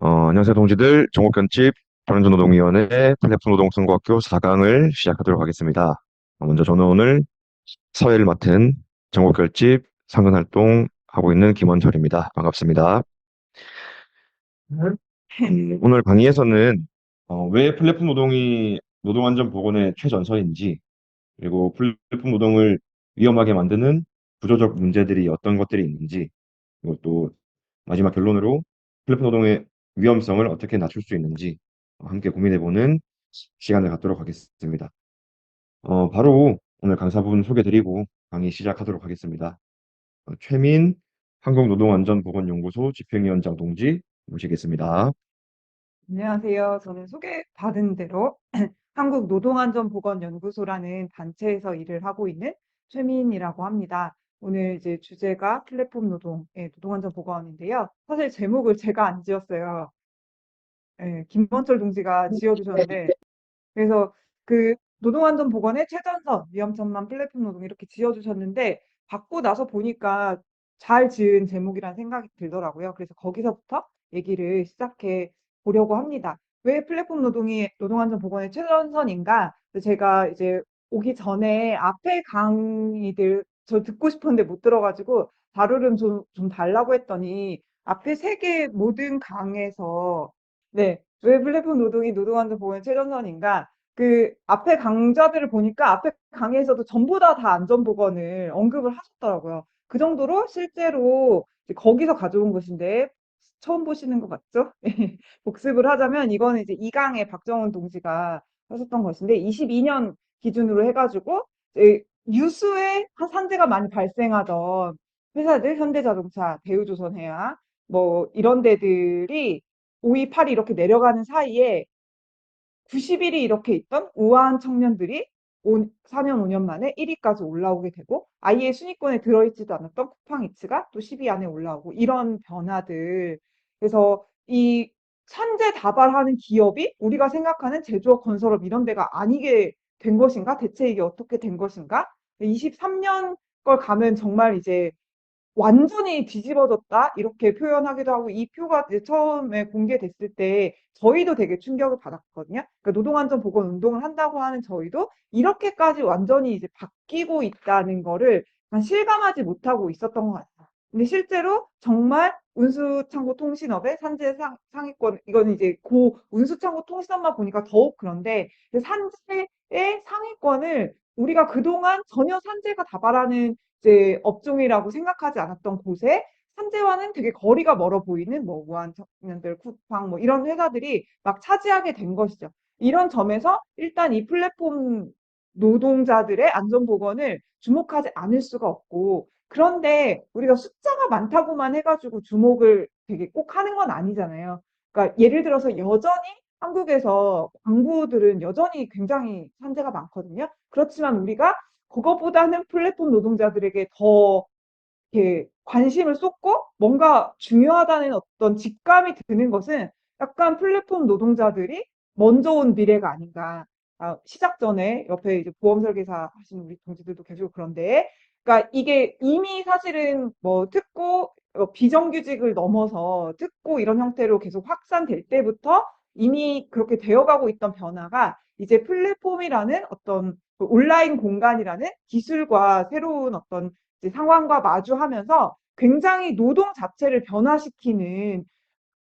안녕하세요, 동지들. 정옥견집 전원전노동위원회 플랫폼 노동선거학교 4강을 시작하도록 하겠습니다. 먼저 저는 오늘 서해를 맡은 정옥결집 상근활동 하고 있는 김원철입니다. 반갑습니다. 오늘 강의에서는 왜 플랫폼 노동이 노동안전보건의 최전선인지, 그리고 플랫폼 노동을 위험하게 만드는 구조적 문제들이 어떤 것들이 있는지, 그리고 또 마지막 결론으로 플랫폼 노동의 위험성을 어떻게 낮출 수 있는지 함께 고민해보는 시간을 갖도록 하겠습니다. 바로 오늘 강사분 소개드리고 강의 시작하도록 하겠습니다. 최민 한국노동안전보건연구소 집행위원장 동지 모시겠습니다. 안녕하세요. 저는 소개받은 대로 한국노동안전보건연구소라는 단체에서 일을 하고 있는 최민이라고 합니다. 오늘 이제 주제가 플랫폼 노동의 노동안전보건인데요. 사실 제목을 제가 안 지었어요. 예, 김원철 동지가 지어주셨는데, 그래서 그 노동안전보건의 최전선, 위험천만 플랫폼 노동 이렇게 지어주셨는데, 받고 나서 보니까 잘 지은 제목이라는 생각이 들더라고요. 그래서 거기서부터 얘기를 시작해 보려고 합니다. 왜 플랫폼 노동이 노동안전보건의 최전선인가? 제가 이제 오기 전에 앞에 강의들 저 듣고 싶었는데 못 들어가지고 자료를 좀 달라고 했더니 앞에 세 개 모든 강에서 네, 왜 플랫폼 노동이 노동안전보건의 최전선인가? 그 앞에 강좌들을 보니까 앞에 강의에서도 전부 다 안전보건을 언급을 하셨더라고요. 그 정도로 실제로 이제 거기서 가져온 것인데 처음 보시는 것 같죠? 복습을 하자면 이거는 이제 2강에 박정훈 동지가 하셨던 것인데 22년 기준으로 해가지고 이제 유수의 산재가 많이 발생하던 회사들, 현대자동차, 대우조선해양 뭐 이런 데들이 5위, 8위 이렇게 내려가는 사이에 90일이 이렇게 있던 우아한 청년들이 4년, 5년 만에 1위까지 올라오게 되고 아예 순위권에 들어있지도 않았던 쿠팡이츠가 또 10위 안에 올라오고 이런 변화들. 그래서 이 산재 다발하는 기업이 우리가 생각하는 제조업, 건설업 이런 데가 아니게 된 것인가? 대체 이게 어떻게 된 것인가? 23년 걸 가면 정말 이제 완전히 뒤집어졌다 이렇게 표현하기도 하고 이 표가 이제 처음에 공개됐을 때 저희도 되게 충격을 받았거든요. 그러니까 노동안전보건 운동을 한다고 하는 저희도 이렇게까지 완전히 이제 바뀌고 있다는 거를 실감하지 못하고 있었던 것 같아요. 근데 실제로 정말 운수창고 통신업의 산재 상위권 이거는 이제 고 운수창고 통신업만 보니까 더욱 그런데 산재의 상위권을 우리가 그동안 전혀 산재가 다발하는 이제 업종이라고 생각하지 않았던 곳에 산재와는 되게 거리가 멀어 보이는 뭐 무한청년들, 쿠팡 뭐 이런 회사들이 막 차지하게 된 것이죠. 이런 점에서 일단 이 플랫폼 노동자들의 안전보건을 주목하지 않을 수가 없고 그런데 우리가 숫자가 많다고만 해가지고 주목을 되게 꼭 하는 건 아니잖아요. 그러니까 예를 들어서 여전히 한국에서 광고들은 여전히 굉장히 산재가 많거든요. 그렇지만 우리가 그거보다는 플랫폼 노동자들에게 더 이렇게 관심을 쏟고 뭔가 중요하다는 어떤 직감이 드는 것은 약간 플랫폼 노동자들이 먼저 온 미래가 아닌가. 아, 시작 전에 옆에 이제 보험 설계사 하시는 우리 동지들도 계시고 그런데, 그러니까 이게 이미 사실은 뭐 특고 비정규직을 넘어서 특고 이런 형태로 계속 확산될 때부터 이미 그렇게 되어가고 있던 변화가 이제 플랫폼이라는 어떤 그 온라인 공간이라는 기술과 새로운 어떤 이제 상황과 마주하면서 굉장히 노동 자체를 변화시키는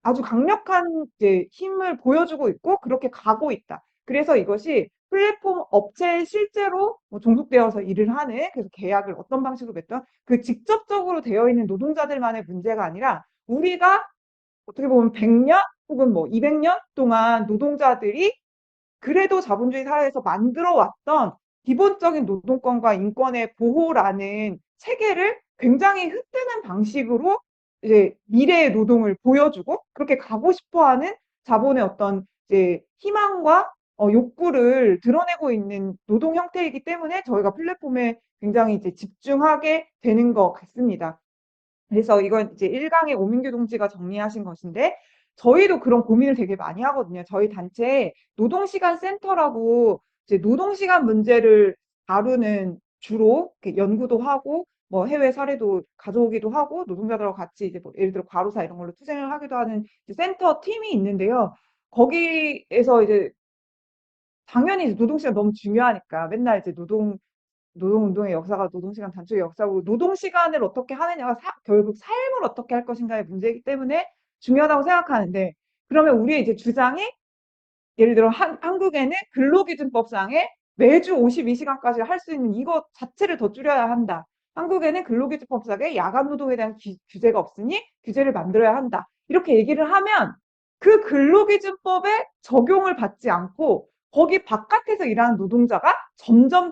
아주 강력한 이제 힘을 보여주고 있고 그렇게 가고 있다. 그래서 이것이 플랫폼 업체에 실제로 뭐 종속되어서 일을 하는 그래서 계약을 어떤 방식으로 맺던 그 직접적으로 되어 있는 노동자들만의 문제가 아니라 우리가 어떻게 보면 100년 혹은 뭐 200년 동안 노동자들이 그래도 자본주의 사회에서 만들어 왔던 기본적인 노동권과 인권의 보호라는 체계를 굉장히 흡되는 방식으로 이제 미래의 노동을 보여주고 그렇게 가고 싶어 하는 자본의 어떤 이제 희망과 욕구를 드러내고 있는 노동 형태이기 때문에 저희가 플랫폼에 굉장히 이제 집중하게 되는 것 같습니다. 그래서 이건 이제 1강의 오민규 동지가 정리하신 것인데 저희도 그런 고민을 되게 많이 하거든요. 저희 단체에 노동시간 센터라고 이제 노동시간 문제를 다루는 주로 연구도 하고 뭐 해외 사례도 가져오기도 하고 노동자들하고 같이 이제 뭐 예를 들어 과로사 이런 걸로 투쟁을 하기도 하는 이제 센터 팀이 있는데요. 거기에서 이제 당연히 이제 노동시간 너무 중요하니까 맨날 이제 노동운동의 역사가 노동시간 단축의 역사고 노동시간을 어떻게 하느냐가 결국 삶을 어떻게 할 것인가의 문제이기 때문에 중요하다고 생각하는데 그러면 우리의 이제 주장이 예를 들어 한국에는 근로기준법상에 매주 52시간까지 할 수 있는 이것 자체를 더 줄여야 한다. 한국에는 근로기준법상에 야간 노동에 대한 규제가 없으니 규제를 만들어야 한다. 이렇게 얘기를 하면 그 근로기준법에 적용을 받지 않고 거기 바깥에서 일하는 노동자가 점점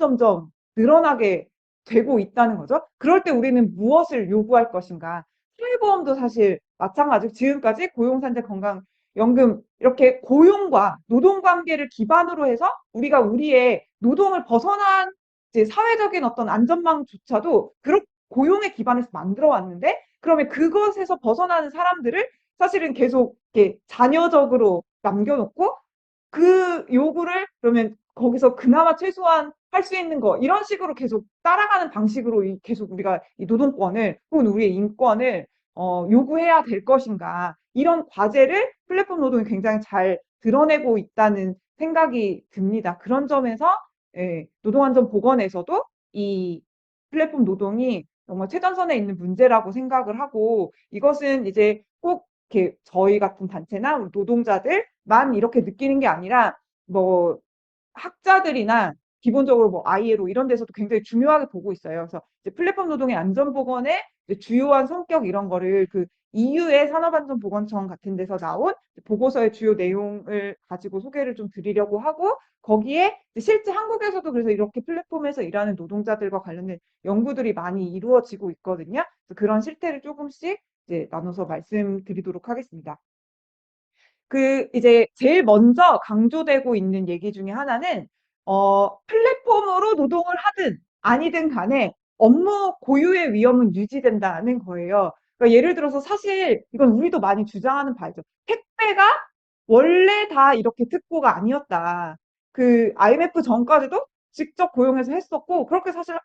늘어나게 되고 있다는 거죠. 그럴 때 우리는 무엇을 요구할 것인가? 사회보험도 사실 마찬가지로 지금까지 고용산재 건강 연금 이렇게 고용과 노동 관계를 기반으로 해서 우리가 우리의 노동을 벗어난 이제 사회적인 어떤 안전망조차도 그런 고용에 기반해서 만들어 왔는데 그러면 그것에서 벗어나는 사람들을 사실은 계속 이렇게 잔여적으로 남겨놓고 그 요구를 그러면 거기서 그나마 최소한 할 수 있는 거 이런 식으로 계속 따라가는 방식으로 계속 우리가 이 노동권을 혹은 우리의 인권을 요구해야 될 것인가 이런 과제를 플랫폼 노동이 굉장히 잘 드러내고 있다는 생각이 듭니다. 그런 점에서 예, 노동안전보건에서도 이 플랫폼 노동이 정말 최전선에 있는 문제라고 생각을 하고 이것은 이제 꼭 이렇게 저희 같은 단체나 노동자들만 이렇게 느끼는 게 아니라 뭐 학자들이나 기본적으로 뭐 ILO 이런 데서도 굉장히 중요하게 보고 있어요. 그래서 이제 플랫폼 노동의 안전보건의 주요한 성격 이런 거를 그 EU의 산업안전보건청 같은 데서 나온 보고서의 주요 내용을 가지고 소개를 좀 드리려고 하고 거기에 실제 한국에서도 그래서 이렇게 플랫폼에서 일하는 노동자들과 관련된 연구들이 많이 이루어지고 있거든요. 그래서 그런 실태를 조금씩 이제 나눠서 말씀드리도록 하겠습니다. 그 이제 제일 먼저 강조되고 있는 얘기 중에 하나는 플랫폼으로 노동을 하든 아니든 간에 업무 고유의 위험은 유지된다는 거예요. 그러니까 예를 들어서 사실 이건 우리도 많이 주장하는 바죠. 택배가 원래 다 이렇게 특고가 아니었다. 그 IMF 전까지도 직접 고용해서 했었고 그렇게 사실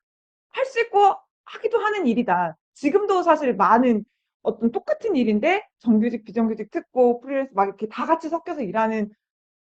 할 수 있고 하기도 하는 일이다. 지금도 사실 많은 어떤 똑같은 일인데 정규직, 비정규직, 특고, 프리랜서 막 이렇게 다 같이 섞여서 일하는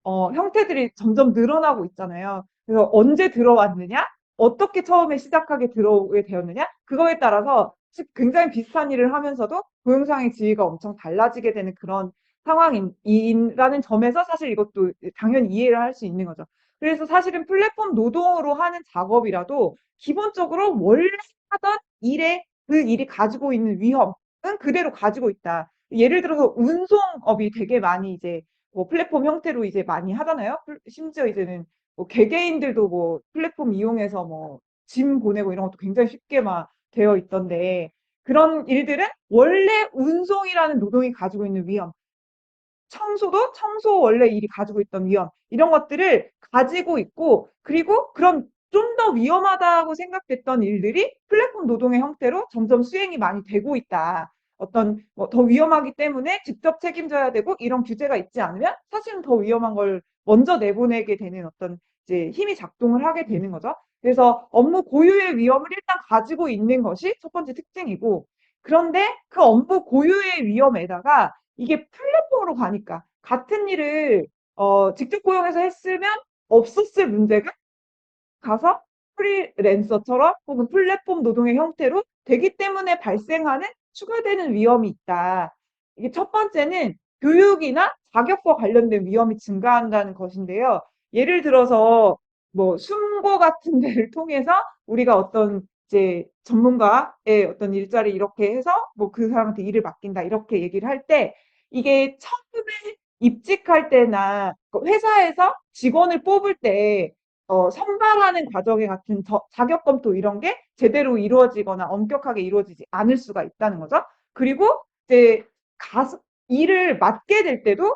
형태들이 점점 늘어나고 있잖아요. 그래서 언제 들어왔느냐? 어떻게 처음에 시작하게 들어오게 되었느냐? 그거에 따라서 굉장히 비슷한 일을 하면서도 고용상의 지위가 엄청 달라지게 되는 그런 상황이라는 점에서 사실 이것도 당연히 이해를 할 수 있는 거죠. 그래서 사실은 플랫폼 노동으로 하는 작업이라도 기본적으로 원래 하던 일에 그 일이 가지고 있는 위험은 그대로 가지고 있다. 예를 들어서 운송업이 되게 많이 이제 뭐 플랫폼 형태로 이제 많이 하잖아요. 심지어 이제는 뭐 개개인들도 뭐 플랫폼 이용해서 뭐 짐 보내고 이런 것도 굉장히 쉽게 막 되어 있던데 그런 일들은 원래 운송이라는 노동이 가지고 있는 위험, 청소도 청소 원래 일이 가지고 있던 위험 이런 것들을 가지고 있고 그리고 그런 좀 더 위험하다고 생각됐던 일들이 플랫폼 노동의 형태로 점점 수행이 많이 되고 있다. 어떤 뭐 더 위험하기 때문에 직접 책임져야 되고 이런 규제가 있지 않으면 사실은 더 위험한 걸 먼저 내보내게 되는 어떤 이제 힘이 작동을 하게 되는 거죠. 그래서 업무 고유의 위험을 일단 가지고 있는 것이 첫 번째 특징이고 그런데 그 업무 고유의 위험에다가 이게 플랫폼으로 가니까 같은 일을 직접 고용해서 했으면 없었을 문제가 가서 프리랜서처럼 혹은 플랫폼 노동의 형태로 되기 때문에 발생하는 추가되는 위험이 있다. 이게 첫 번째는 교육이나 자격과 관련된 위험이 증가한다는 것인데요. 예를 들어서 뭐 숨고 같은 데를 통해서 우리가 어떤 이제 전문가의 어떤 일자리 이렇게 해서 뭐 그 사람한테 일을 맡긴다 이렇게 얘기를 할 때 이게 처음에 입직할 때나 회사에서 직원을 뽑을 때 선발하는 과정에 같은 자격 검토 이런 게 제대로 이루어지거나 엄격하게 이루어지지 않을 수가 있다는 거죠. 그리고 이제 가서 일을 맡게 될 때도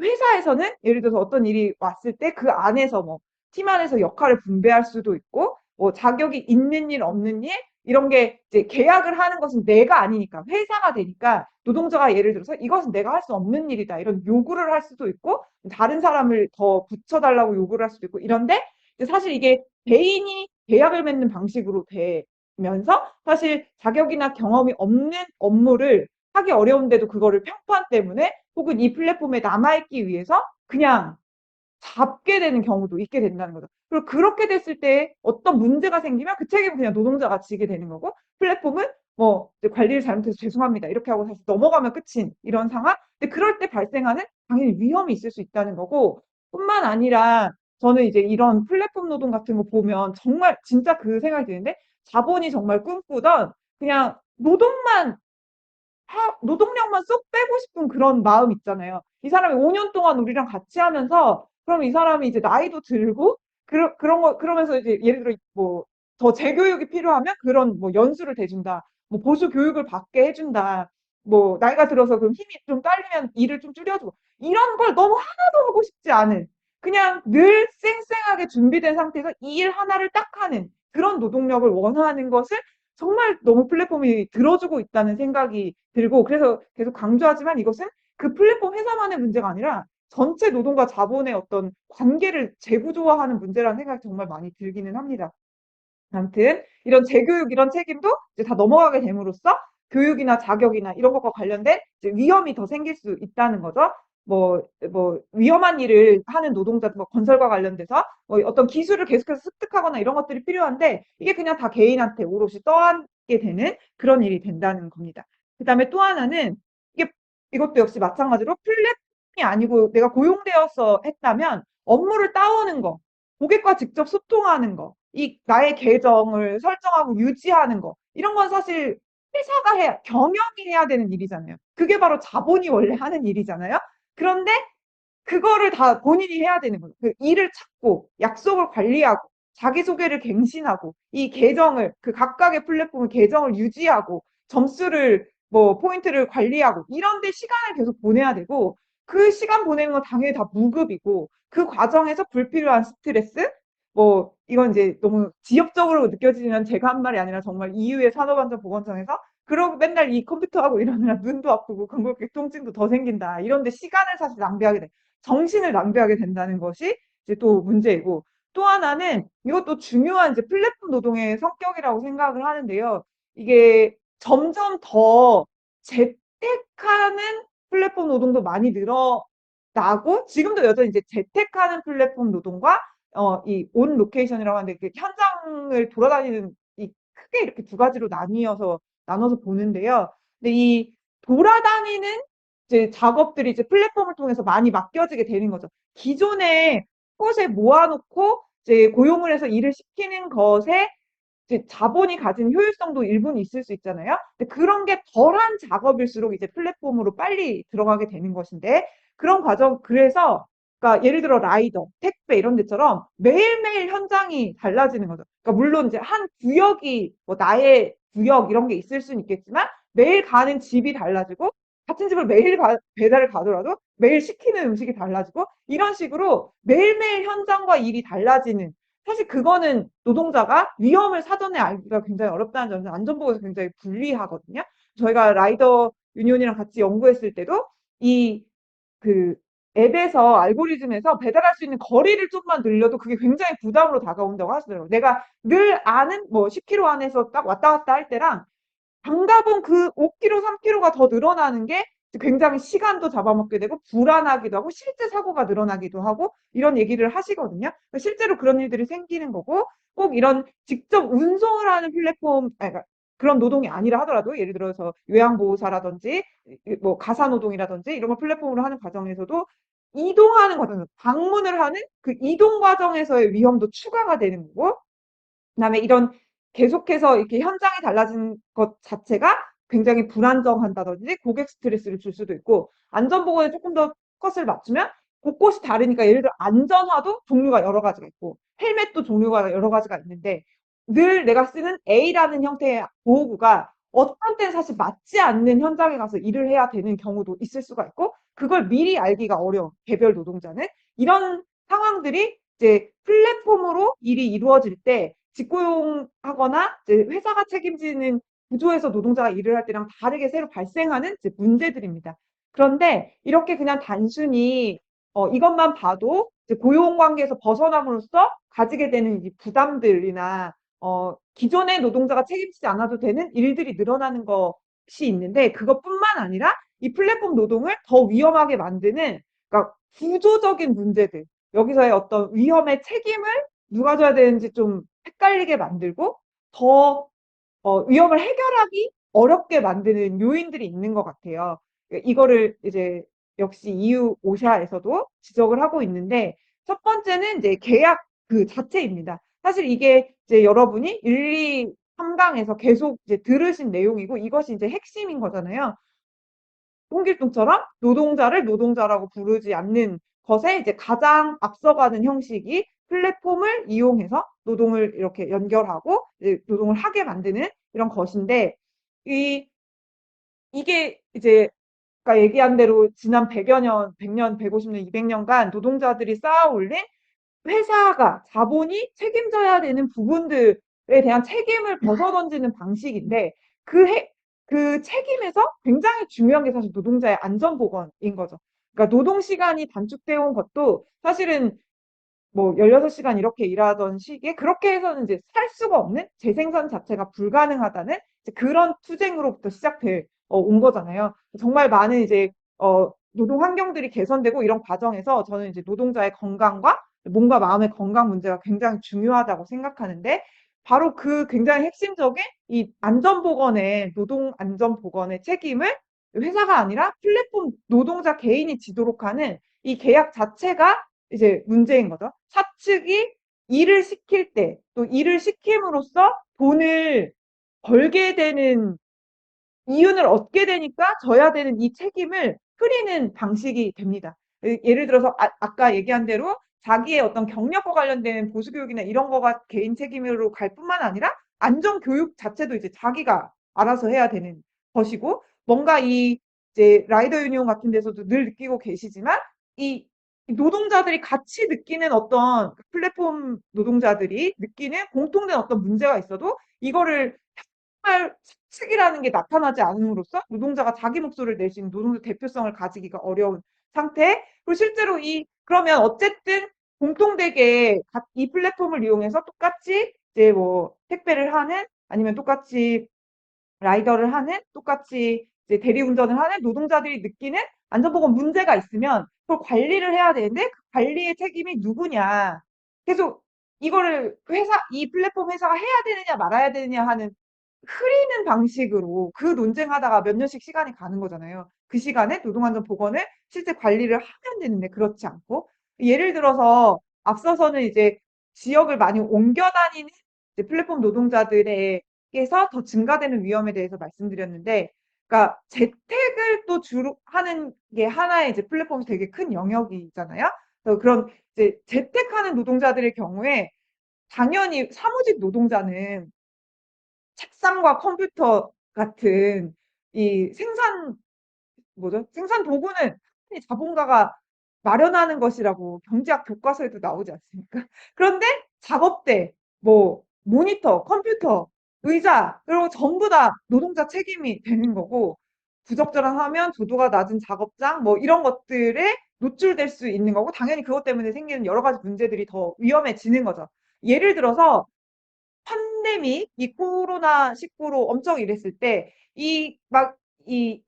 회사에서는 예를 들어서 어떤 일이 왔을 때 그 안에서 뭐 팀 안에서 역할을 분배할 수도 있고 뭐 자격이 있는 일 없는 일 이런 게 이제 계약을 하는 것은 내가 아니니까 회사가 되니까 노동자가 예를 들어서 이것은 내가 할 수 없는 일이다 이런 요구를 할 수도 있고 다른 사람을 더 붙여달라고 요구를 할 수도 있고 이런데 사실 이게 개인이 계약을 맺는 방식으로 되는 면서 사실 자격이나 경험이 없는 업무를 하기 어려운데도 그거를 평판 때문에 혹은 이 플랫폼에 남아있기 위해서 그냥 잡게 되는 경우도 있게 된다는 거죠. 그리고 그렇게 됐을 때 어떤 문제가 생기면 그 책임은 그냥 노동자가 지게 되는 거고 플랫폼은 뭐 이제 관리를 잘못해서 죄송합니다. 이렇게 하고 다시 넘어가면 끝인 이런 상황. 근데 그럴 때 발생하는 당연히 위험이 있을 수 있다는 거고 뿐만 아니라 저는 이제 이런 플랫폼 노동 같은 거 보면 정말 진짜 그 생각이 드는데 자본이 정말 꿈꾸던 그냥 노동력만 쏙 빼고 싶은 그런 마음 있잖아요. 이 사람이 5년 동안 우리랑 같이 하면서, 그럼 이 사람이 이제 나이도 들고, 그러면서 이제 예를 들어, 뭐, 더 재교육이 필요하면 그런 뭐 연수를 대준다. 뭐 보수 교육을 받게 해준다. 뭐, 나이가 들어서 그럼 힘이 좀 딸리면 일을 좀 줄여주고. 이런 걸 너무 하나도 하고 싶지 않은, 그냥 늘 쌩쌩하게 준비된 상태에서 이 일 하나를 딱 하는 그런 노동력을 원하는 것을 정말 너무 플랫폼이 들어주고 있다는 생각이 들고 그래서 계속 강조하지만 이것은 그 플랫폼 회사만의 문제가 아니라 전체 노동과 자본의 어떤 관계를 재구조화하는 문제라는 생각이 정말 많이 들기는 합니다. 아무튼 이런 재교육 이런 책임도 이제 다 넘어가게 됨으로써 교육이나 자격이나 이런 것과 관련된 이제 위험이 더 생길 수 있다는 거죠. 뭐 위험한 일을 하는 노동자들, 뭐 건설과 관련돼서 뭐 어떤 기술을 계속해서 습득하거나 이런 것들이 필요한데 이게 그냥 다 개인한테 오롯이 떠안게 되는 그런 일이 된다는 겁니다. 그다음에 또 하나는 이게 이것도 역시 마찬가지로 플랫폼이 아니고 내가 고용되어서 했다면 업무를 따오는 거, 고객과 직접 소통하는 거, 이 나의 계정을 설정하고 유지하는 거 이런 건 사실 회사가 경영이 해야 되는 일이잖아요. 그게 바로 자본이 원래 하는 일이잖아요. 그런데 그거를 다 본인이 해야 되는 거예요. 그 일을 찾고 약속을 관리하고 자기소개를 갱신하고 이 계정을 그 각각의 플랫폼의 계정을 유지하고 점수를 뭐 포인트를 관리하고 이런 데 시간을 계속 보내야 되고 그 시간 보내는 건 당연히 다 무급이고 그 과정에서 불필요한 스트레스 뭐 이건 이제 너무 지역적으로 느껴지면 제가 한 말이 아니라 정말 EU의 산업안전보건청에서 그러고 맨날 이 컴퓨터하고 이러느라 눈도 아프고 근골격 통증도 더 생긴다. 이런데 시간을 사실 낭비하게 돼. 정신을 낭비하게 된다는 것이 이제 또 문제이고 또 하나는 이것도 중요한 이제 플랫폼 노동의 성격이라고 생각을 하는데요. 이게 점점 더 재택하는 플랫폼 노동도 많이 늘어나고 지금도 여전히 이제 재택하는 플랫폼 노동과 이 온 로케이션이라고 하는데 그 현장을 돌아다니는 이 크게 이렇게 두 가지로 나눠서 보는데요. 근데 이 돌아다니는 이제 작업들이 이제 플랫폼을 통해서 많이 맡겨지게 되는 거죠. 기존에 곳에 모아놓고 이제 고용을 해서 일을 시키는 것에 이제 자본이 가진 효율성도 일부는 있을 수 있잖아요. 근데 그런 게 덜한 작업일수록 이제 플랫폼으로 빨리 들어가게 되는 것인데 그런 과정 그래서 그러니까 예를 들어 라이더, 택배 이런 데처럼 매일매일 현장이 달라지는 거죠. 그러니까 물론 이제 한 구역이 뭐 나의 구역 이런 게 있을 수는 있겠지만 매일 가는 집이 달라지고 같은 집을 매일 배달을 가더라도 매일 시키는 음식이 달라지고 이런 식으로 매일매일 현장과 일이 달라지는 사실 그거는 노동자가 위험을 사전에 알기가 굉장히 어렵다는 점에서 안전보건에서 굉장히 불리하거든요. 저희가 라이더 유니온이랑 같이 연구했을 때도 이 그 앱에서 알고리즘에서 배달할 수 있는 거리를 좀만 늘려도 그게 굉장히 부담으로 다가온다고 하시더라고요. 내가 늘 아는 뭐 10km 안에서 딱 왔다 갔다 할 때랑 장가본 그 5km, 3km가 더 늘어나는 게 굉장히 시간도 잡아먹게 되고 불안하기도 하고 실제 사고가 늘어나기도 하고 이런 얘기를 하시거든요. 실제로 그런 일들이 생기는 거고 꼭 이런 직접 운송을 하는 플랫폼, 아니, 그러니까 그런 노동이 아니라 하더라도 예를 들어서 요양보호사라든지 뭐 가사노동이라든지 이런 걸 플랫폼으로 하는 과정에서도 이동하는 과정, 방문을 하는 그 이동 과정에서의 위험도 추가가 되는 거고 그다음에 이런 계속해서 이렇게 현장이 달라진 것 자체가 굉장히 불안정한다든지 고객 스트레스를 줄 수도 있고 안전보건에 조금 더 컷을 맞추면 곳곳이 다르니까 예를 들어 안전화도 종류가 여러 가지가 있고 헬멧도 종류가 여러 가지가 있는데 늘 내가 쓰는 A라는 형태의 보호구가 어떤 때는 사실 맞지 않는 현장에 가서 일을 해야 되는 경우도 있을 수가 있고 그걸 미리 알기가 어려운 개별 노동자는 이런 상황들이 이제 플랫폼으로 일이 이루어질 때 직고용하거나 이제 회사가 책임지는 구조에서 노동자가 일을 할 때랑 다르게 새로 발생하는 이제 문제들입니다. 그런데 이렇게 그냥 단순히 이것만 봐도 이제 고용 관계에서 벗어남으로써 가지게 되는 이 부담들이나 기존의 노동자가 책임지지 않아도 되는 일들이 늘어나는 것이 있는데 그것뿐만 아니라 이 플랫폼 노동을 더 위험하게 만드는 그러니까 구조적인 문제들 여기서의 어떤 위험의 책임을 누가 져야 되는지 좀 헷갈리게 만들고 더 위험을 해결하기 어렵게 만드는 요인들이 있는 것 같아요. 이거를 이제 역시 EU 오샤에서도 지적을 하고 있는데 첫 번째는 이제 계약 그 자체입니다. 사실 이게 이제 여러분이 1, 2, 3강에서 계속 이제 들으신 내용이고 이것이 이제 핵심인 거잖아요. 홍길동처럼 노동자를 노동자라고 부르지 않는 것에 이제 가장 앞서가는 형식이 플랫폼을 이용해서 노동을 이렇게 연결하고 노동을 하게 만드는 이런 것인데 이 이게 이제 아까 얘기한 대로 지난 100여 년, 100년, 150년, 200년간 노동자들이 쌓아 올린 회사가 자본이 책임져야 되는 부분들에 대한 책임을 벗어던지는 방식인데 그, 그 책임에서 굉장히 중요한 게 사실 노동자의 안전보건인 거죠. 그러니까 노동 시간이 단축되어 온 것도 사실은 뭐 16시간 이렇게 일하던 시기에 그렇게 해서는 이제 살 수가 없는 재생산 자체가 불가능하다는 이제 그런 투쟁으로부터 시작돼 온 거잖아요. 정말 많은 이제 노동 환경들이 개선되고 이런 과정에서 저는 이제 노동자의 건강과 몸과 마음의 건강 문제가 굉장히 중요하다고 생각하는데 바로 그 굉장히 핵심적인 이 안전보건의 노동 안전보건의 책임을 회사가 아니라 플랫폼 노동자 개인이 지도록 하는 이 계약 자체가 이제 문제인 거죠. 사측이 일을 시킬 때, 또 일을 시킴으로써 돈을 벌게 되는 이윤을 얻게 되니까 져야 되는 이 책임을 흐리는 방식이 됩니다. 예를 들어서 아까 얘기한 대로 자기의 어떤 경력과 관련된 보수교육이나 이런 거가 개인 책임으로 갈 뿐만 아니라 안전교육 자체도 이제 자기가 알아서 해야 되는 것이고 뭔가 이 이제 라이더 유니온 같은 데서도 늘 느끼고 계시지만 이 노동자들이 같이 느끼는 어떤 플랫폼 노동자들이 느끼는 공통된 어떤 문제가 있어도 이거를 정말 사측이라는 게 나타나지 않음으로써 노동자가 자기 목소리를 낼 수 있는 노동자 대표성을 가지기가 어려운 상태. 그리고 실제로 그러면 어쨌든 공통되게 이 플랫폼을 이용해서 똑같이 이제 뭐 택배를 하는 아니면 똑같이 라이더를 하는 똑같이 이제 대리운전을 하는 노동자들이 느끼는 안전보건 문제가 있으면 그걸 관리를 해야 되는데 그 관리의 책임이 누구냐. 계속 이거를 이 플랫폼 회사가 해야 되느냐 말아야 되느냐 하는 흐리는 방식으로 그 논쟁하다가 몇 년씩 시간이 가는 거잖아요. 그 시간에 노동안전보건을 실제 관리를 하면 되는데 그렇지 않고 예를 들어서 앞서서는 이제 지역을 많이 옮겨 다니는 플랫폼 노동자들에게서 더 증가되는 위험에 대해서 말씀드렸는데 그러니까 재택을 또 주로 하는 게 하나의 이제 플랫폼이 되게 큰 영역이잖아요. 그래서 그런 이제 재택하는 노동자들의 경우에 당연히 사무직 노동자는 책상과 컴퓨터 같은 이 생산 도구는 당연히 자본가가 마련하는 것이라고 경제학 교과서에도 나오지 않습니까? 그런데 작업대, 뭐, 모니터, 컴퓨터, 의자, 그리고 전부 다 노동자 책임이 되는 거고, 부적절한 화면, 조도가 낮은 작업장, 뭐, 이런 것들에 노출될 수 있는 거고, 당연히 그것 때문에 생기는 여러 가지 문제들이 더 위험해지는 거죠. 예를 들어서, 팬데믹, 이 코로나19로 엄청 이랬을 때,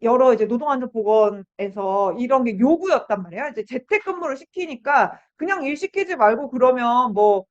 여러 이제 노동안전보건에서 이런 게 요구였단 말이에요. 이제 재택근무를 시키니까 그냥 일 시키지 말고 그러면 뭐,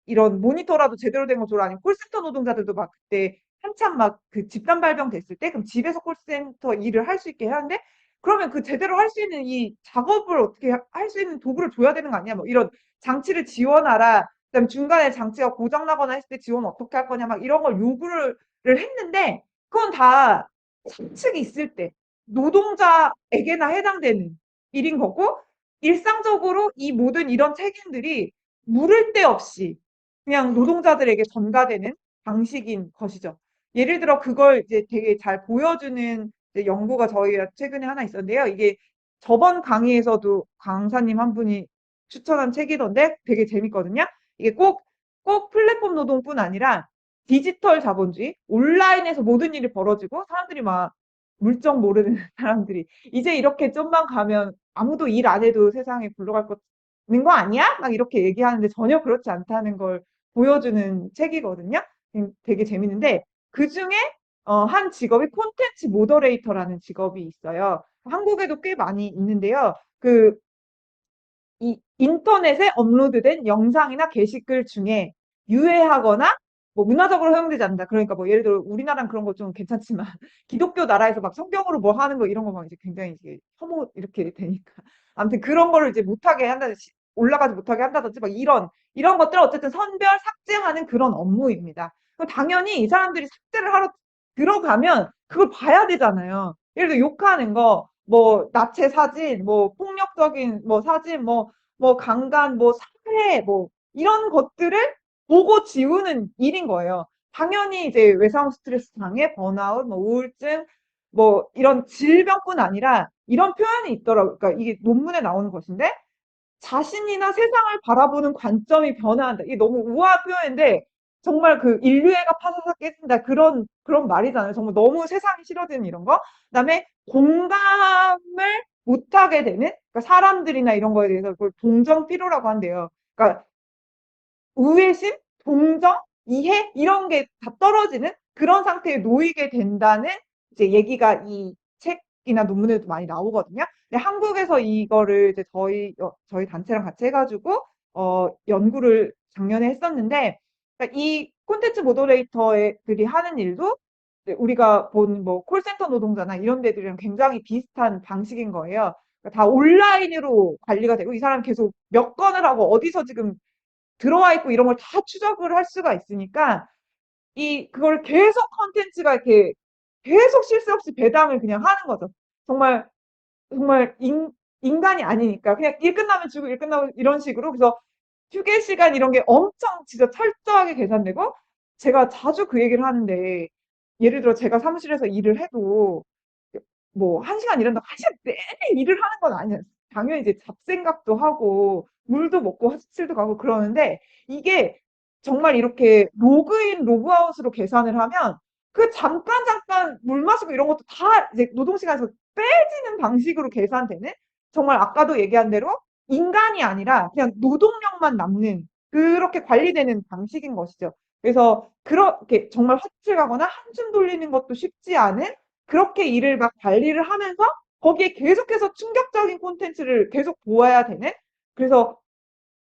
이런 모니터라도 제대로 된 거 줘라. 아니면 콜센터 노동자들도 막 그때 한참 막 그 집단 발병 됐을 때, 그럼 집에서 콜센터 일을 할 수 있게 해야 하는데, 그러면 그 제대로 할 수 있는 이 작업을 어떻게 할 수 있는 도구를 줘야 되는 거 아니야? 뭐 이런 장치를 지원하라. 그다음에 중간에 장치가 고장 나거나 했을 때 지원 어떻게 할 거냐 막 이런 걸 요구를 했는데 그건 다 사측이 있을 때 노동자에게나 해당되는 일인 거고 일상적으로 이 모든 이런 책임들이 물을 데 없이 그냥 노동자들에게 전가되는 방식인 것이죠. 예를 들어 그걸 이제 되게 잘 보여주는 이제 연구가 저희가 최근에 하나 있었는데요. 이게 저번 강의에서도 강사님 한 분이 추천한 책이던데 되게 재밌거든요. 이게 꼭 플랫폼 노동뿐 아니라 디지털 자본주의, 온라인에서 모든 일이 벌어지고 사람들이 막 물정 모르는 사람들이 이제 이렇게 좀만 가면 아무도 일 안 해도 세상에 굴러갈 거 있는 거 아니야? 막 이렇게 얘기하는데 전혀 그렇지 않다는 걸 보여주는 책이거든요. 되게 재밌는데 그중에 한 직업이 콘텐츠 모더레이터라는 직업이 있어요. 한국에도 꽤 많이 있는데요. 이 인터넷에 업로드된 영상이나 게시글 중에 유해하거나 뭐 문화적으로 허용되지 않는다. 그러니까 뭐 예를 들어 우리나라는 그런 거 좀 괜찮지만 기독교 나라에서 막 성경으로 뭐 하는 거 이런 거 막 이제 굉장히 이제 혐오 이렇게 되니까 아무튼 그런 거를 이제 못하게 한다든지 올라가지 못하게 한다든지 막 이런 것들을 어쨌든 선별 삭제하는 그런 업무입니다. 그럼 당연히 이 사람들이 삭제를 하러 들어가면 그걸 봐야 되잖아요. 예를 들어 욕하는 거, 뭐 나체 사진, 뭐 폭력적인 뭐 사진, 뭐 강간, 뭐 살해, 뭐 이런 것들을 보고 지우는 일인 거예요. 당연히 이제 외상 스트레스 장애, 번아웃, 뭐 우울증, 뭐 이런 질병뿐 아니라 이런 표현이 있더라고요. 그러니까 이게 논문에 나오는 것인데 자신이나 세상을 바라보는 관점이 변화한다. 이게 너무 우아한 표현인데 정말 그 인류애가 파사삭 깨진다. 그런 말이잖아요. 정말 너무 세상이 싫어지는 이런 거. 그다음에 공감을 못하게 되는 그러니까 사람들이나 이런 거에 대해서 그걸 동정 피로라고 한대요. 그러니까 우회심, 동정, 이해 이런 게 다 떨어지는 그런 상태에 놓이게 된다는 이제 얘기가 이 책이나 논문에도 많이 나오거든요. 근데 한국에서 이거를 이제 저희 단체랑 같이 해가지고 연구를 작년에 했었는데 그러니까 이 콘텐츠 모더레이터들이 하는 일도 우리가 본 뭐 콜센터 노동자나 이런 데들이랑 굉장히 비슷한 방식인 거예요. 그러니까 다 온라인으로 관리가 되고 이 사람 계속 몇 건을 하고 어디서 지금 들어와 있고 이런 걸 다 추적을 할 수가 있으니까 그걸 계속 컨텐츠가 이렇게 계속 쉴 새 없이 배당을 그냥 하는 거죠. 정말 정말 인간이 아니니까 그냥 일 끝나면 주고 일 끝나면 이런 식으로 그래서 휴게 시간 이런 게 엄청 진짜 철저하게 계산되고 제가 자주 그 얘기를 하는데 예를 들어 제가 사무실에서 일을 해도 뭐 한 시간 일한다고 한 시간 내내 일을 하는 건 아니에요. 당연히 이제 잡생각도 하고 물도 먹고 화장실도 가고 그러는데 이게 정말 이렇게 로그인 로그아웃으로 계산을 하면 그 잠깐 물 마시고 이런 것도 다 이제 노동시간에서 빼지는 방식으로 계산되는 정말 아까도 얘기한 대로 인간이 아니라 그냥 노동력만 남는 그렇게 관리되는 방식인 것이죠. 그래서 그렇게 정말 화장실 가거나 한숨 돌리는 것도 쉽지 않은 그렇게 일을 막 관리를 하면서 거기에 계속해서 충격적인 콘텐츠를 계속 보아야 되는 그래서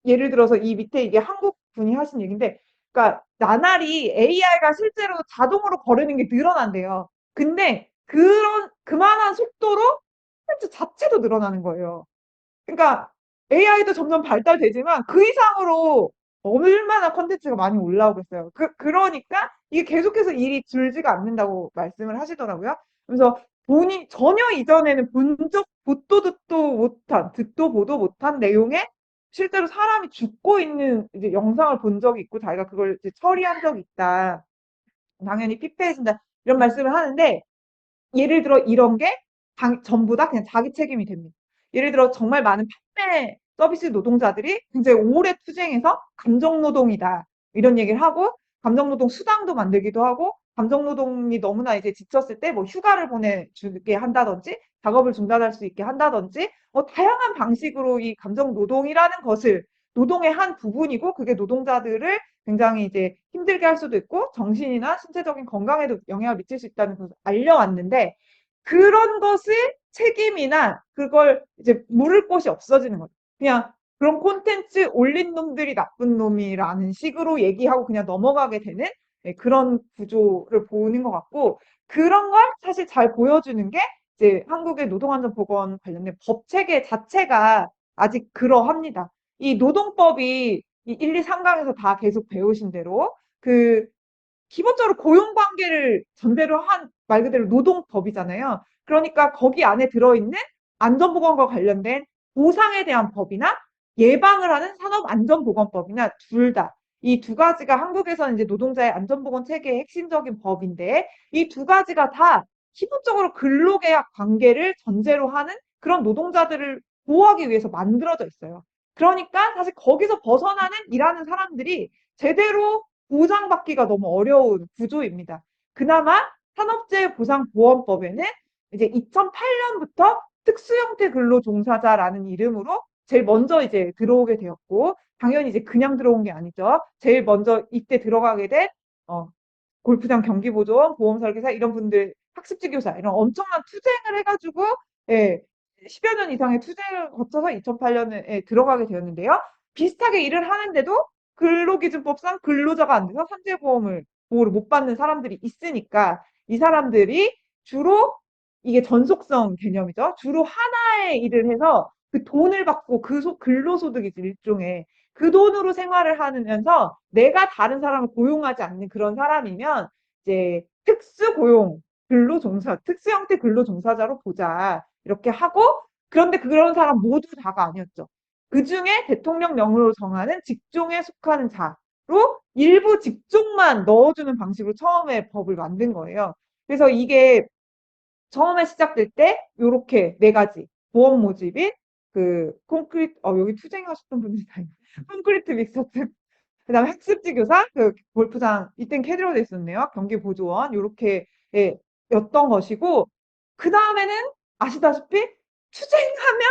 예를 들어서 이 밑에 이게 한국 분이 하신 얘기인데 그러니까 나날이 AI가 실제로 자동으로 거르는 게 늘어난대요. 근데 그만한 속도로 콘텐츠 자체도 늘어나는 거예요. 그러니까 AI도 점점 발달되지만 그 이상으로 얼마나 컨텐츠가 많이 올라오고 있어요. 그러니까 이게 계속해서 일이 줄지가 않는다고 말씀을 하시더라고요. 그래서 본인 전혀 이전에는 보도 듣도 못한, 듣도 보도 못한 내용에 실제로 사람이 죽고 있는 이제 영상을 본 적이 있고 자기가 그걸 이제 처리한 적이 있다. 당연히 피폐해진다. 이런 말씀을 하는데 예를 들어 이런 게 전부 다 그냥 자기 책임이 됩니다. 예를 들어 정말 많은 판매 서비스 노동자들이 굉장히 오래 투쟁해서 감정노동이다. 이런 얘기를 하고 감정노동 수당도 만들기도 하고 감정노동이 너무나 이제 지쳤을 때 뭐 휴가를 보내주게 한다든지 작업을 중단할 수 있게 한다든지 다양한 방식으로 이 감정노동이라는 것을 노동의 한 부분이고 그게 노동자들을 굉장히 이제 힘들게 할 수도 있고 정신이나 신체적인 건강에도 영향을 미칠 수 있다는 것을 알려왔는데 그런 것을 책임이나 그걸 이제 물을 곳이 없어지는 거죠. 그냥 그런 콘텐츠 올린 놈들이 나쁜 놈이라는 식으로 얘기하고 그냥 넘어가게 되는 그런 구조를 보는 것 같고 그런 걸 사실 잘 보여주는 게 이제 한국의 노동안전보건 관련된 법 체계 자체가 아직 그러합니다. 이 노동법이 이 1, 2, 3강에서 다 계속 배우신 대로 기본적으로 고용 관계를 전제로 한 말 그대로 노동법이잖아요. 그러니까 거기 안에 들어있는 안전보건과 관련된 보상에 대한 법이나 예방을 하는 산업안전보건법이나 둘 다. 이 두 가지가 한국에서는 이제 노동자의 안전보건 체계의 핵심적인 법인데 이 두 가지가 다 기본적으로 근로계약 관계를 전제로 하는 그런 노동자들을 보호하기 위해서 만들어져 있어요. 그러니까 사실 거기서 벗어나는 일하는 사람들이 제대로 보상받기가 너무 어려운 구조입니다. 그나마 산업재해보상보험법에는 이제 2008년부터 특수형태 근로종사자라는 이름으로 제일 먼저 이제 들어오게 되었고, 당연히 이제 그냥 들어온 게 아니죠. 제일 먼저 이때 들어가게 된, 어, 골프장 경기보조원, 보험설계사 이런 분들, 학습지교사 이런 엄청난 투쟁을 해가지고 예, 10여 년 이상의 투쟁을 거쳐서 2008년에 들어가게 되었는데요. 비슷하게 일을 하는데도 근로기준법상 근로자가 안 돼서 보호를 못 받는 사람들이 있으니까 이 사람들이 주로 이게 전속성 개념이죠. 주로 하나의 일을 해서 그 돈을 받고 근로소득이지 일종의 그 돈으로 생활을 하면서 내가 다른 사람을 고용하지 않는 그런 사람이면 이제 특수 형태 근로종사자로 보자. 이렇게 하고, 그런데 그런 사람 모두 다가 아니었죠. 그 중에 대통령 명으로 정하는 직종에 속하는 자로 일부 직종만 넣어주는 방식으로 처음에 법을 만든 거예요. 그래서 이게 처음에 시작될 때 요렇게 네 가지 보험 모집인 여기 투쟁하셨던 분들이 다 있네. 콘크리트 믹서트 그다음에 학습지 교사 그 골프장 이땐 캐디로 돼 있었네요. 경기 보조원 요렇게 예, 였던 것이고 그다음에는 아시다시피 투쟁하면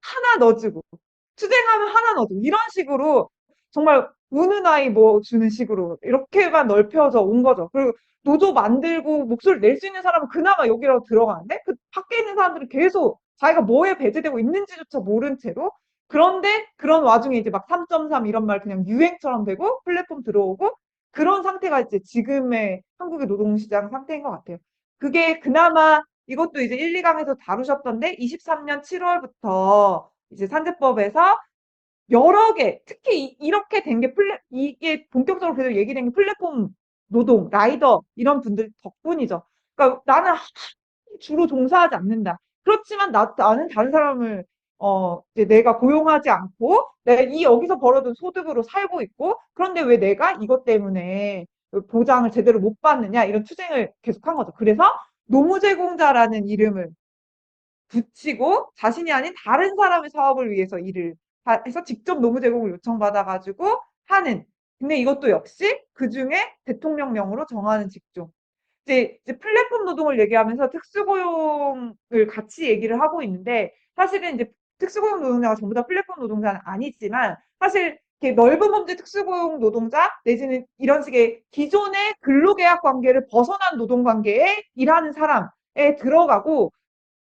하나 넣어주고 투쟁하면 하나 넣어주고 이런 식으로 정말 우는 아이 뭐 주는 식으로 이렇게만 넓혀져 온 거죠. 그리고 노조 만들고 목소리 낼 수 있는 사람은 그나마 여기라도 들어가는데 그 밖에 있는 사람들은 계속 자기가 뭐에 배제되고 있는지조차 모른 채로 그런데 그런 와중에 이제 막 3.3 이런 말 그냥 유행처럼 되고 플랫폼 들어오고 그런 상태가 이제 지금의 한국의 노동시장 상태인 것 같아요. 그게 그나마 이것도 이제 1, 2강에서 다루셨던데 23년 7월부터 이제 산재법에서 여러 개, 특히 이렇게 된 게 이게 본격적으로 계속 얘기된 게 플랫폼 노동, 라이더 이런 분들 덕분이죠. 그러니까 나는 주로 종사하지 않는다. 그렇지만 나는 다른 사람을 이제 내가 고용하지 않고 내가 여기서 벌어둔 소득으로 살고 있고 그런데 왜 내가 이것 때문에 보장을 제대로 못 받느냐 이런 투쟁을 계속한 거죠. 그래서 노무제공자라는 이름을 붙이고 자신이 아닌 다른 사람의 사업을 위해서 일을 해서 직접 노무 제공을 요청받아가지고 하는. 근데 이것도 역시 그 중에 대통령령으로 정하는 직종. 이제 플랫폼 노동을 얘기하면서 특수고용을 같이 얘기를 하고 있는데 사실은 이제 특수고용 노동자가 전부 다 플랫폼 노동자는 아니지만 사실 이렇게 넓은 범죄 특수고용 노동자 내지는 이런 식의 기존의 근로계약 관계를 벗어난 노동관계에 일하는 사람에 들어가고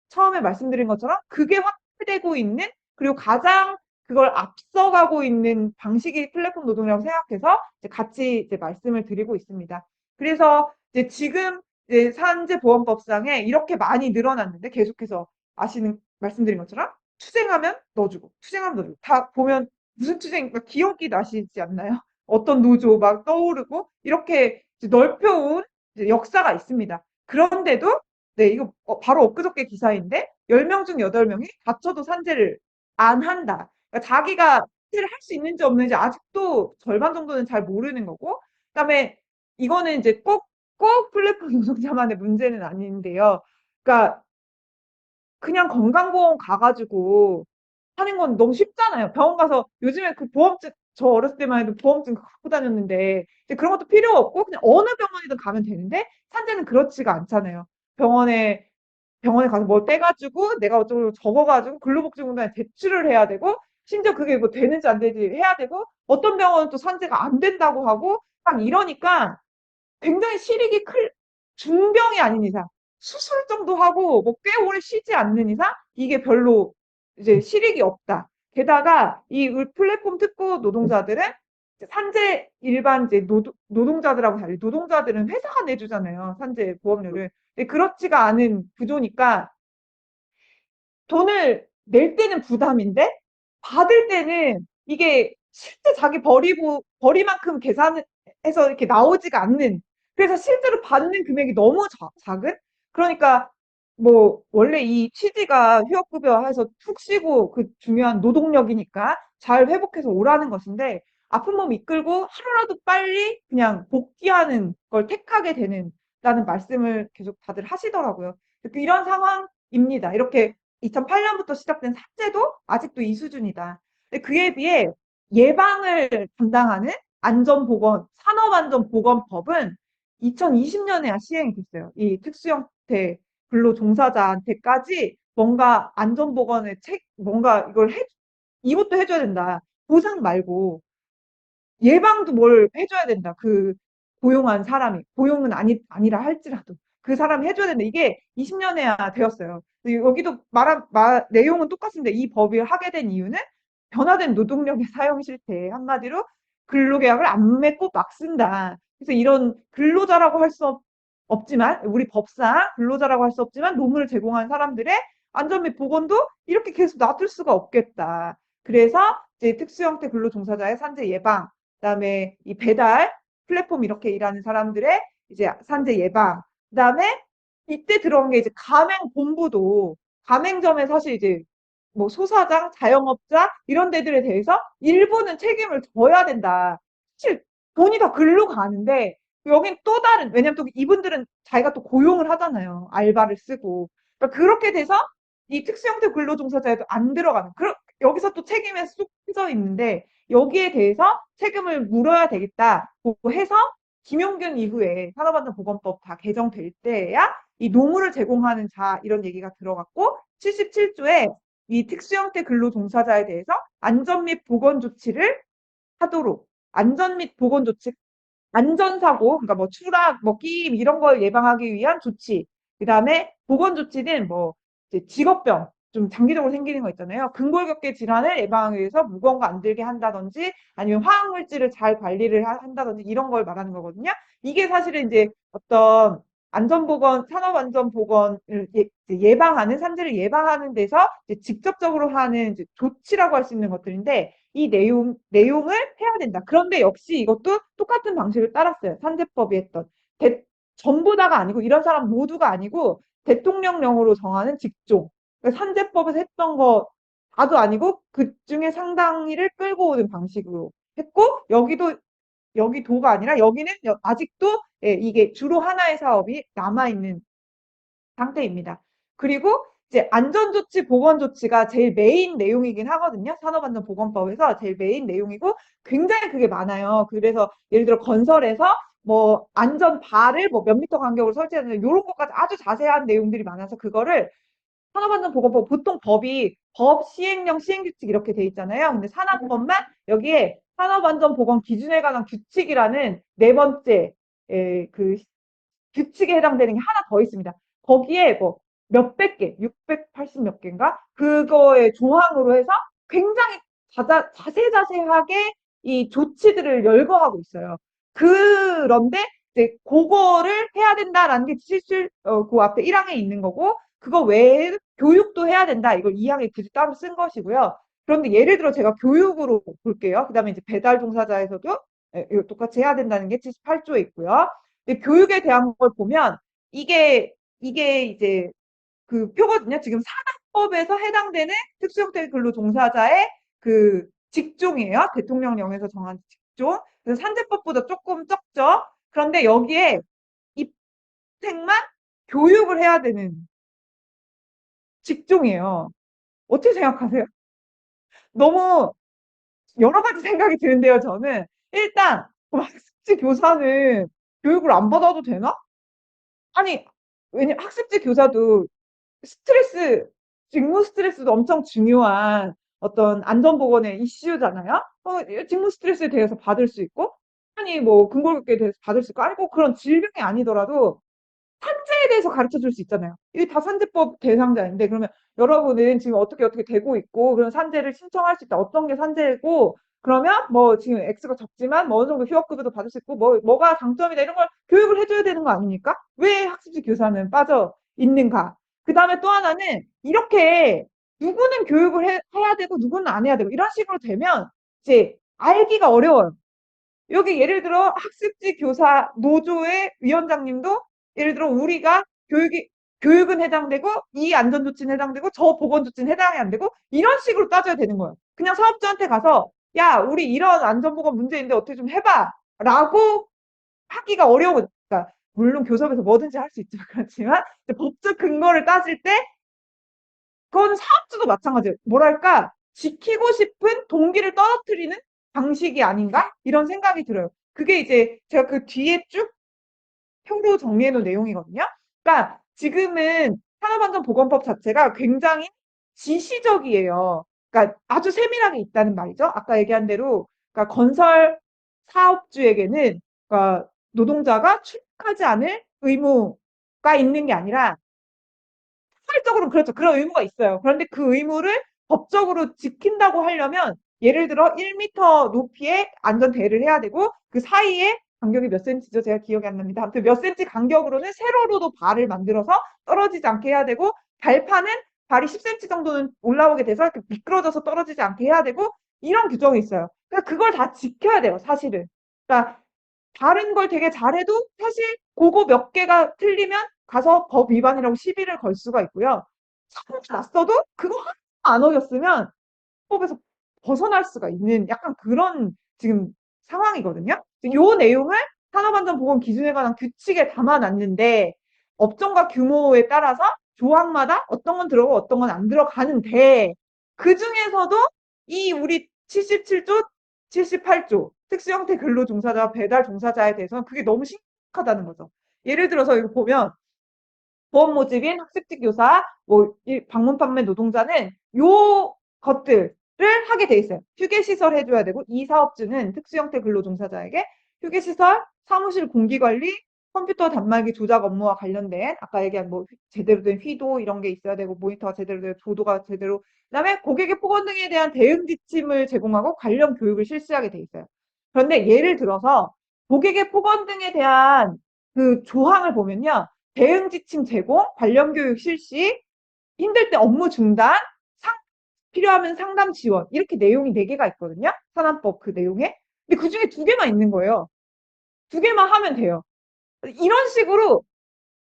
처음에 말씀드린 것처럼 그게 확대되고 있는 그리고 가장 그걸 앞서가고 있는 방식이 플랫폼 노동이라고 생각해서 이제 같이 이제 말씀을 드리고 있습니다. 그래서 이제 지금 이제 산재보험법상에 이렇게 많이 늘어났는데 계속해서 말씀드린 것처럼 투쟁하면 넣어주고 투쟁하면 넣어주고 다 보면 무슨 투쟁 그러니까 기억이 나시지 않나요? 어떤 노조 막 떠오르고 이렇게 넓혀온 역사가 있습니다. 그런데도 네, 이거 바로 엊그저께 기사인데 10명 중 8명이 다쳐도 산재를 안 한다. 그러니까 자기가 산재를 할 수 있는지 없는지 아직도 절반 정도는 잘 모르는 거고 그다음에 이거는 이제 꼭 플랫폼 노동자만의 문제는 아닌데요. 그러니까 그냥 건강보험 가가지고 하는 건 너무 쉽잖아요. 병원 가서 요즘에 그 보험증 저 어렸을 때만 해도 보험증 갖고 다녔는데 이제 그런 것도 필요 없고 그냥 어느 병원이든 가면 되는데 산재는 그렇지가 않잖아요. 병원에 병원에 가서 뭘 떼가지고 내가 어쩌고 적어가지고 근로복지공단에 제출을 해야 되고 심지어 그게 뭐 되는지 안 되는지 해야 되고 어떤 병원은 또 산재가 안 된다고 하고 막 이러니까 굉장히 실익이 중병이 아닌 이상 수술 정도 하고 뭐 꽤 오래 쉬지 않는 이상 이게 별로 이제 실익이 없다. 게다가 이 플랫폼 특구 노동자들은 산재 일반 이제 노동자들하고 달리 노동자들은 회사가 내주잖아요. 산재 보험료를. 근데 그렇지가 않은 구조니까 돈을 낼 때는 부담인데 받을 때는 이게 실제 자기 벌이만큼 계산해서 이렇게 나오지가 않는 그래서 실제로 받는 금액이 너무 작은 그러니까 뭐 원래 이 취지가 휴업급여해서 푹 쉬고 그 중요한 노동력이니까 잘 회복해서 오라는 것인데 아픈 몸 이끌고 하루라도 빨리 그냥 복귀하는 걸 택하게 되는다는 말씀을 계속 다들 하시더라고요. 이런 상황입니다. 이렇게 2008년부터 시작된 삭제도 아직도 이 수준이다. 근데 그에 비해 예방을 담당하는 산업안전보건법은 2020년에야 시행이 됐어요. 이 특수형태 근로 종사자한테까지 뭔가 안전보건의 뭔가 이걸 이것도 해줘야 된다. 보상 말고 예방도 뭘 해줘야 된다. 그 고용한 사람이 고용은 아니라 할지라도 그 사람이 해줘야 된다. 이게 20년에야 되었어요. 여기도 내용은 똑같은데 이 법을 하게 된 이유는 변화된 노동력의 사용 실태 한마디로 근로계약을 안 맺고 막 쓴다. 그래서 이런 근로자라고 할 수 없지만 우리 법상 근로자라고 할 수 없지만 노무를 제공한 사람들의 안전 및 보건도 이렇게 계속 놔둘 수가 없겠다. 그래서 이제 특수형태 근로종사자의 산재 예방 그다음에 이 배달 플랫폼 이렇게 일하는 사람들의 이제 산재 예방 그다음에 이때 들어온 게 이제 가맹본부도 가맹점에 사실 이제 뭐 소사장, 자영업자 이런 데들에 대해서 일부는 책임을 져야 된다. 사실 돈이 다 글로 가는데 여긴 또 다른 왜냐면 또 이분들은 자기가 또 고용을 하잖아요. 알바를 쓰고. 그러니까 그렇게 돼서 이 특수형태 근로종사자에도 안 들어가는 여기서 또 책임에 쏙 빠져 있는데 여기에 대해서 책임을 물어야 되겠다고 해서 김용균 이후에 산업안전보건법 다 개정될 때야 이 노무를 제공하는 자 이런 얘기가 들어갔고 77조에 이 특수형태 근로종사자에 대해서 안전 및 보건 조치를 하도록 안전 및 보건 조치 안전사고 그러니까 뭐 추락 뭐 끼임 이런 걸 예방하기 위한 조치 그다음에 보건 조치는 뭐 이제 직업병 좀 장기적으로 생기는 거 있잖아요. 근골격계 질환을 예방하기 위해서 무거운 거 안 들게 한다든지 아니면 화학물질을 잘 관리를 한다든지 이런 걸 말하는 거거든요. 이게 사실은 이제 어떤 안전보건, 산업안전보건을 예방하는, 산재를 예방하는 데서 이제 직접적으로 하는 이제 조치라고 할 수 있는 것들인데 이 내용을 해야 된다. 그런데 역시 이것도 똑같은 방식을 따랐어요. 산재법이 했던. 전부 다가 아니고 이런 사람 모두가 아니고 대통령령으로 정하는 직종. 그러니까 산재법에서 했던 거 다도 아니고 그 중에 상당히를 끌고 오는 방식으로 했고 여기 도가 아니라 여기는 아직도 예, 이게 주로 하나의 사업이 남아있는 상태입니다. 그리고 이제 안전조치, 보건조치가 제일 메인 내용이긴 하거든요. 산업안전보건법에서 제일 메인 내용이고 굉장히 그게 많아요. 그래서 예를 들어 건설에서 뭐 안전바를 뭐 몇 미터 간격으로 설치하는 이런 것까지 아주 자세한 내용들이 많아서 그거를 산업안전보건법 보통 법이 법 시행령 시행규칙 이렇게 돼 있잖아요. 근데 산업법만 여기에 산업안전보건 기준에 관한 규칙이라는 네 번째 그 규칙에 해당되는 게 하나 더 있습니다. 거기에 뭐 몇백 개, 680 몇 개인가? 그거의 조항으로 해서 굉장히 자세하게 이 조치들을 열거하고 있어요. 그런데 이제 그거를 해야 된다라는 게 그 앞에 1항에 있는 거고 그거 외에 교육도 해야 된다. 이걸 2항에 굳이 따로 쓴 것이고요. 그런데 예를 들어 제가 교육으로 볼게요. 그다음에 이제 배달 종사자에서도 똑같이 해야 된다는 게 78조에 있고요. 근데 교육에 대한 걸 보면 이게 이제 그 표거든요. 지금 산업법에서 해당되는 특수형태 근로종사자의 그 직종이에요. 대통령령에서 정한 직종. 그래서 산재법보다 조금 적죠. 그런데 여기에 입생만 교육을 해야 되는 직종이에요. 어떻게 생각하세요? 너무 여러 가지 생각이 드는데요, 저는. 일단, 학습지 교사는 교육을 안 받아도 되나? 아니, 왜냐, 학습지 교사도 스트레스, 직무 스트레스도 엄청 중요한 어떤 안전보건의 이슈잖아요? 직무 스트레스에 대해서 받을 수 있고, 아니, 뭐, 근골격계에 대해서 받을 수 있고, 아니, 꼭 그런 질병이 아니더라도 산재에 대해서 가르쳐 줄 수 있잖아요. 이게 다 산재법 대상자인데, 그러면 여러분은 지금 어떻게 되고 있고, 그런 산재를 신청할 수 있다. 어떤 게 산재고, 그러면 뭐 지금 X가 적지만 뭐 어느 정도 휴업급여도 받을 수 있고, 뭐가 장점이다. 이런 걸 교육을 해줘야 되는 거 아닙니까? 왜 학습지 교사는 빠져 있는가? 그 다음에 또 하나는 이렇게 누구는 교육을 해야 되고, 누구는 안 해야 되고, 이런 식으로 되면 이제 알기가 어려워요. 여기 예를 들어 학습지 교사 노조의 위원장님도 예를 들어 우리가 교육은 해당되고 이 안전조치는 해당되고 저 보건조치는 해당이 안 되고 이런 식으로 따져야 되는 거예요. 그냥 사업주한테 가서 야 우리 이런 안전보건 문제인데 어떻게 좀 해봐 라고 하기가 어려워. 그러니까 물론 교섭에서 뭐든지 할 수 있죠. 그렇지만 법적 근거를 따질 때 그건 사업주도 마찬가지예요. 뭐랄까 지키고 싶은 동기를 떨어뜨리는 방식이 아닌가? 이런 생각이 들어요. 그게 이제 제가 그 뒤에 쭉 표로 정리해 놓은 내용이거든요. 그러니까 지금은 산업안전보건법 자체가 굉장히 지시적이에요. 그러니까 아주 세밀하게 있다는 말이죠. 아까 얘기한 대로 그러니까 건설 사업주에게는 그러니까 노동자가 출석하지 않을 의무가 있는 게 아니라 사회적으로는 그렇죠. 그런 의무가 있어요. 그런데 그 의무를 법적으로 지킨다고 하려면 예를 들어 1m 높이의 안전대를 해야 되고 그 사이에 간격이 몇 센치죠? 제가 기억이 안 납니다. 아무튼 몇 센치 간격으로는 세로로도 발을 만들어서 떨어지지 않게 해야 되고 발판은 발이 10cm 정도는 올라오게 돼서 이렇게 미끄러져서 떨어지지 않게 해야 되고 이런 규정이 있어요. 그러니까 그걸 다 지켜야 돼요, 사실은. 그러니까 다른 걸 되게 잘해도 사실 그거 몇 개가 틀리면 가서 법 위반이라고 시비를 걸 수가 있고요. 사고가 났어도 그거 하나 안 어겼으면 법에서 벗어날 수가 있는 약간 그런 지금 상황이거든요. 요 내용을 산업안전보건 기준에 관한 규칙에 담아놨는데 업종과 규모에 따라서 조항마다 어떤 건 들어가고 어떤 건 안 들어가는데 그 중에서도 이 우리 77조, 78조 특수형태 근로종사자와 배달 종사자에 대해서는 그게 너무 심각하다는 거죠. 예를 들어서 이거 보면 보험 모집인 학습지 교사, 뭐 방문 판매 노동자는 요 것들을 하게 돼 있어요. 휴게시설 해줘야 되고 이 사업주는 특수형태 근로종사자에게 휴게시설, 사무실 공기관리, 컴퓨터 단말기 조작 업무와 관련된 아까 얘기한 뭐 제대로 된 휘도 이런 게 있어야 되고 모니터가 제대로 되고 조도가 제대로 그다음에 고객의 폭언 등에 대한 대응 지침을 제공하고 관련 교육을 실시하게 돼 있어요. 그런데 예를 들어서 고객의 폭언 등에 대한 그 조항을 보면요. 대응 지침 제공, 관련 교육 실시, 힘들 때 업무 중단, 필요하면 상담 지원 이렇게 내용이 4개가 있거든요. 산안법 그 내용에. 근데 그중에 2개만 있는 거예요. 2개만 하면 돼요. 이런 식으로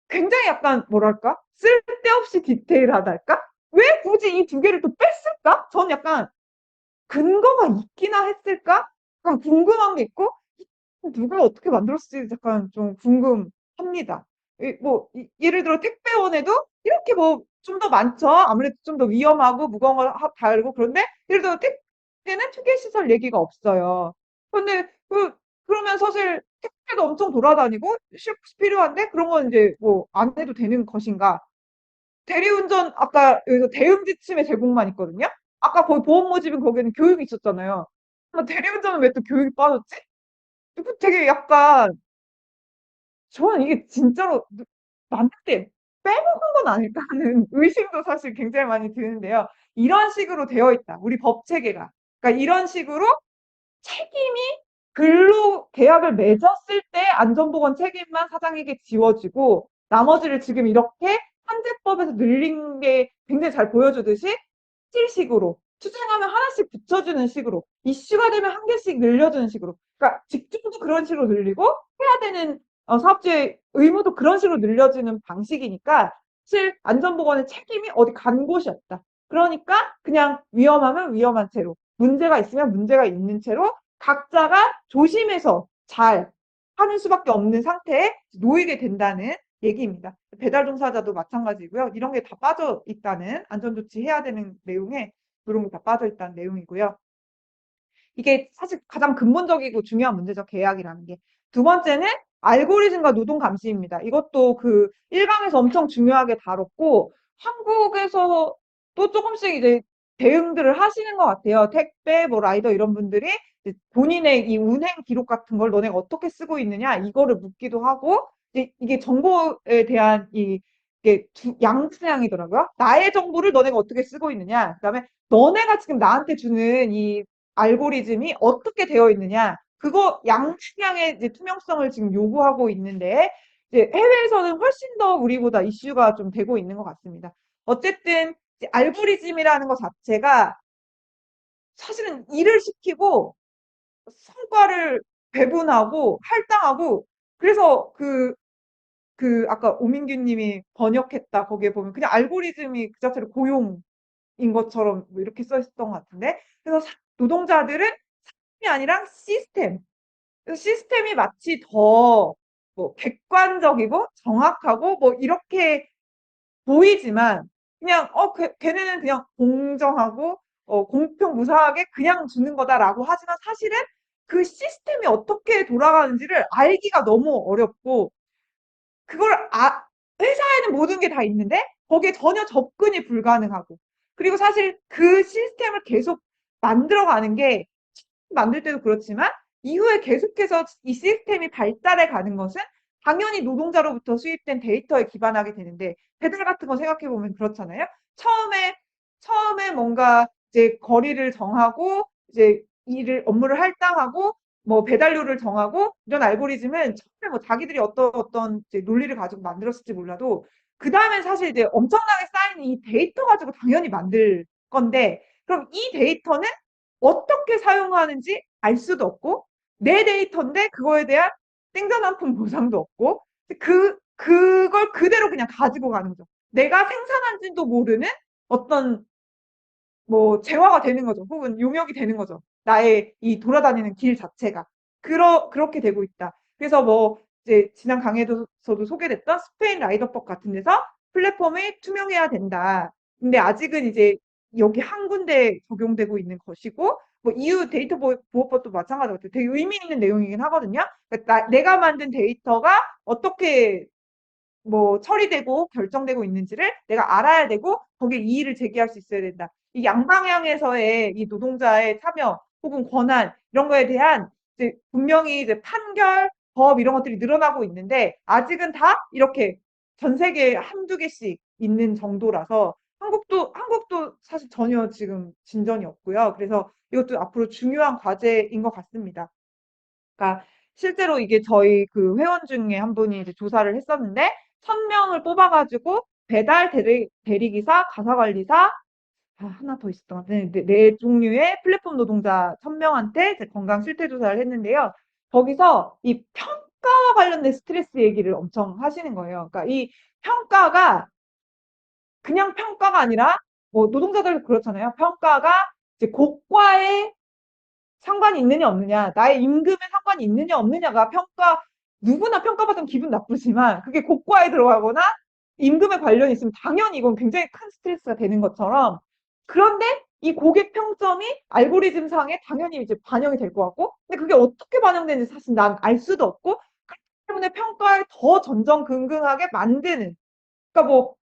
굉장히 약간 뭐랄까? 쓸데없이 디테일하달까? 왜 굳이 이 2개를 또 뺐을까? 전 약간 근거가 있기나 했을까? 약간 궁금한 게 있고 누가 어떻게 만들었을지 약간 좀 궁금합니다. 예를 들어 택배원에도 이렇게 뭐 좀 더 많죠. 아무래도 좀 더 위험하고 무거운 걸 달고 그런데 예를 들어 택배는 휴게시설 얘기가 없어요. 근데 그러면 사실 택배도 엄청 돌아다니고 필요한데 그런 건 이제 뭐 안 해도 되는 것인가? 대리운전 아까 여기서 대응 지침의 제공만 있거든요. 아까 거기 보험 모집은 거기는 교육이 있었잖아요. 대리운전은 왜 또 교육이 빠졌지? 이거 되게 약간 저는 이게 진짜로 만들 때 빼먹은 건 아닐까 하는 의심도 사실 굉장히 많이 드는데요. 이런 식으로 되어 있다. 우리 법 체계가. 그러니까 이런 식으로 책임이 근로 계약을 맺었을 때 안전보건 책임만 사장에게 지워지고 나머지를 지금 이렇게 한제법에서 늘린 게 굉장히 잘 보여주듯이 실식으로 투쟁하면 하나씩 붙여주는 식으로 이슈가 되면 한 개씩 늘려주는 식으로 그러니까 직종도 그런 식으로 늘리고 해야 되는 사업주의 의무도 그런 식으로 늘려지는 방식이니까 사실 안전보건의 책임이 어디 간 곳이 없다. 그러니까 그냥 위험하면 위험한 채로 문제가 있으면 문제가 있는 채로 각자가 조심해서 잘 하는 수밖에 없는 상태에 놓이게 된다는 얘기입니다. 배달 종사자도 마찬가지고요. 이런 게 다 빠져 있다는 안전조치 해야 되는 내용에 그런 게 다 빠져 있다는 내용이고요. 이게 사실 가장 근본적이고 중요한 문제죠. 계약이라는 게. 두 번째는 알고리즘과 노동 감시입니다. 이것도 그 1강에서 엄청 중요하게 다뤘고 한국에서 또 조금씩 이제 대응들을 하시는 것 같아요. 택배, 뭐 라이더 이런 분들이 본인의 이 운행 기록 같은 걸 너네가 어떻게 쓰고 있느냐 이거를 묻기도 하고 이게 정보에 대한 이게 양수양이더라고요. 나의 정보를 너네가 어떻게 쓰고 있느냐. 그다음에 너네가 지금 나한테 주는 이 알고리즘이 어떻게 되어 있느냐. 그거 양식량의 이제 투명성을 지금 요구하고 있는데 이제 해외에서는 훨씬 더 우리보다 이슈가 좀 되고 있는 것 같습니다. 어쨌든 알고리즘이라는 것 자체가 사실은 일을 시키고 성과를 배분하고 할당하고 그래서 아까 오민규 님이 번역했다 거기에 보면 그냥 알고리즘이 그 자체로 고용인 것처럼 뭐 이렇게 써 있었던 것 같은데 그래서 노동자들은 사람이 아니라 시스템 그래서 시스템이 마치 더 뭐 객관적이고 정확하고 뭐 이렇게 보이지만 그냥 걔네는 그냥 공정하고 공평 무사하게 그냥 주는 거다라고 하지만 사실은 그 시스템이 어떻게 돌아가는지를 알기가 너무 어렵고 그걸 회사에는 모든 게 다 있는데 거기에 전혀 접근이 불가능하고 그리고 사실 그 시스템을 계속 만들어가는 게 만들 때도 그렇지만 이후에 계속해서 이 시스템이 발달해 가는 것은 당연히 노동자로부터 수입된 데이터에 기반하게 되는데 배달 같은 거 생각해 보면 그렇잖아요. 처음에 뭔가 이제 거리를 정하고 이제 업무를 할당하고 뭐 배달료를 정하고 이런 알고리즘은 처음에 뭐 자기들이 어떤 이제 논리를 가지고 만들었을지 몰라도 그 다음엔 사실 이제 엄청나게 쌓인 이 데이터 가지고 당연히 만들 건데 그럼 이 데이터는 어떻게 사용하는지 알 수도 없고 내 데이터인데 그거에 대한 생존한품 보상도 없고 그걸 그대로 그냥 가지고 가는 거죠. 내가 생산한지도 모르는 어떤 뭐 재화가 되는 거죠. 혹은 용역이 되는 거죠. 나의 이 돌아다니는 길 자체가. 그렇게 되고 있다. 그래서 뭐 이제 지난 강의에서도 소개됐던 스페인 라이더법 같은 데서 플랫폼이 투명해야 된다. 근데 아직은 이제 여기 한 군데 적용되고 있는 것이고 뭐 EU 데이터 보호법도 마찬가지 같아요. 되게 의미 있는 내용이긴 하거든요. 그러니까 내가 만든 데이터가 어떻게 뭐 처리되고 결정되고 있는지를 내가 알아야 되고 거기에 이의를 제기할 수 있어야 된다. 이 양방향에서의 이 노동자의 참여 혹은 권한 이런 거에 대한 이제 분명히 이제 판결, 법 이런 것들이 늘어나고 있는데 아직은 다 이렇게 전 세계에 한두 개씩 있는 정도라서 한국도 사실 전혀 지금 진전이 없고요. 그래서 이것도 앞으로 중요한 과제인 것 같습니다. 그러니까 실제로 이게 저희 그 회원 중에 한 분이 이제 조사를 했었는데 1000명을 뽑아가지고 배달, 대리기사, 가사관리사, 하나 더 있었던 것 같아요. 네 종류의 플랫폼 노동자 1000명한테 건강 실태 조사를 했는데요. 거기서 이 평가와 관련된 스트레스 얘기를 엄청 하시는 거예요. 그러니까 이 평가가 그냥 평가가 아니라 뭐 노동자들 그렇잖아요. 평가가 이제 곡과의 상관이 있느냐 없느냐, 나의 임금에 상관이 있느냐 없느냐가 누구나 평가받으면 기분 나쁘지만 그게 고과에 들어가거나 임금에 관련이 있으면 당연히 이건 굉장히 큰 스트레스가 되는 것처럼 그런데 이 고객 평점이 알고리즘 상에 당연히 이제 반영이 될 것 같고 근데 그게 어떻게 반영되는지 사실 난 알 수도 없고 그렇기 때문에 평가를 더 전전긍긍하게 만드는 그러니까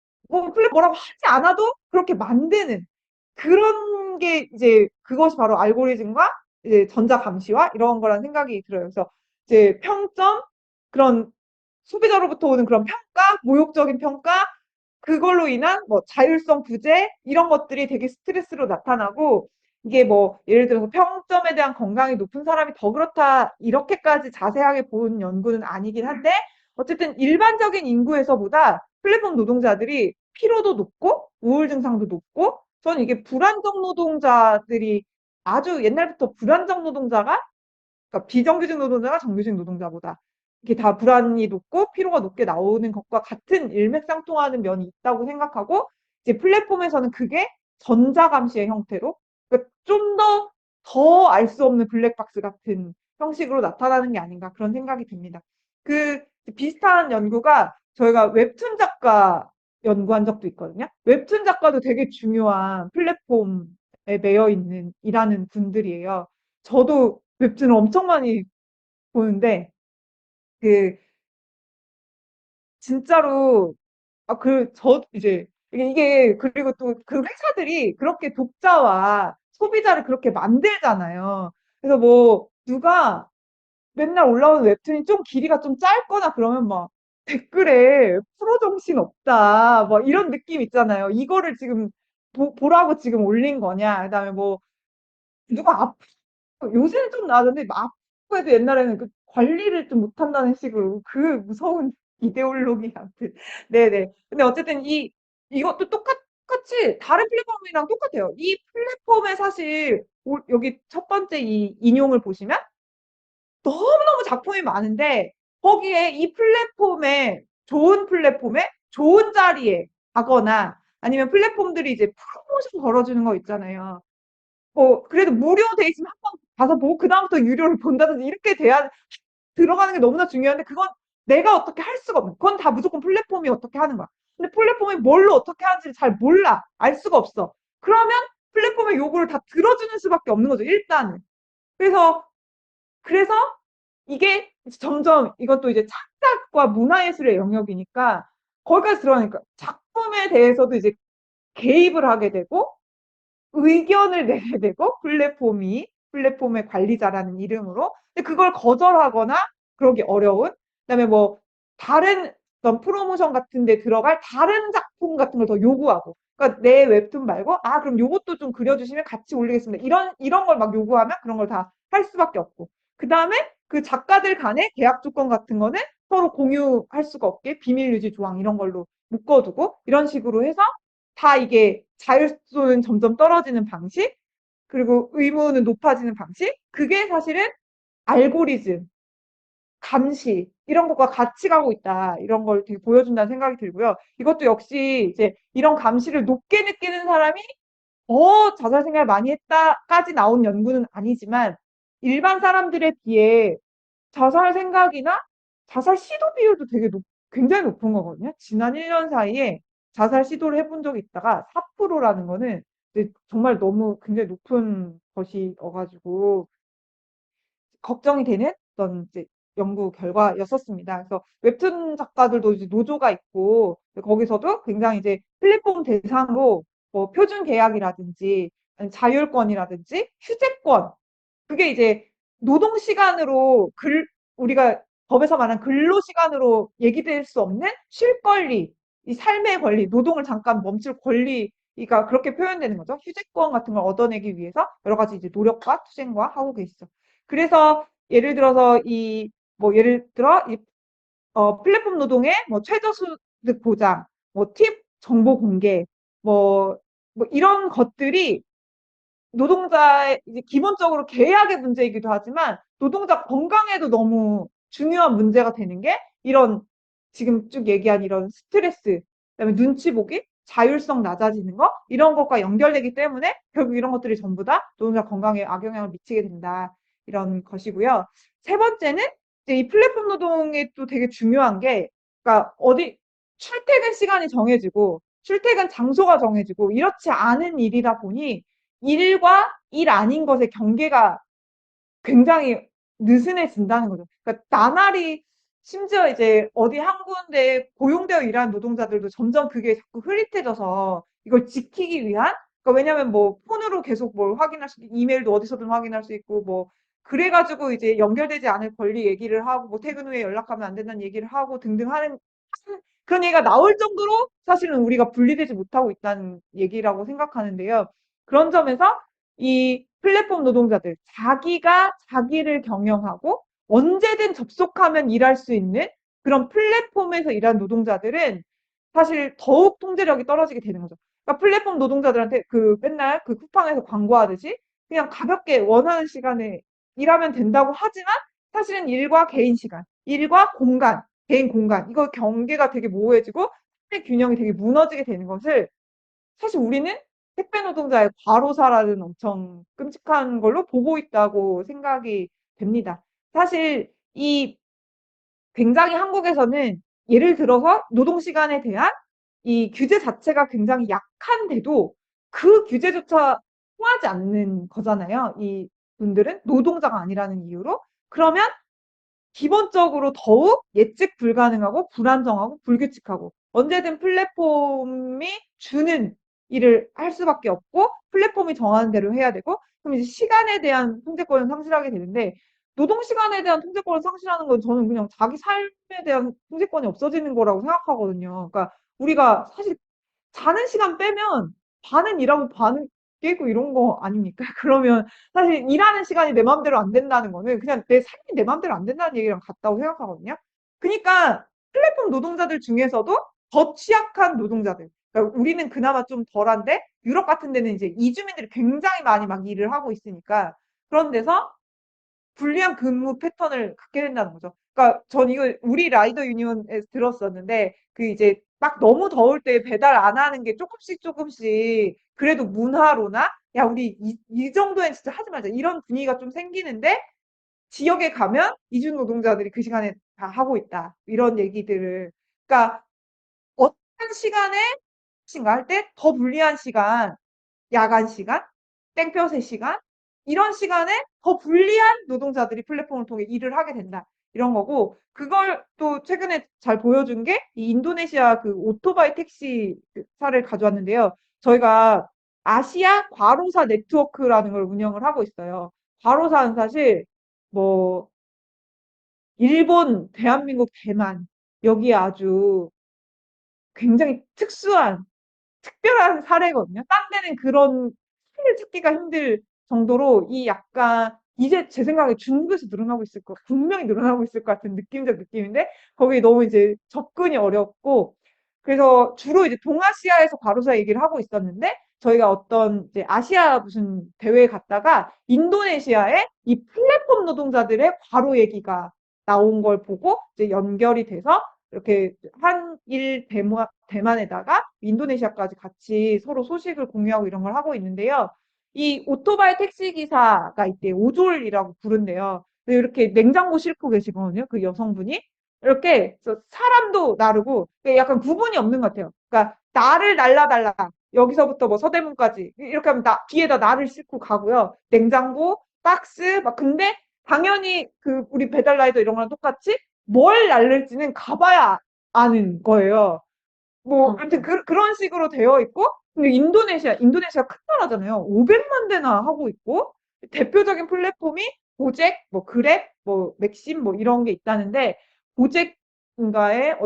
플랫 뭐라고 하지 않아도 그렇게 만드는 그런 게 이제 그것이 바로 알고리즘과 이제 전자 감시와 이런 거라는 생각이 들어요. 그래서 이제 평점 그런 소비자로부터 오는 그런 평가, 모욕적인 평가 그걸로 인한 뭐 자율성 부재 이런 것들이 되게 스트레스로 나타나고 이게 뭐 예를 들어서 평점에 대한 건강이 높은 사람이 더 그렇다 이렇게까지 자세하게 본 연구는 아니긴 한데 어쨌든 일반적인 인구에서보다 플랫폼 노동자들이 피로도 높고 우울 증상도 높고 저는 이게 불안정 노동자들이 아주 옛날부터 불안정 노동자가 그러니까 비정규직 노동자가 정규직 노동자보다 이게 다 불안이 높고 피로가 높게 나오는 것과 같은 일맥상통하는 면이 있다고 생각하고 이제 플랫폼에서는 그게 전자감시의 형태로 그러니까 좀 더 알 수 없는 블랙박스 같은 형식으로 나타나는 게 아닌가 그런 생각이 듭니다. 그 비슷한 연구가 저희가 웹툰 작가 연구한 적도 있거든요. 웹툰 작가도 되게 중요한 플랫폼에 매여 있는 일하는 분들이에요. 저도 웹툰을 엄청 많이 보는데 그 진짜로 이제 그리고 또 그 회사들이 그렇게 독자와 소비자를 그렇게 만들잖아요. 그래서 뭐 누가 맨날 올라오는 웹툰이 좀 길이가 좀 짧거나 그러면 막 댓글에 프로 정신 없다. 막 이런 느낌 있잖아요. 이거를 지금 보라고 지금 올린 거냐. 그다음에 뭐 누가 요새는 좀 나아졌는데 아프고 해도 옛날에는 그 관리를 좀 못한다는 식으로 그 무서운 이데올로기 같은. 네네. 근데 어쨌든 이것도 똑같이 다른 플랫폼이랑 똑같아요. 이 플랫폼에 사실 여기 첫 번째 이 인용을 보시면 너무너무 작품이 많은데 거기에 이 좋은 플랫폼에 좋은 자리에 가거나 아니면 플랫폼들이 이제 프로모션 걸어주는 거 있잖아요. 그래도 무료 돼 있으면 한 번 가서 보고 그다음부터 유료를 본다든지 이렇게 돼야 들어가는 게 너무나 중요한데 그건 내가 어떻게 할 수가 없는 그건 다 무조건 플랫폼이 어떻게 하는 거야. 근데 플랫폼이 뭘로 어떻게 하는지를 잘 몰라. 알 수가 없어. 그러면 플랫폼의 요구를 다 들어주는 수밖에 없는 거죠, 일단은. 그래서 이게 점점 이것도 이제 창작과 문화예술의 영역이니까 거기까지 들어가니까 작품에 대해서도 이제 개입을 하게 되고 의견을 내야 되고 플랫폼의 관리자라는 이름으로 근데 그걸 거절하거나 그러기 어려운 그다음에 뭐 다른 어떤 프로모션 같은 데 들어갈 다른 작품 같은 걸 더 요구하고 그러니까 내 웹툰 말고 아 그럼 요것도 좀 그려주시면 같이 올리겠습니다. 이런 걸 막 요구하면 그런 걸 다 할 수밖에 없고 그다음에 그 작가들 간의 계약 조건 같은 거는 서로 공유할 수가 없게 비밀 유지 조항 이런 걸로 묶어두고 이런 식으로 해서 다 이게 자율성은 점점 떨어지는 방식, 그리고 의무는 높아지는 방식, 그게 사실은 알고리즘, 감시, 이런 것과 같이 가고 있다. 이런 걸 되게 보여준다는 생각이 들고요. 이것도 역시 이제 이런 감시를 높게 느끼는 사람이 더 자살 생각을 많이 했다까지 나온 연구는 아니지만 일반 사람들에 비해 자살 생각이나 자살 시도 비율도 굉장히 높은 거거든요. 지난 1년 사이에 자살 시도를 해본 적이 있다가 4%라는 거는 정말 너무 굉장히 높은 것이어가지고 걱정이 되는 어떤 이제 연구 결과였었습니다. 그래서 웹툰 작가들도 이제 노조가 있고 거기서도 굉장히 이제 플랫폼 대상으로 뭐 표준 계약이라든지 자율권이라든지 휴재권 그게 이제 노동 시간으로 우리가 법에서 말하는 근로 시간으로 얘기될 수 없는 쉴 권리, 이 삶의 권리, 노동을 잠깐 멈출 권리가 그렇게 표현되는 거죠. 휴재권 같은 걸 얻어내기 위해서 여러 가지 이제 노력과 투쟁과 하고 계시죠. 그래서 예를 들어서 예를 들어 플랫폼 노동의 뭐 최저소득 보장, 뭐 팁 정보 공개, 뭐 이런 것들이 노동자의 이제 기본적으로 계약의 문제이기도 하지만 노동자 건강에도 너무 중요한 문제가 되는 게 이런 지금 쭉 얘기한 이런 스트레스, 그다음에 눈치 보기, 자율성 낮아지는 거 이런 것과 연결되기 때문에 결국 이런 것들이 전부 다 노동자 건강에 악영향을 미치게 된다. 이런 것이고요. 세 번째는 이제 이 플랫폼 노동에 또 되게 중요한 게 그러니까 출퇴근 시간이 정해지고 출퇴근 장소가 정해지고 이렇지 않은 일이다 보니 일과 일 아닌 것의 경계가 굉장히 느슨해진다는 거죠. 그러니까 나날이 심지어 이제 어디 한 군데 고용되어 일하는 노동자들도 점점 그게 자꾸 흐릿해져서 이걸 지키기 위한 그러니까 왜냐면 뭐 폰으로 계속 뭘 확인할 수 있고 이메일도 어디서든 확인할 수 있고 뭐 그래가지고 이제 연결되지 않을 권리 얘기를 하고 뭐 퇴근 후에 연락하면 안 된다는 얘기를 하고 등등 하는 그런 얘기가 나올 정도로 사실은 우리가 분리되지 못하고 있다는 얘기라고 생각하는데요. 그런 점에서 이 플랫폼 노동자들, 자기가 자기를 경영하고 언제든 접속하면 일할 수 있는 그런 플랫폼에서 일하는 노동자들은 사실 더욱 통제력이 떨어지게 되는 거죠. 그러니까 플랫폼 노동자들한테 맨날 그 쿠팡에서 광고하듯이 그냥 가볍게 원하는 시간에 일하면 된다고 하지만 사실은 일과 개인 시간, 일과 공간, 개인 공간, 이거 경계가 되게 모호해지고 사회 균형이 되게 무너지게 되는 것을 사실 우리는 택배 노동자의 과로사라는 엄청 끔찍한 걸로 보고 있다고 생각이 됩니다. 사실 이 굉장히 한국에서는 예를 들어서 노동 시간에 대한 이 규제 자체가 굉장히 약한데도 그 규제조차 통하지 않는 거잖아요. 이 분들은 노동자가 아니라는 이유로. 그러면 기본적으로 더욱 예측 불가능하고 불안정하고 불규칙하고 언제든 플랫폼이 주는 일을 할 수밖에 없고 플랫폼이 정하는 대로 해야 되고 그럼 이제 시간에 대한 통제권을 상실하게 되는데 노동 시간에 대한 통제권을 상실하는 건 저는 그냥 자기 삶에 대한 통제권이 없어지는 거라고 생각하거든요. 그러니까 우리가 사실 자는 시간 빼면 반은 일하고 반은 깨고 이런 거 아닙니까? 그러면 사실 일하는 시간이 내 마음대로 안 된다는 거는 그냥 내 삶이 내 마음대로 안 된다는 얘기랑 같다고 생각하거든요. 그러니까 플랫폼 노동자들 중에서도 더 취약한 노동자들. 그러니까 우리는 그나마 좀 덜한데 유럽 같은 데는 이제 이주민들이 굉장히 많이 막 일을 하고 있으니까 그런 데서 불리한 근무 패턴을 갖게 된다는 거죠. 그러니까 전 이거 우리 라이더 유니온에서 들었었는데 그 이제 막 너무 더울 때 배달 안 하는 게 조금씩 그래도 문화로나 야 우리 이 정도엔 진짜 하지 말자 이런 분위기가 좀 생기는데 지역에 가면 이주 노동자들이 그 시간에 다 하고 있다 이런 얘기들을 그러니까 어떤 시간에 신가 할 때 더 불리한 시간 야간 시간, 땡볕의 시간, 이런 시간에 더 불리한 노동자들이 플랫폼을 통해 일을 하게 된다. 이런 거고, 그걸 또 최근에 잘 보여준 게 이 인도네시아 그 오토바이 택시 사를 가져왔는데요. 저희가 아시아 과로사 네트워크라는 걸 운영을 하고 있어요. 과로사는 사실 뭐 일본, 대한민국, 대만 여기에 아주 굉장히 특별한 사례거든요. 딴 데는 그런 사례를 찾기가 힘들 정도로 이 약간 이제 제 생각에 중국에서 늘어나고 있을 거 분명히 늘어나고 있을 것 같은 느낌적 느낌인데 거기 너무 이제 접근이 어렵고 그래서 주로 이제 동아시아에서 과로사 얘기를 하고 있었는데 저희가 어떤 이제 아시아 무슨 대회에 갔다가 인도네시아에 이 플랫폼 노동자들의 과로 얘기가 나온 걸 보고 이제 연결이 돼서 이렇게 한일 대만에다가 인도네시아까지 같이 서로 소식을 공유하고 이런 걸 하고 있는데요. 이 오토바이 택시 기사가 있대 오졸이라고 부른대요. 근데 이렇게 냉장고 싣고 계시거든요. 그 여성분이 이렇게 사람도 나르고 약간 구분이 없는 것 같아요. 그러니까 나를 날라달라 여기서부터 뭐 서대문까지 이렇게 하면 뒤에다 나를 싣고 가고요. 냉장고, 박스 막 근데 당연히 그 우리 배달 라이더 이런 거랑 똑같이 뭘 날릴지는 가봐야 아는 거예요. 뭐 아무튼 그런 식으로 되어 있고 근데 인도네시아 큰 나라잖아요. 500만 대나 하고 있고 대표적인 플랫폼이 고잭, 뭐 그랩, 뭐 맥심 뭐 이런 게 있다는데 고잭인가의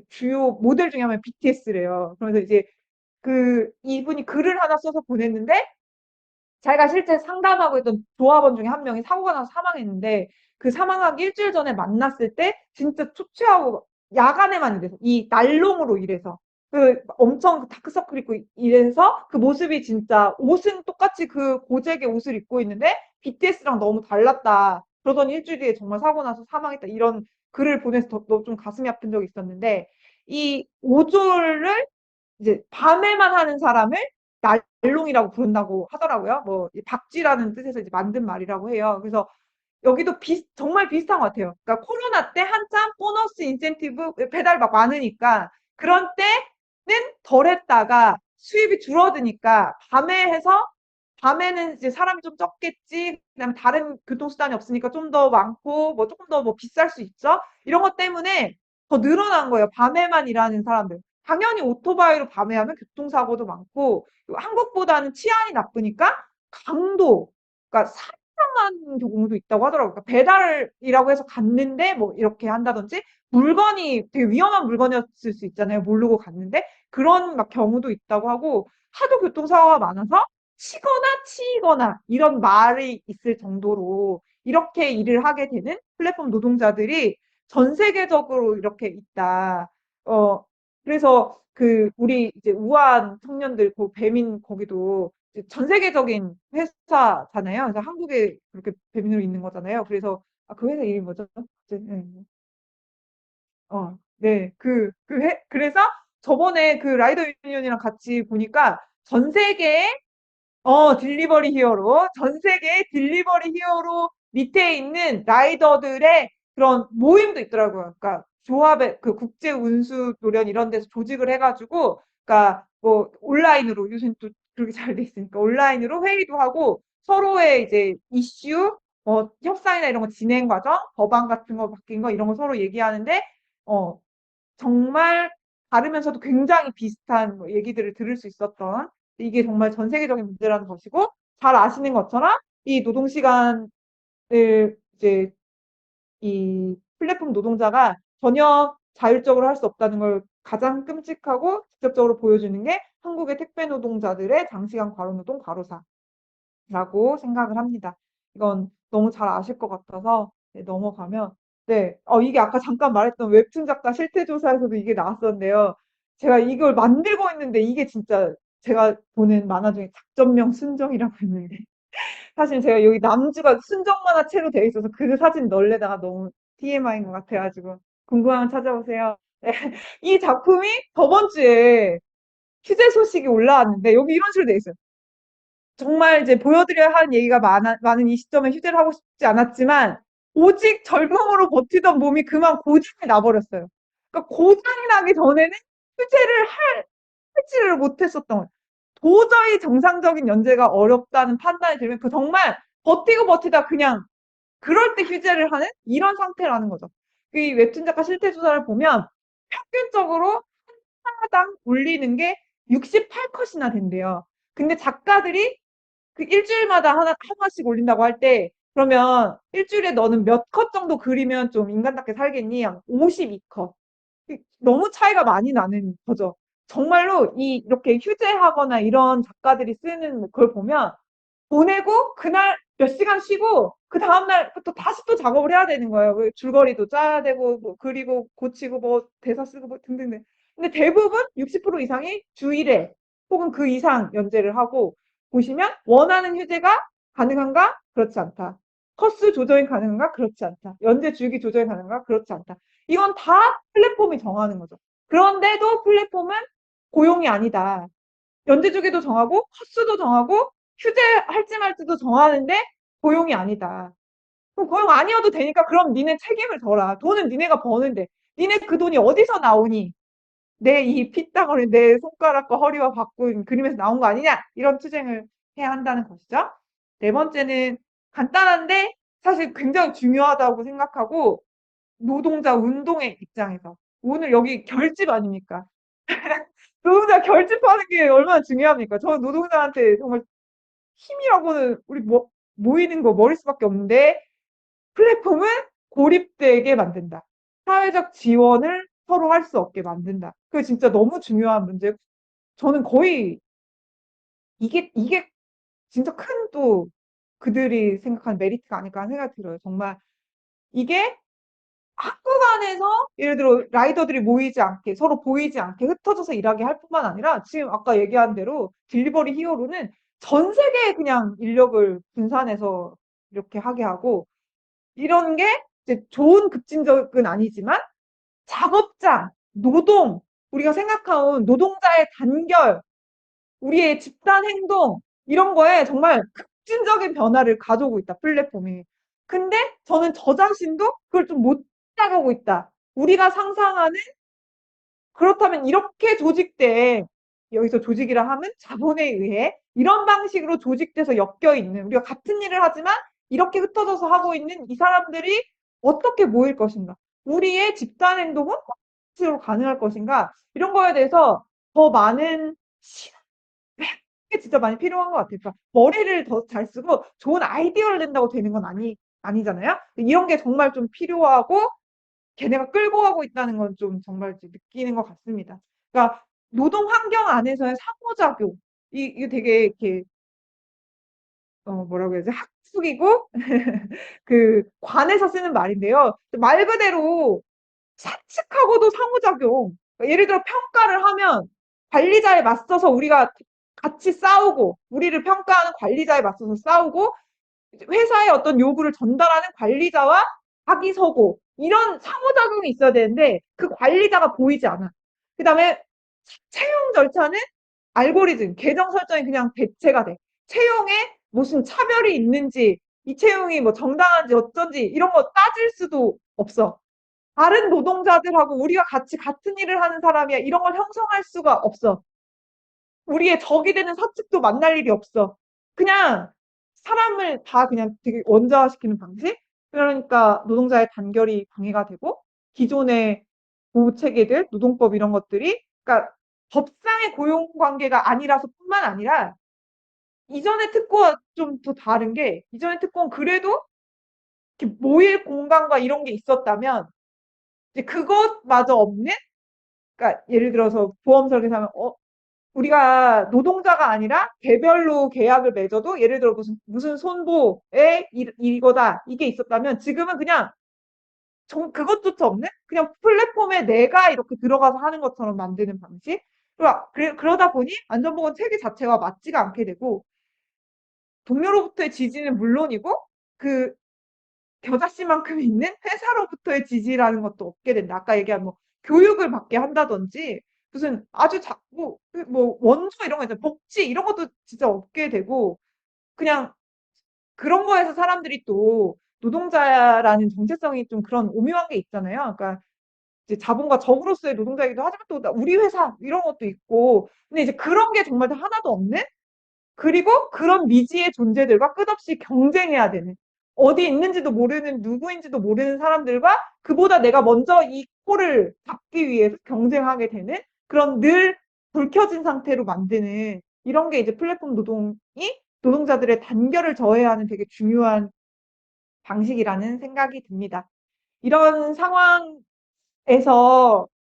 주요 모델 중에 하나가 BTS래요. 그래서 이제 이분이 글을 하나 써서 보냈는데 자기가 실제 상담하고 있던 조합원 중에 한 명이 사고가 나서 사망했는데 그 사망하기 일주일 전에 만났을 때 진짜 초췌하고 야간에만 일해서 이 날롱으로 일해서 엄청 다크서클 있고 이래서 그 모습이 진짜 옷은 똑같이 그 고잭의 옷을 입고 있는데 BTS랑 너무 달랐다. 그러더니 일주일 뒤에 정말 사고 나서 사망했다. 이런 글을 보내서 좀 가슴이 아픈 적이 있었는데 이 오졸을 이제 밤에만 하는 사람을 날롱이라고 부른다고 하더라고요. 뭐 박쥐라는 뜻에서 이제 만든 말이라고 해요. 그래서 여기도 정말 비슷한 것 같아요. 그러니까 코로나 때 한참 보너스 인센티브 배달 막 많으니까 그런 때는 덜 했다가 수입이 줄어드니까 밤에 해서 밤에는 이제 사람이 좀 적겠지. 그다음에 다른 교통수단이 없으니까 좀 더 많고 뭐 조금 더 뭐 비쌀 수 있죠. 이런 것 때문에 더 늘어난 거예요. 밤에만 일하는 사람들. 당연히 오토바이로 밤에 하면 교통사고도 많고 한국보다는 치안이 나쁘니까 강도, 그러니까 사망한 경우도 있다고 하더라고요. 그러니까 배달이라고 해서 갔는데 뭐 이렇게 한다든지 물건이 되게 위험한 물건이었을 수 있잖아요. 모르고 갔는데 그런 막 경우도 있다고 하고 하도 교통사고가 많아서 치거나 이런 말이 있을 정도로 이렇게 일을 하게 되는 플랫폼 노동자들이 전 세계적으로 이렇게 있다. 어, 그래서 우리 이제 우한 청년들, 배민 거기도 전 세계적인 회사잖아요. 그래서 한국에 그렇게 배민으로 있는 거잖아요. 그래서, 그 회사 이름이 뭐죠? 네. 네. 그래서 저번에 그 라이더 유니온이랑 같이 보니까 전 세계에 딜리버리 히어로. 전 세계 딜리버리 히어로 밑에 있는 라이더들의 그런 모임도 있더라고요. 그러니까 조합의 국제 운수 노련 이런 데서 조직을 해가지고, 그러니까 뭐 온라인으로 요즘 또 그렇게 잘 돼 있으니까 온라인으로 회의도 하고 서로의 이제 이슈, 협상이나 이런 거 진행 과정, 법안 같은 거 바뀐 거 이런 거 서로 얘기하는데, 어, 정말 다르면서도 굉장히 비슷한 뭐 얘기들을 들을 수 있었던 이게 정말 전 세계적인 문제라는 것이고 잘 아시는 것처럼 이 노동시간을 이제 이 플랫폼 노동자가 전혀 자율적으로 할 수 없다는 걸 가장 끔찍하고 직접적으로 보여주는 게 한국의 택배 노동자들의 장시간 과로노동 과로사라고 생각을 합니다. 이건 너무 잘 아실 것 같아서 네, 넘어가면 네, 이게 아까 잠깐 말했던 웹툰 작가 실태조사에서도 이게 나왔었는데요. 제가 이걸 만들고 있는데 이게 진짜 제가 보는 만화 중에 작전명 순정이라고 있는데 사실 제가 여기 남주가 순정 만화체로 되어 있어서 그 사진 넣으려다가 너무 TMI인 것 같아가지고 궁금하면 찾아보세요. 네. 이 작품이 저번 주에 휴재 소식이 올라왔는데 여기 이런 식으로 되어 있어요. 정말 이제 보여드려야 하는 얘기가 많은 이 시점에 휴재를 하고 싶지 않았지만 오직 젊음으로 버티던 몸이 그만 고장이 나버렸어요. 그러니까 고장이 나기 전에는 휴재를 할지를 못했었던 거예요. 도저히 정상적인 연재가 어렵다는 판단이 들면 그 정말 버티고 버티다 그냥 그럴 때 휴재를 하는 이런 상태라는 거죠. 이 웹툰 작가 실태 조사를 보면 평균적으로 하나당 올리는 게 68컷이나 된대요. 근데 작가들이 그 일주일마다 하나씩 올린다고 할 때, 그러면 일주일에 너는 몇 컷 정도 그리면 좀 인간답게 살겠니? 52컷. 너무 차이가 많이 나는 거죠. 정말로 이렇게 휴재하거나 이런 작가들이 쓰는 걸 보면 보내고 그날 몇 시간 쉬고 그 다음날부터 다시 또 작업을 해야 되는 거예요. 그 줄거리도 짜야 되고 뭐 그리고 고치고 뭐 대사 쓰고 뭐 등등등. 근데 대부분 60% 이상이 주일에 혹은 그 이상 연재를 하고 보시면 원하는 휴재가 가능한가? 그렇지 않다. 컷수 조정이 가능한가? 그렇지 않다. 연재 주기 조정이 가능한가? 그렇지 않다. 이건 다 플랫폼이 정하는 거죠. 그런데도 플랫폼은 고용이 아니다. 연재 주기도 정하고 컷수도 정하고 휴재할지 말지도 정하는데 고용이 아니다. 그럼 고용 아니어도 되니까 그럼 니네 책임을 져라. 돈은 니네가 버는데 니네 그 돈이 어디서 나오니? 내 이 핏덩어리 내 손가락과 허리와 바꾼 그림에서 나온 거 아니냐? 이런 투쟁을 해야 한다는 것이죠. 네 번째는 간단한데 사실 굉장히 중요하다고 생각하고 노동자 운동의 입장에서 오늘 여기 결집 아닙니까? 노동자 결집하는 게 얼마나 중요합니까? 저는 노동자한테 정말 힘이라고는 우리 모이는 거 머릿수밖에 없는데 플랫폼은 고립되게 만든다. 사회적 지원을 서로 할 수 없게 만든다. 그게 진짜 너무 중요한 문제고 저는 거의 이게 진짜 큰 또 그들이 생각하는 메리트가 아닐까 하는 생각이 들어요. 정말 이게 학교 안에서 예를 들어 라이더들이 모이지 않게 서로 보이지 않게 흩어져서 일하게 할 뿐만 아니라 지금 아까 얘기한 대로 딜리버리 히어로는 전 세계에 그냥 인력을 분산해서 이렇게 하게 하고 이런 게 이제 좋은 급진적은 아니지만 작업장, 노동, 우리가 생각하는 노동자의 단결, 우리의 집단 행동 이런 거에 정말 급진적인 변화를 가져오고 있다, 플랫폼이. 근데 저는 저 자신도 그걸 좀 못 따라가고 있다. 우리가 상상하는 그렇다면 이렇게 조직된 여기서 조직이라 하면 자본에 의해 이런 방식으로 조직돼서 엮여 있는 우리가 같은 일을 하지만 이렇게 흩어져서 하고 있는 이 사람들이 어떻게 모일 것인가? 우리의 집단 행동은 어떻게 가능할 것인가? 이런 거에 대해서 더 많은 시간 게 진짜 많이 필요한 것 같아요. 그러니까 머리를 더 잘 쓰고 좋은 아이디어를 낸다고 되는 건 아니잖아요. 이런 게 정말 좀 필요하고 걔네가 끌고 가고 있다는 건 좀 정말 느끼는 것 같습니다. 그러니까 노동 환경 안에서의 상호작용 이게 되게 이렇게 뭐라고 해야지 학술이고 그 관에서 쓰는 말인데요. 말 그대로 사측하고도 상호작용. 그러니까 예를 들어 평가를 하면 관리자에 맞서서 우리가 같이 싸우고 우리를 평가하는 관리자에 맞서서 싸우고 회사의 어떤 요구를 전달하는 관리자와 각이서고 이런 상호작용이 있어야 되는데 그 관리자가 보이지 않아. 그 다음에 채용 절차는 알고리즘, 계정 설정이 그냥 대체가 돼. 채용에 무슨 차별이 있는지, 이 채용이 뭐 정당한지 어쩐지 이런 거 따질 수도 없어. 다른 노동자들하고 우리가 같이 같은 일을 하는 사람이야. 이런 걸 형성할 수가 없어. 우리의 적이 되는 사측도 만날 일이 없어. 그냥 사람을 다 그냥 되게 원자화시키는 방식? 그러니까 노동자의 단결이 방해가 되고 기존의 보호 체계들, 노동법 이런 것들이 그러니까 법상의 고용 관계가 아니라서 뿐만 아니라 이전의 특권과 좀 더 다른 게 이전의 특권 그래도 이렇게 모일 공간과 이런 게 있었다면 이제 그것마저 없는 그러니까 예를 들어서 보험 설계사면 우리가 노동자가 아니라 개별로 계약을 맺어도 예를 들어 무슨 손보의 이거다 이게 있었다면 지금은 그냥 그것조차 없는 그냥 플랫폼에 내가 이렇게 들어가서 하는 것처럼 만드는 방식 그러다 보니 안전보건 체계 자체가 맞지가 않게 되고 동료로부터의 지지는 물론이고 그 겨자씨만큼 있는 회사로부터의 지지라는 것도 없게 된다. 아까 얘기한 뭐 교육을 받게 한다든지 무슨 아주 작고 뭐 원서 이런 거 있잖아요. 복지 이런 것도 진짜 없게 되고 그냥 그런 거에서 사람들이 또 노동자라는 정체성이 좀 그런 오묘한 게 있잖아요. 그러니까 이제 자본과 적으로서의 노동자이기도 하지만 또 우리 회사 이런 것도 있고 근데 이제 그런 게 정말 다 하나도 없는 그리고 그런 미지의 존재들과 끝없이 경쟁해야 되는 어디 있는지도 모르는 누구인지도 모르는 사람들과 그보다 내가 먼저 이 코를 잡기 위해서 경쟁하게 되는 그런 늘 불 켜진 상태로 만드는 이런 게 이제 플랫폼 노동이 노동자들의 단결을 저해하는 되게 중요한 방식이라는 생각이 듭니다. 이런 상황에서,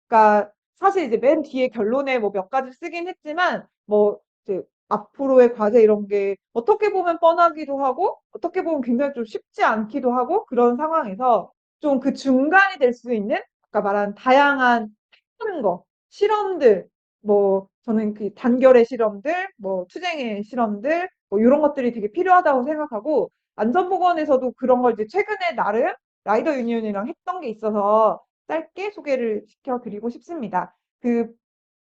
그러니까 사실 이제 맨 뒤에 결론에 뭐 몇 가지 쓰긴 했지만, 뭐 이제 앞으로의 과제 이런 게 어떻게 보면 뻔하기도 하고, 어떻게 보면 굉장히 좀 쉽지 않기도 하고, 그런 상황에서 좀 그 중간이 될 수 있는, 아까 말한 다양한 하는 거, 실험들, 뭐 저는 그 단결의 실험들, 뭐 투쟁의 실험들, 뭐 이런 것들이 되게 필요하다고 생각하고, 안전보건에서도 그런 걸 이제 최근에 나름 라이더 유니온이랑 했던 게 있어서 짧게 소개를 시켜드리고 싶습니다. 그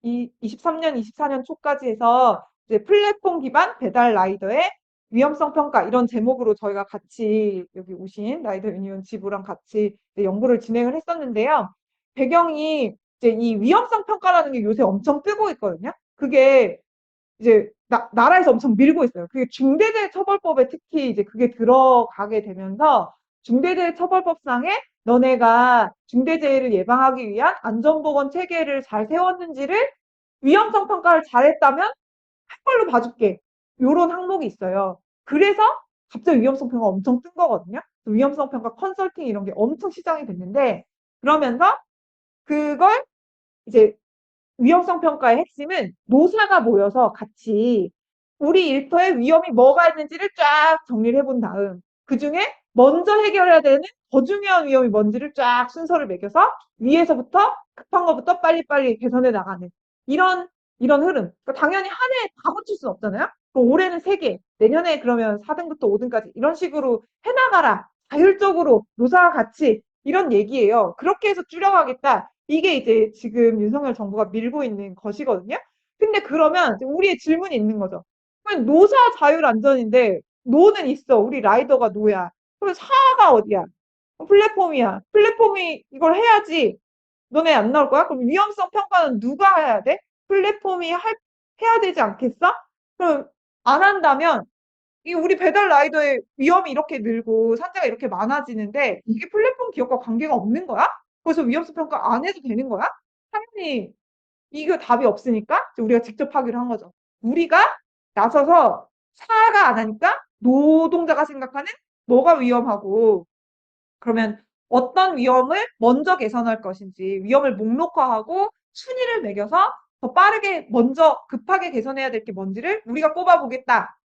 23년, 24년 초까지 해서 이제 플랫폼 기반 배달 라이더의 위험성 평가 이런 제목으로 저희가 같이 여기 오신 라이더 유니온 지부랑 같이 연구를 진행을 했었는데요. 배경이 이제 이 위험성 평가라는 게 요새 엄청 뜨고 있거든요. 그게 이제 나라에서 엄청 밀고 있어요. 그게 중대재해처벌법에 특히 이제 그게 들어가게 되면서 중대재해처벌법상에 너네가 중대재해를 예방하기 위한 안전보건 체계를 잘 세웠는지를 위험성 평가를 잘했다면 한 걸로 봐줄게. 요런 항목이 있어요. 그래서 갑자기 위험성 평가 엄청 뜬 거거든요. 위험성 평가 컨설팅 이런 게 엄청 시장이 됐는데 그러면서 그걸 이제 위험성 평가의 핵심은 노사가 모여서 같이 우리 일터에 위험이 뭐가 있는지를 쫙 정리를 해본 다음 그중에 먼저 해결해야 되는 더 중요한 위험이 뭔지를 쫙 순서를 매겨서 위에서부터 급한 것부터 빨리빨리 개선해 나가는 이런 이런 흐름. 그러니까 당연히 한 해에 다 고칠 수는 없잖아요. 그럼 올해는 3개, 내년에 그러면 4등부터 5등까지 이런 식으로 해나가라. 자율적으로 노사와 같이 이런 얘기예요. 그렇게 해서 줄여가겠다. 이게 이제 지금 윤석열 정부가 밀고 있는 것이거든요. 근데 그러면 우리의 질문이 있는 거죠. 그럼 노사 자율 안전인데 노는 있어. 우리 라이더가 노야. 그럼 사가 어디야? 플랫폼이야. 플랫폼이 이걸 해야지. 너네 안 나올 거야? 그럼 위험성 평가는 누가 해야 돼? 플랫폼이 해야 되지 않겠어? 그럼 안 한다면 이 우리 배달 라이더의 위험이 이렇게 늘고 산재가 이렇게 많아지는데 이게 플랫폼 기업과 관계가 없는 거야? 그래서 위험성 평가 안 해도 되는 거야? 당연히 이거 답이 없으니까 우리가 직접 하기로 한 거죠. 우리가 나서서 사가 안 하니까 노동자가 생각하는 뭐가 위험하고 그러면 어떤 위험을 먼저 개선할 것인지 위험을 목록화하고 순위를 매겨서 더 빠르게 먼저 급하게 개선해야 될 게 뭔지를 우리가 꼽아보겠다.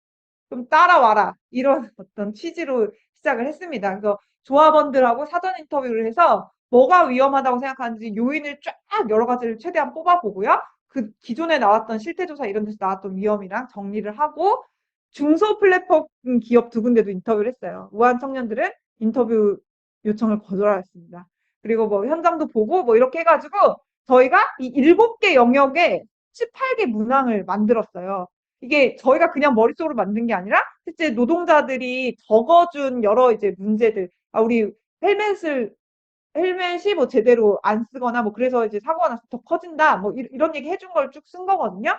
좀 따라와라. 이런 어떤 취지로 시작을 했습니다. 그래서 조합원들하고 사전 인터뷰를 해서 뭐가 위험하다고 생각하는지 요인을 쫙 여러 가지를 최대한 뽑아보고요. 그 기존에 나왔던 실태조사 이런 데서 나왔던 위험이랑 정리를 하고 중소 플랫폼 기업 2군데도 인터뷰를 했어요. 우한 청년들은 인터뷰 요청을 거절하였습니다. 그리고 뭐 현장도 보고 뭐 이렇게 해가지고 저희가 이 7개 영역에 18개 문항을 만들었어요. 이게 저희가 그냥 머릿속으로 만든 게 아니라 실제 노동자들이 적어준 여러 이제 문제들, 우리 헬멧을 헬멧이 뭐 제대로 안 쓰거나 뭐 그래서 이제 사고가 나서 더 커진다 뭐 이런 얘기 해준 걸 쭉 쓴 거거든요.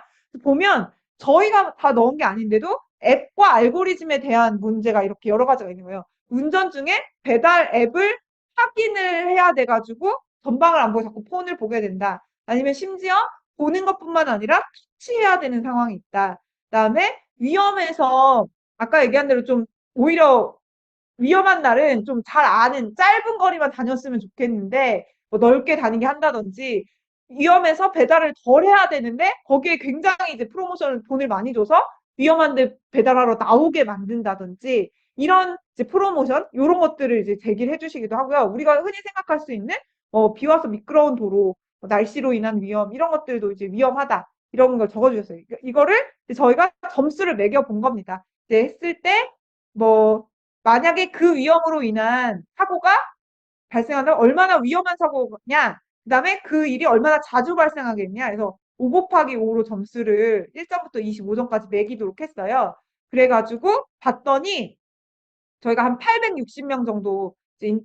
보면 저희가 다 넣은 게 아닌데도 앱과 알고리즘에 대한 문제가 이렇게 여러 가지가 있는 거예요. 운전 중에 배달 앱을 확인을 해야 돼가지고 전방을 안 보고 자꾸 폰을 보게 된다. 아니면 심지어 보는 것뿐만 아니라 터치해야 되는 상황이 있다. 그다음에 위험해서 아까 얘기한 대로 좀 오히려 위험한 날은 좀 잘 아는 짧은 거리만 다녔으면 좋겠는데 뭐 넓게 다니게 한다든지 위험해서 배달을 덜 해야 되는데 거기에 굉장히 이제 프로모션을 돈을 많이 줘서 위험한데 배달하러 나오게 만든다든지 이런 이제 프로모션 이런 것들을 이제 제기를 해주시기도 하고요. 우리가 흔히 생각할 수 있는 비 와서 미끄러운 도로, 날씨로 인한 위험 이런 것들도 이제 위험하다 이런 걸 적어주셨어요. 이거를 저희가 점수를 매겨 본 겁니다. 이제 했을 때뭐 만약에 그 위험으로 인한 사고가 발생한다면 얼마나 위험한 사고냐, 그 다음에 그 일이 얼마나 자주 발생하겠냐, 그래서 5 곱하기 5로 점수를 1점부터 25점까지 매기도록 했어요. 그래가지고 봤더니 저희가 한 860명 정도 이제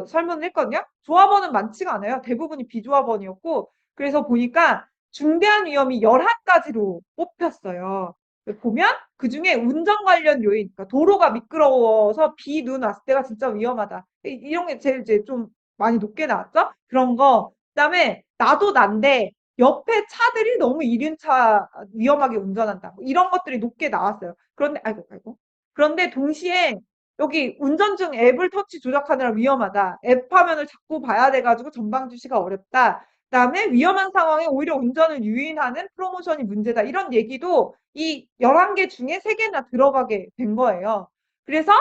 설문을 했거든요. 조합원은 많지가 않아요. 대부분이 비조합원이었고, 그래서 보니까 중대한 위험이 11가지로 뽑혔어요. 보면 그 중에 운전 관련 요인, 그러니까 도로가 미끄러워서 비, 눈 왔을 때가 진짜 위험하다. 이런 게 제일 이제 좀 많이 높게 나왔죠? 그런 거. 그다음에 나도 난데 옆에 차들이 너무 이륜차 위험하게 운전한다. 뭐 이런 것들이 높게 나왔어요. 그런데, 아이고, 아이고. 그런데 동시에 여기 운전 중 앱을 터치 조작하느라 위험하다. 앱 화면을 자꾸 봐야 돼가지고 전방 주시가 어렵다. 그다음에 위험한 상황에 오히려 운전을 유인하는 프로모션이 문제다. 이런 얘기도 이 11개 중에 3개나 들어가게 된 거예요. 그래서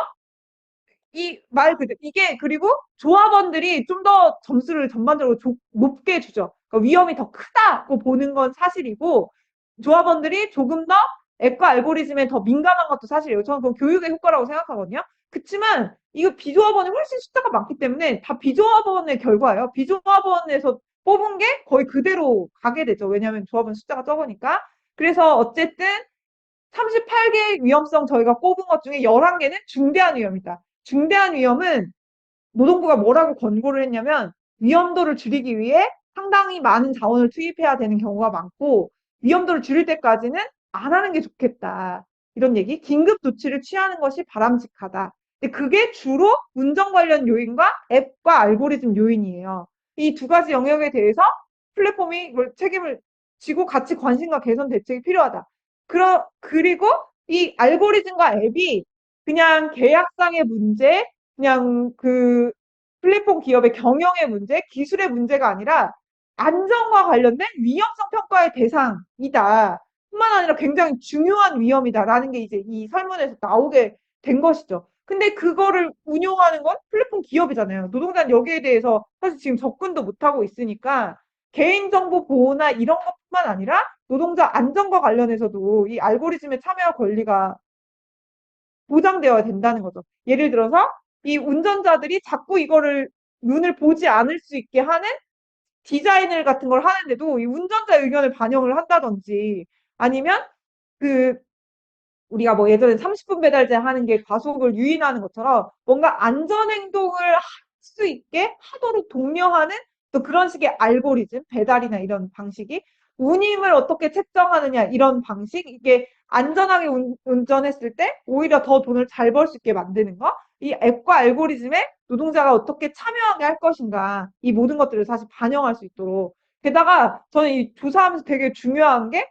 이 말 그대로 이게 그리고 조합원들이 좀 더 점수를 전반적으로 높게 주죠. 그러니까 위험이 더 크다고 보는 건 사실이고 조합원들이 조금 더 앱과 알고리즘에 더 민감한 것도 사실이에요. 저는 그건 교육의 효과라고 생각하거든요. 그치만 이거 비조합원이 훨씬 숫자가 많기 때문에 다 비조합원의 결과예요. 비조합원에서 뽑은 게 거의 그대로 가게 되죠. 왜냐하면 조합원 숫자가 적으니까. 그래서 어쨌든 38개 위험성 저희가 꼽은 것 중에 11개는 중대한 위험이다. 중대한 위험은 노동부가 뭐라고 권고를 했냐면 위험도를 줄이기 위해 상당히 많은 자원을 투입해야 되는 경우가 많고 위험도를 줄일 때까지는 안 하는 게 좋겠다. 이런 얘기. 긴급 조치를 취하는 것이 바람직하다. 근데 그게 주로 운전 관련 요인과 앱과 알고리즘 요인이에요. 이 두 가지 영역에 대해서 플랫폼이 이걸 책임을 지고 같이 관심과 개선 대책이 필요하다. 그리고 이 알고리즘과 앱이 그냥 계약상의 문제, 그냥 그 플랫폼 기업의 경영의 문제, 기술의 문제가 아니라 안전과 관련된 위험성 평가의 대상이다. 뿐만 아니라 굉장히 중요한 위험이다라는 게 이제 이 설문에서 나오게 된 것이죠. 근데 그거를 운용하는 건 플랫폼 기업이잖아요. 노동자는 여기에 대해서 사실 지금 접근도 못하고 있으니까 개인정보 보호나 이런 것뿐만 아니라 노동자 안전과 관련해서도 이 알고리즘의 참여 권리가 보장되어야 된다는 거죠. 예를 들어서 이 운전자들이 자꾸 이거를 눈을 보지 않을 수 있게 하는 디자인을 같은 걸 하는데도 이 운전자 의견을 반영을 한다든지 아니면 그 우리가 뭐 예전에 30분 배달제 하는 게 과속을 유인하는 것처럼 뭔가 안전행동을 할 수 있게 하도록 독려하는 또 그런 식의 알고리즘, 배달이나 이런 방식이 운임을 어떻게 책정하느냐 이런 방식, 이게 안전하게 운전했을 때 오히려 더 돈을 잘 벌 수 있게 만드는 거, 이 앱과 알고리즘에 노동자가 어떻게 참여하게 할 것인가, 이 모든 것들을 사실 반영할 수 있도록. 게다가 저는 이 조사하면서 되게 중요한 게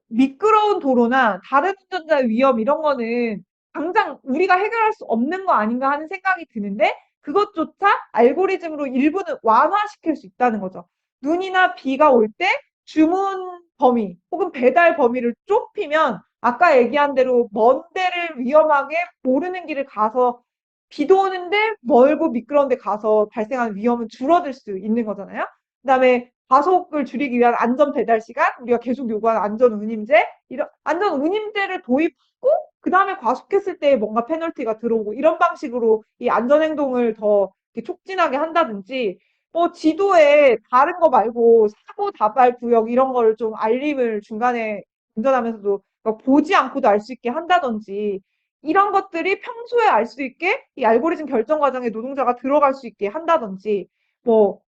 미끄러운 도로나 다른 운전자의 위험 이런 거는 당장 우리가 해결할 수 없는 거 아닌가 하는 생각이 드는데 그것조차 알고리즘으로 일부는 완화시킬 수 있다는 거죠. 눈이나 비가 올 때 주문 범위 혹은 배달 범위를 좁히면 아까 얘기한 대로 먼 데를 위험하게 모르는 길을 가서 비도 오는데 멀고 미끄러운 데 가서 발생하는 위험은 줄어들 수 있는 거잖아요. 그다음에 과속을 줄이기 위한 안전 배달 시간, 우리가 계속 요구하는 안전 운임제, 이런 안전 운임제를 도입하고 그다음에 과속했을 때 뭔가 페널티가 들어오고 이런 방식으로 이 안전 행동을 더 촉진하게 한다든지 뭐 지도에 다른 거 말고 사고 다발 구역 이런 거를 좀 알림을 중간에 운전하면서도 보지 않고도 알 수 있게 한다든지 이런 것들이 평소에 알 수 있게 이 알고리즘 결정 과정에 노동자가 들어갈 수 있게 한다든지 뭐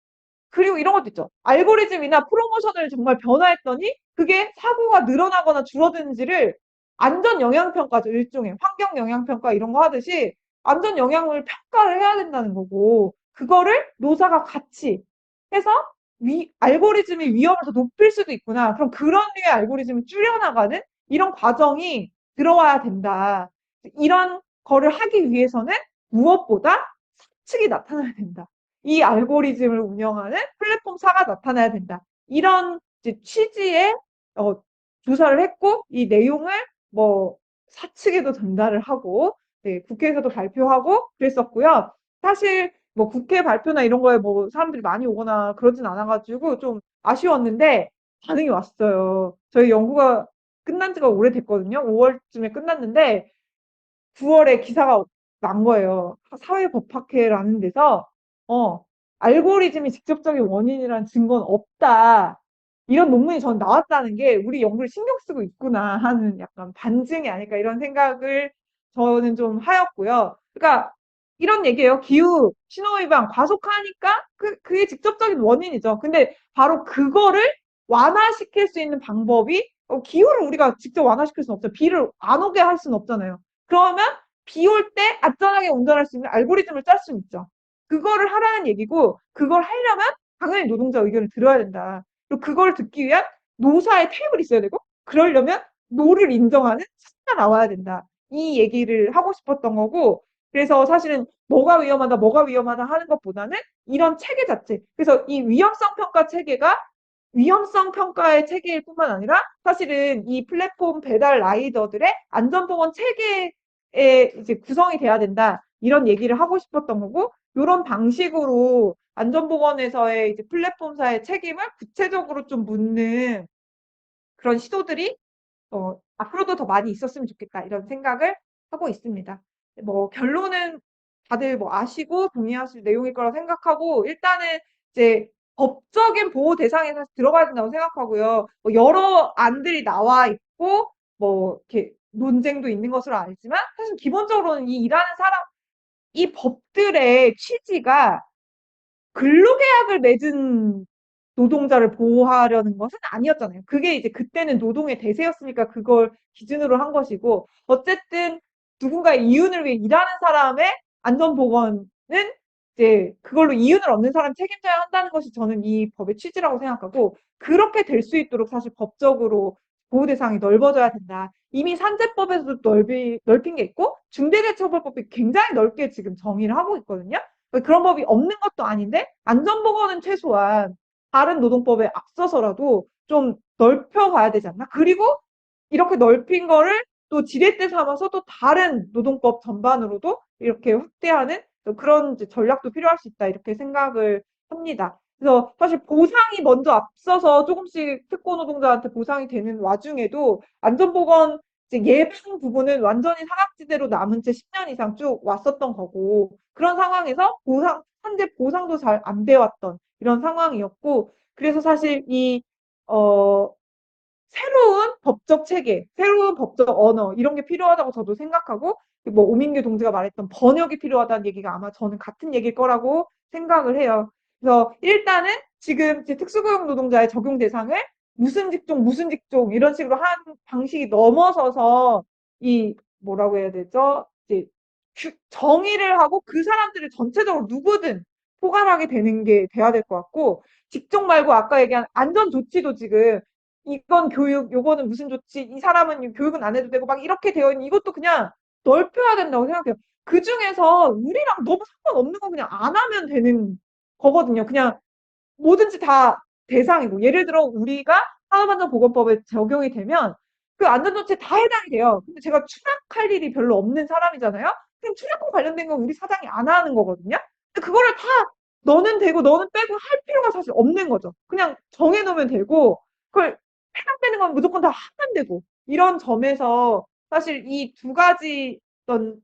그리고 이런 것도 있죠. 알고리즘이나 프로모션을 정말 변화했더니 그게 사고가 늘어나거나 줄어드는지를 안전 영향 평가죠. 일종의 환경 영향 평가 이런 거 하듯이 안전 영향을 평가를 해야 된다는 거고 그거를 노사가 같이 해서 알고리즘의 위험을 더 높일 수도 있구나. 그럼 그런 류의 알고리즘을 줄여나가는 이런 과정이 들어와야 된다. 이런 거를 하기 위해서는 무엇보다 사측이 나타나야 된다. 이 알고리즘을 운영하는 플랫폼사가 나타나야 된다. 이런 이제 취지의 조사를 했고 이 내용을 뭐 사측에도 전달을 하고 네, 국회에서도 발표하고 그랬었고요. 사실 뭐 국회 발표나 이런 거에 뭐 사람들이 많이 오거나 그러진 않아가지고 좀 아쉬웠는데 반응이 왔어요. 저희 연구가 끝난 지가 오래됐거든요. 5월쯤에 끝났는데 9월에 기사가 난 거예요. 사회법학회라는 데서 어, 알고리즘이 직접적인 원인이라는 증거는 없다. 이런 논문이 전 나왔다는 게 우리 연구를 신경 쓰고 있구나 하는 약간 반증이 아닐까 이런 생각을 저는 좀 하였고요. 그러니까 이런 얘기예요. 기후, 신호위반, 과속하니까 그게 직접적인 원인이죠. 근데 바로 그거를 완화시킬 수 있는 방법이 기후를 우리가 직접 완화시킬 수는 없죠. 비를 안 오게 할 수는 없잖아요. 그러면 비 올 때 안전하게 운전할 수 있는 알고리즘을 짤 수는 있죠. 그거를 하라는 얘기고 그걸 하려면 당연히 노동자 의견을 들어야 된다. 그리고 그걸 듣기 위한 노사의 테이블이 있어야 되고, 그러려면 노를 인정하는 수가 나와야 된다. 이 얘기를 하고 싶었던 거고, 그래서 사실은 뭐가 위험하다 하는 것보다는 이런 체계 자체. 그래서 이 위험성 평가 체계가 위험성 평가의 체계일 뿐만 아니라 사실은 이 플랫폼 배달 라이더들의 안전보건 체계에 이제 구성이 돼야 된다. 이런 얘기를 하고 싶었던 거고, 이런 방식으로 안전보건에서의 이제 플랫폼사의 책임을 구체적으로 좀 묻는 그런 시도들이 앞으로도 더 많이 있었으면 좋겠다. 이런 생각을 하고 있습니다. 뭐 결론은 다들 뭐 아시고 동의하실 내용일 거라 생각하고, 일단은 이제 법적인 보호 대상에 사실 들어가야 된다고 생각하고요. 뭐 여러 안들이 나와 있고 뭐 이렇게 논쟁도 있는 것으로 알지만, 사실 기본적으로는 이 일하는 사람, 이 법들의 취지가 근로계약을 맺은 노동자를 보호하려는 것은 아니었잖아요. 그게 이제 그때는 노동의 대세였으니까 그걸 기준으로 한 것이고, 어쨌든 누군가의 이윤을 위해 일하는 사람의 안전보건은 이제 그걸로 이윤을 얻는 사람 책임져야 한다는 것이 저는 이 법의 취지라고 생각하고, 그렇게 될 수 있도록 사실 법적으로 보호 대상이 넓어져야 된다. 이미 산재법에서도 넓힌 게 있고, 중대재해처벌법이 굉장히 넓게 지금 정의를 하고 있거든요. 그런 법이 없는 것도 아닌데, 안전보건은 최소한 다른 노동법에 앞서서라도 좀 넓혀가야 되지 않나? 그리고 이렇게 넓힌 거를 또 지렛대 삼아서 또 다른 노동법 전반으로도 이렇게 확대하는 그런 이제 전략도 필요할 수 있다. 이렇게 생각을 합니다. 그래서 사실 보상이 먼저 앞서서 조금씩 특고 노동자한테 보상이 되는 와중에도 안전보건 이제 예방 부분은 완전히 사각지대로 남은 채 10년 이상 쭉 왔었던 거고, 그런 상황에서 현재 보상도 잘 안 돼왔던 이런 상황이었고, 그래서 사실 어, 새로운 법적 체계, 새로운 법적 언어, 이런 게 필요하다고 저도 생각하고, 뭐, 오민규 동지가 말했던 번역이 필요하다는 얘기가 아마 저는 같은 얘기일 거라고 생각을 해요. 그래서 일단은 지금 이제 특수고용 노동자의 적용 대상을 무슨 직종, 이런 식으로 한 방식이 넘어서서 뭐라고 해야 되죠? 이제 정의를 하고 그 사람들을 전체적으로 누구든 포괄하게 되는 게 돼야 될 것 같고, 직종 말고 아까 얘기한 안전 조치도 지금 이건 교육, 요거는 무슨 조치, 이 사람은 교육은 안 해도 되고 막 이렇게 되어 있는 이것도 그냥 넓혀야 된다고 생각해요. 그 중에서 우리랑 너무 상관없는 건 그냥 안 하면 되는 거거든요. 그냥 뭐든지 다 대상이고, 예를 들어 우리가 산업안전보건법에 적용이 되면 그 안전조치에 다 해당이 돼요. 근데 제가 출약할 일이 별로 없는 사람이잖아요. 그럼 출약과 관련된 건 우리 사장이 안 하는 거거든요. 근데 그거를 다 너는 되고 너는 빼고 할 필요가 사실 없는 거죠. 그냥 정해놓으면 되고, 그걸 해당되는 건 무조건 다 하면 되고, 이런 점에서 사실 이 두 가지 어떤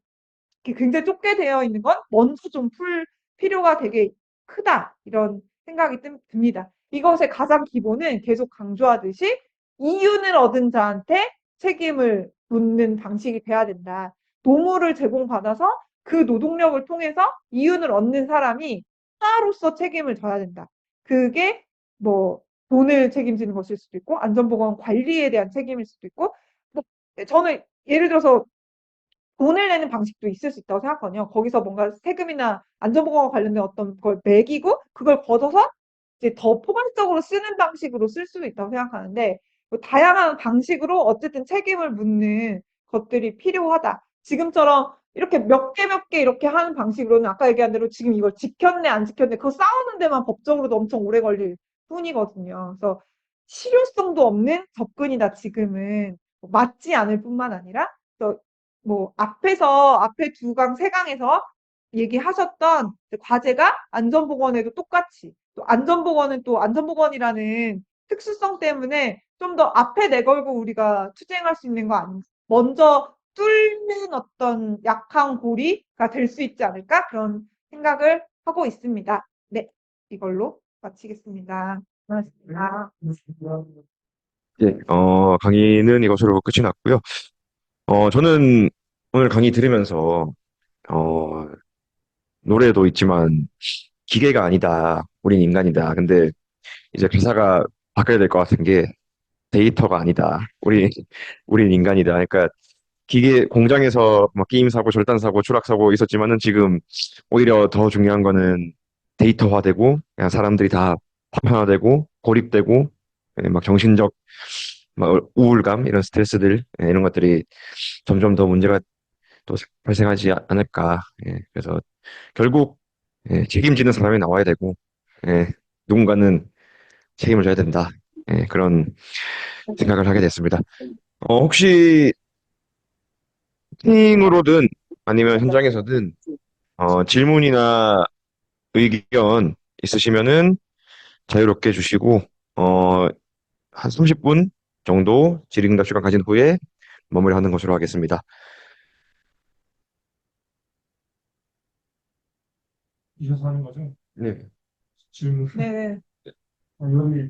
굉장히 좁게 되어 있는 건 먼저 좀 풀 필요가 되게 크다. 이런 생각이 듭니다. 이것의 가장 기본은 계속 강조하듯이 이윤을 얻은 자한테 책임을 묻는 방식이 돼야 된다. 노무를 제공받아서 그 노동력을 통해서 이윤을 얻는 사람이 하로서 책임을 져야 된다. 그게 뭐 돈을 책임지는 것일 수도 있고, 안전보건 관리에 대한 책임일 수도 있고, 뭐 저는 예를 들어서 돈을 내는 방식도 있을 수 있다고 생각하거든요. 거기서 뭔가 세금이나 안전보건과 관련된 어떤 걸 매기고 그걸 걷어서 이제 더 포괄적으로 쓰는 방식으로 쓸 수도 있다고 생각하는데, 뭐 다양한 방식으로 어쨌든 책임을 묻는 것들이 필요하다. 지금처럼 이렇게 몇 개 이렇게 하는 방식으로는 아까 얘기한 대로 지금 이걸 지켰네 안 지켰네 그거 싸우는 데만 법적으로도 엄청 오래 걸릴 뿐이거든요. 그래서 실효성도 없는 접근이다 지금은. 맞지 않을 뿐만 아니라, 그래서 뭐 앞에 두 강, 세 강에서 얘기하셨던 과제가 안전보건에도 똑같이, 또 안전보건은 또 안전보건이라는 특수성 때문에 좀 더 앞에 내걸고 우리가 투쟁할 수 있는 거 아닌가? 먼저 뚫는 어떤 약한 고리가 될 수 있지 않을까? 그런 생각을 하고 있습니다. 네, 이걸로 마치겠습니다. 고맙습니다. 예, 강의는 이것으로 끝이 났고요. 저는 오늘 강의 들으면서, 어, 노래도 있지만, 기계가 아니다. 우린 인간이다. 근데 이제 가사가 바뀌어야 될 것 같은 게, 데이터가 아니다. 우린 인간이다. 그러니까, 기계 공장에서 뭐 게임 사고, 절단 사고, 추락 사고 있었지만은 지금 오히려 더 중요한 거는 데이터화되고, 그냥 사람들이 다 파편화되고, 고립되고, 막 정신적 막 우울감 이런 스트레스들 이런 것들이 점점 더 문제가 또 발생하지 않을까. 그래서 결국 책임지는 사람이 나와야 되고 누군가는 책임을 져야 된다. 그런 생각을 하게 됐습니다. 혹시 팀으로든 아니면 현장에서든 질문이나 의견 있으시면은 자유롭게 주시고 어, 한 30분 정도 질의응답 시간 가진 후에 마무리하는 것으로 하겠습니다. 이어서 하는 거죠. 네. 질문. 네, 여기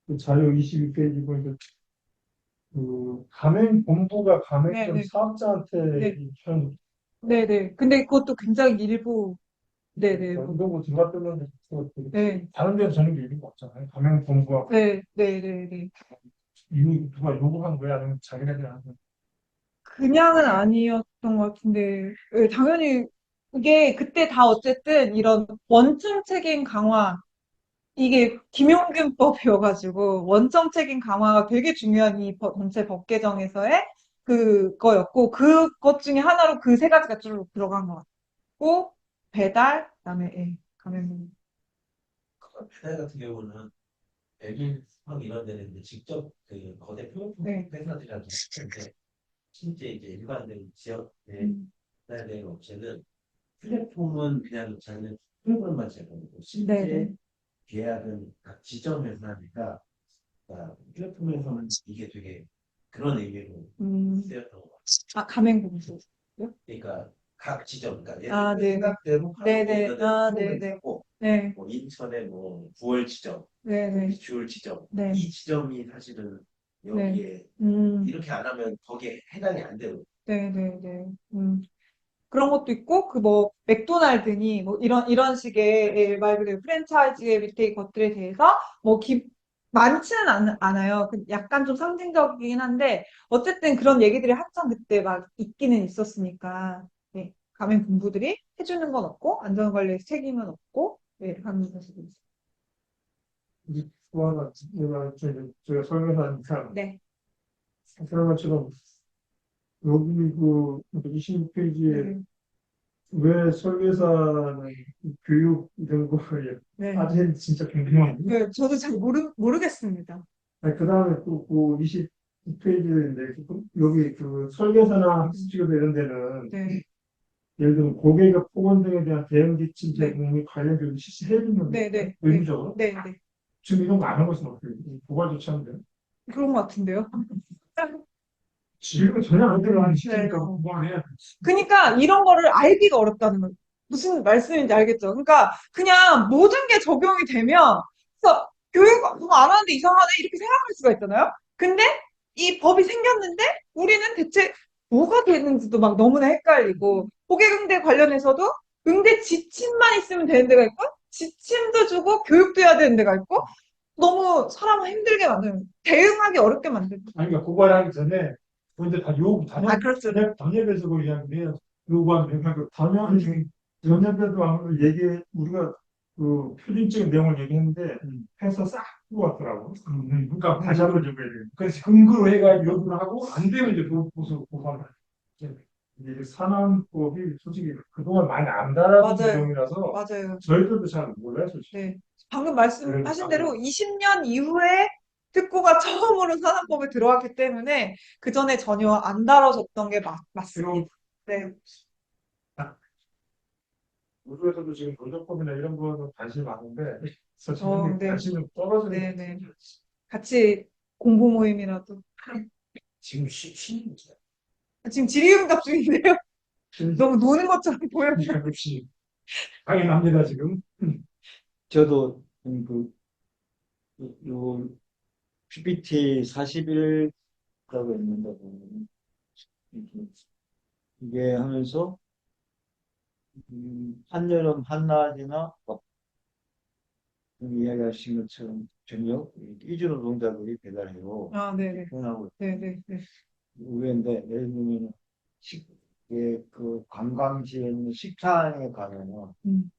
그 자료 22페이지 보니까 그 가맹 본부가 네, 가맹점 네, 사업자한테 네, 편 네, 네. 근데 그것도 굉장히 일부, 네, 네, 너무 들어갔던 네, 다른 데는 저는 게 일리가 없잖아요. 가맹 본부가 네, 네, 네, 네. 이미 누가 요구한 거야 아니면 자기네들이 하는 거야? 그냥은 아니었던 것 같은데, 예, 당연히 그게 그때 다 어쨌든 이런 원점 책임 강화, 이게 김용균법이어가지고 원점 책임 강화가 되게 중요한 이 전체 법 개정에서의 그거였고, 그것 중에 하나로 그 세 가지가 쭉 들어간 것 같고, 배달, 그다음에 예, 가면 배달 같은 경우는 백일성 이런 데는 이제 직접 그 거대 플랫폼 네, 회사들이랑 하는데 실제 이제 일반적인 지역에 음, 배달되는 업체는 플랫폼은 그냥 자기는 프로그램만 제공하고 네, 네, 실제 계약은 각 지점에서 하니까 그러니까 플랫폼에서는 이게 되게 그런 의미로 음, 쓰였던 것 같아요. 아 가맹공수, 그러니까 각 지점, 그러니까 예를 아, 들어 네, 네, 생각대로 네, 하고 네, 이런 데는 아, 네, 프로그램이 네, 있고 네, 뭐 인천의 뭐 9월 지점, 네, 네, 주울 지점, 네, 이 지점이 사실은 네, 여기에 음, 이렇게 안 하면 거기에 해당이 안 되고. 네, 네, 네, 그런 것도 있고, 그 뭐, 맥도날드니, 뭐, 이런 식의, 예, 말 그대로 프랜차이즈의 밑에 것들에 대해서, 뭐, 많지는 않아요. 약간 좀 상징적이긴 한데, 어쨌든 그런 얘기들이 한참 그때 막 있기는 있었으니까, 네, 가맹 본부들이 해주는 건 없고, 안전관리에 책임은 없고, 네, 하는 것이 있어요. 또 하나 제가 설명하니까 네, 그런 것처럼 여기 그 26페이지에 네, 왜 설계사는 교육 이런 거에 네. 빠지는지 진짜 궁금한데. 네, 저도 잘 모르겠습니다. 그 다음에 또그 22페이지인데 여기 그 설계사나 학습지도서 이런 데는 네, 예를 들면 고객의 폭언 등에 대한 대응 지침 네, 제공 및 관련 교육을 실시해 주는 네, 거예요. 네, 네, 의무적으로. 네, 네. 지금 이런 거 안 한 것은 어때요? 고발 조치하는데. 그런 것 같은데요. 지금 전혀 안 들어가는 네. 시키니까 그걸 해야 돼. 그러니까 이런 거를 알기가 어렵다는 거예요. 무슨 말씀인지 알겠죠? 그러니까 그냥 모든 게 적용이 되면 그래서 교육 뭐안 하는데 이상하네 이렇게 생각할 수가 있잖아요. 근데 이 법이 생겼는데 우리는 대체 뭐가 되는지도 막 너무나 헷갈리고 고객응대 관련해서도 응대 지침만 있으면 되는 데가 있고 지침도 주고 교육도 해야 되는 데가 있고 너무 사람을 힘들게 만드는 대응하기 어렵게 만드는 아니, 그러니까 고발하기 전에 먼저 다 요구, 그렇죠. 단협에서 그 이야기를 요구하는 그 단협에도 아무래도 우리가 그 표준적인 내용을 얘기했는데 해서 싹 풀고 왔더라고. 그러니까 다시 한번 좀 해야 돼. 그래서 근거로 해가지고 요구를 하고 안 되면 이제 고발을 해. 이제 산안법이 솔직히 그동안 많이 안 달아준 맞아요. 내용이라서 맞아요. 저희들도 잘 몰라요, 솔직히. 네. 방금 말씀하신 그러니까. 대로 20년 이후에 특구가 처음으로 산업법에 들어왔기 때문에 그 전에 전혀 안 다뤄졌던 게 맞습니다. 네. 우주에서도 지금 노조법이나 이런 거는 관심이 많은데 사실 네. 관심이 떨어지는 네, 네. 같이 공부 모임이라도. 지금 쉬는 거죠. 지금 질의응답 중인데요. 너무 노는 것처럼 보여요. 역시 당연합니다 지금. 저도 요 PPT 41이라고 있는데 보면 이게 하면서 한여름 한낮이나 이야기하신 것처럼 저녁 이주 노동자들이 배달해요. 아, 네네. 편하고 네네. 네. 의외인데 예를 들면 그 관광지에 있는 식당에 가면은 음,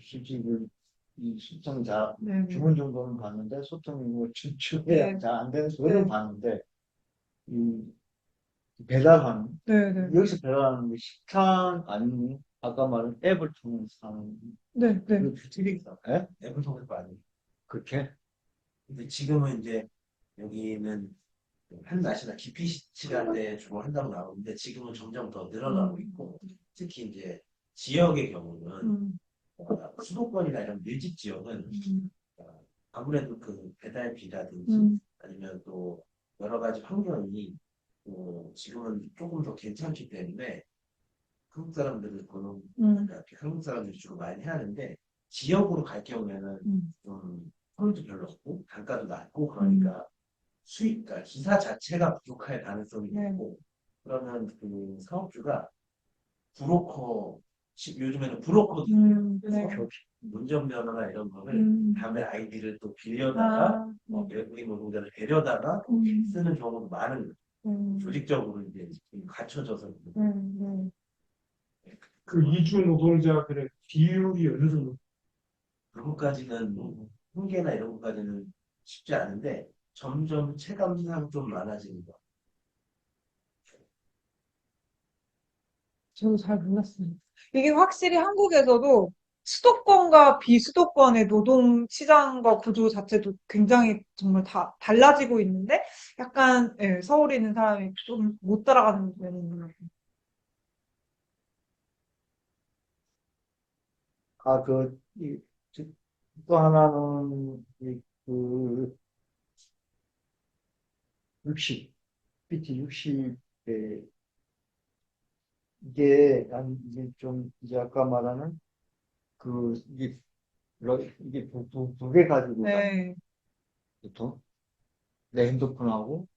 술집을 이 소통이 잘 네, 네. 주문 정도는 봤는데 소통이 뭐 네. 춘추해야 잘 안 되는 그거는 네. 봤는데 이 배달하는 네, 네. 여기서 배달하는 게 식당 아니면 아까 말한 앱을 통해서 하는 네, 네. 그 튀기다. 예? 앱을 통해서 많이. 그렇게 근데 지금은 이제 여기는 한 낮이나 깊이 시간대에 주로 한다고 나오는데 지금은 점점 더 늘어나고 있고 특히 이제 지역의 경우는 음, 수도권이나 이런 밀집 지역은 음, 아무래도 그 배달비라든지 음, 아니면 또 여러 가지 환경이 지금은 조금 더 괜찮기 때문에 한국 사람들은 그런 한국 사람들이 주로 많이 하는데 지역으로 갈 경우에는 음, 좀 서울도 별로 없고 단가도 낮고 그러니까 수익, 그러니까 기사 자체가 부족할 가능성이 네. 있고 그러면 그 사업주가 브로커 요즘에는 브로커도 네. 운전면허나 이런 거를 음, 남의 아이디를 또 빌려다가 아, 외국인 노동자를 데려다가 쓰는 경우도 많은 조직적으로 이제 갖춰져서 그 이주 노동자들의 비율이 어느 정도 그것까지는 통계나 이런 것까지는 쉽지 않은데 점점 체감상 좀 많아지는 거. 저도 잘 몰랐습니다. 이게 확실히 한국에서도 수도권과 비수도권의 노동 시장과 구조 자체도 굉장히 정말 다 달라지고 있는데 약간 예, 서울에 있는 사람이 좀 못 따라가는 면이 있는 것 같아요. 아, 또 하나는, 그, 60, PT 60에, 이게 좀, 이제 아까 말하는, 이게 두 개 가지고 다니는, 네. 보통, 내 핸드폰하고,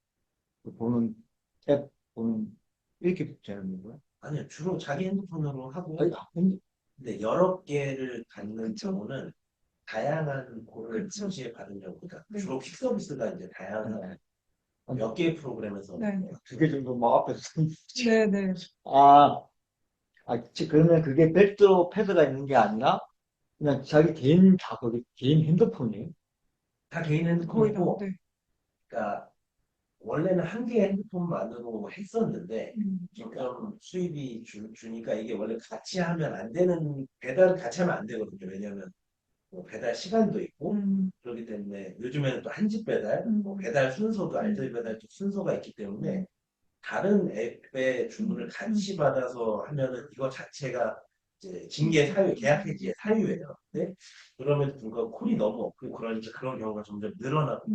앱 보는, 이렇게 되는 거야? 아니요, 주로 자기 핸드폰으로 하고 아니, 근데 여러 개를 갖는 그쵸. 경우는 다양한 콜을 그쵸. 동시에 받으려고 그러니까 네. 주로 퀵 서비스가 이제 다양한 네. 몇 개의 프로그램에서 네. 두 개 정도 막 앞에서. 네, 네. 아, 그러면 그게 별도로 패드가 있는 게 아니라, 그냥 자기 개인 다 거기 개인 핸드폰이에요. 다 개인 거의 다. 핸드폰이고 네. 그러니까 원래는 한 개의 핸드폰만으로 했었는데 음, 점점 수입이 주니까 이게 원래 같이 하면 안 되는 배달은 같이 하면 안 되거든요. 왜냐하면 뭐 배달 시간도 있고 그렇기 때문에 요즘에는 또 한 집 배달, 뭐 배달 순서도 알뜰 배달도 순서가 있기 때문에 다른 앱의 주문을 같이 받아서 하면은 이거 자체가 이제 징계 사유, 계약 해지의 사유예요. 네? 그럼에도 불구하고 콜이 너무 없고 그러니까 그런 경우가 점점 늘어나고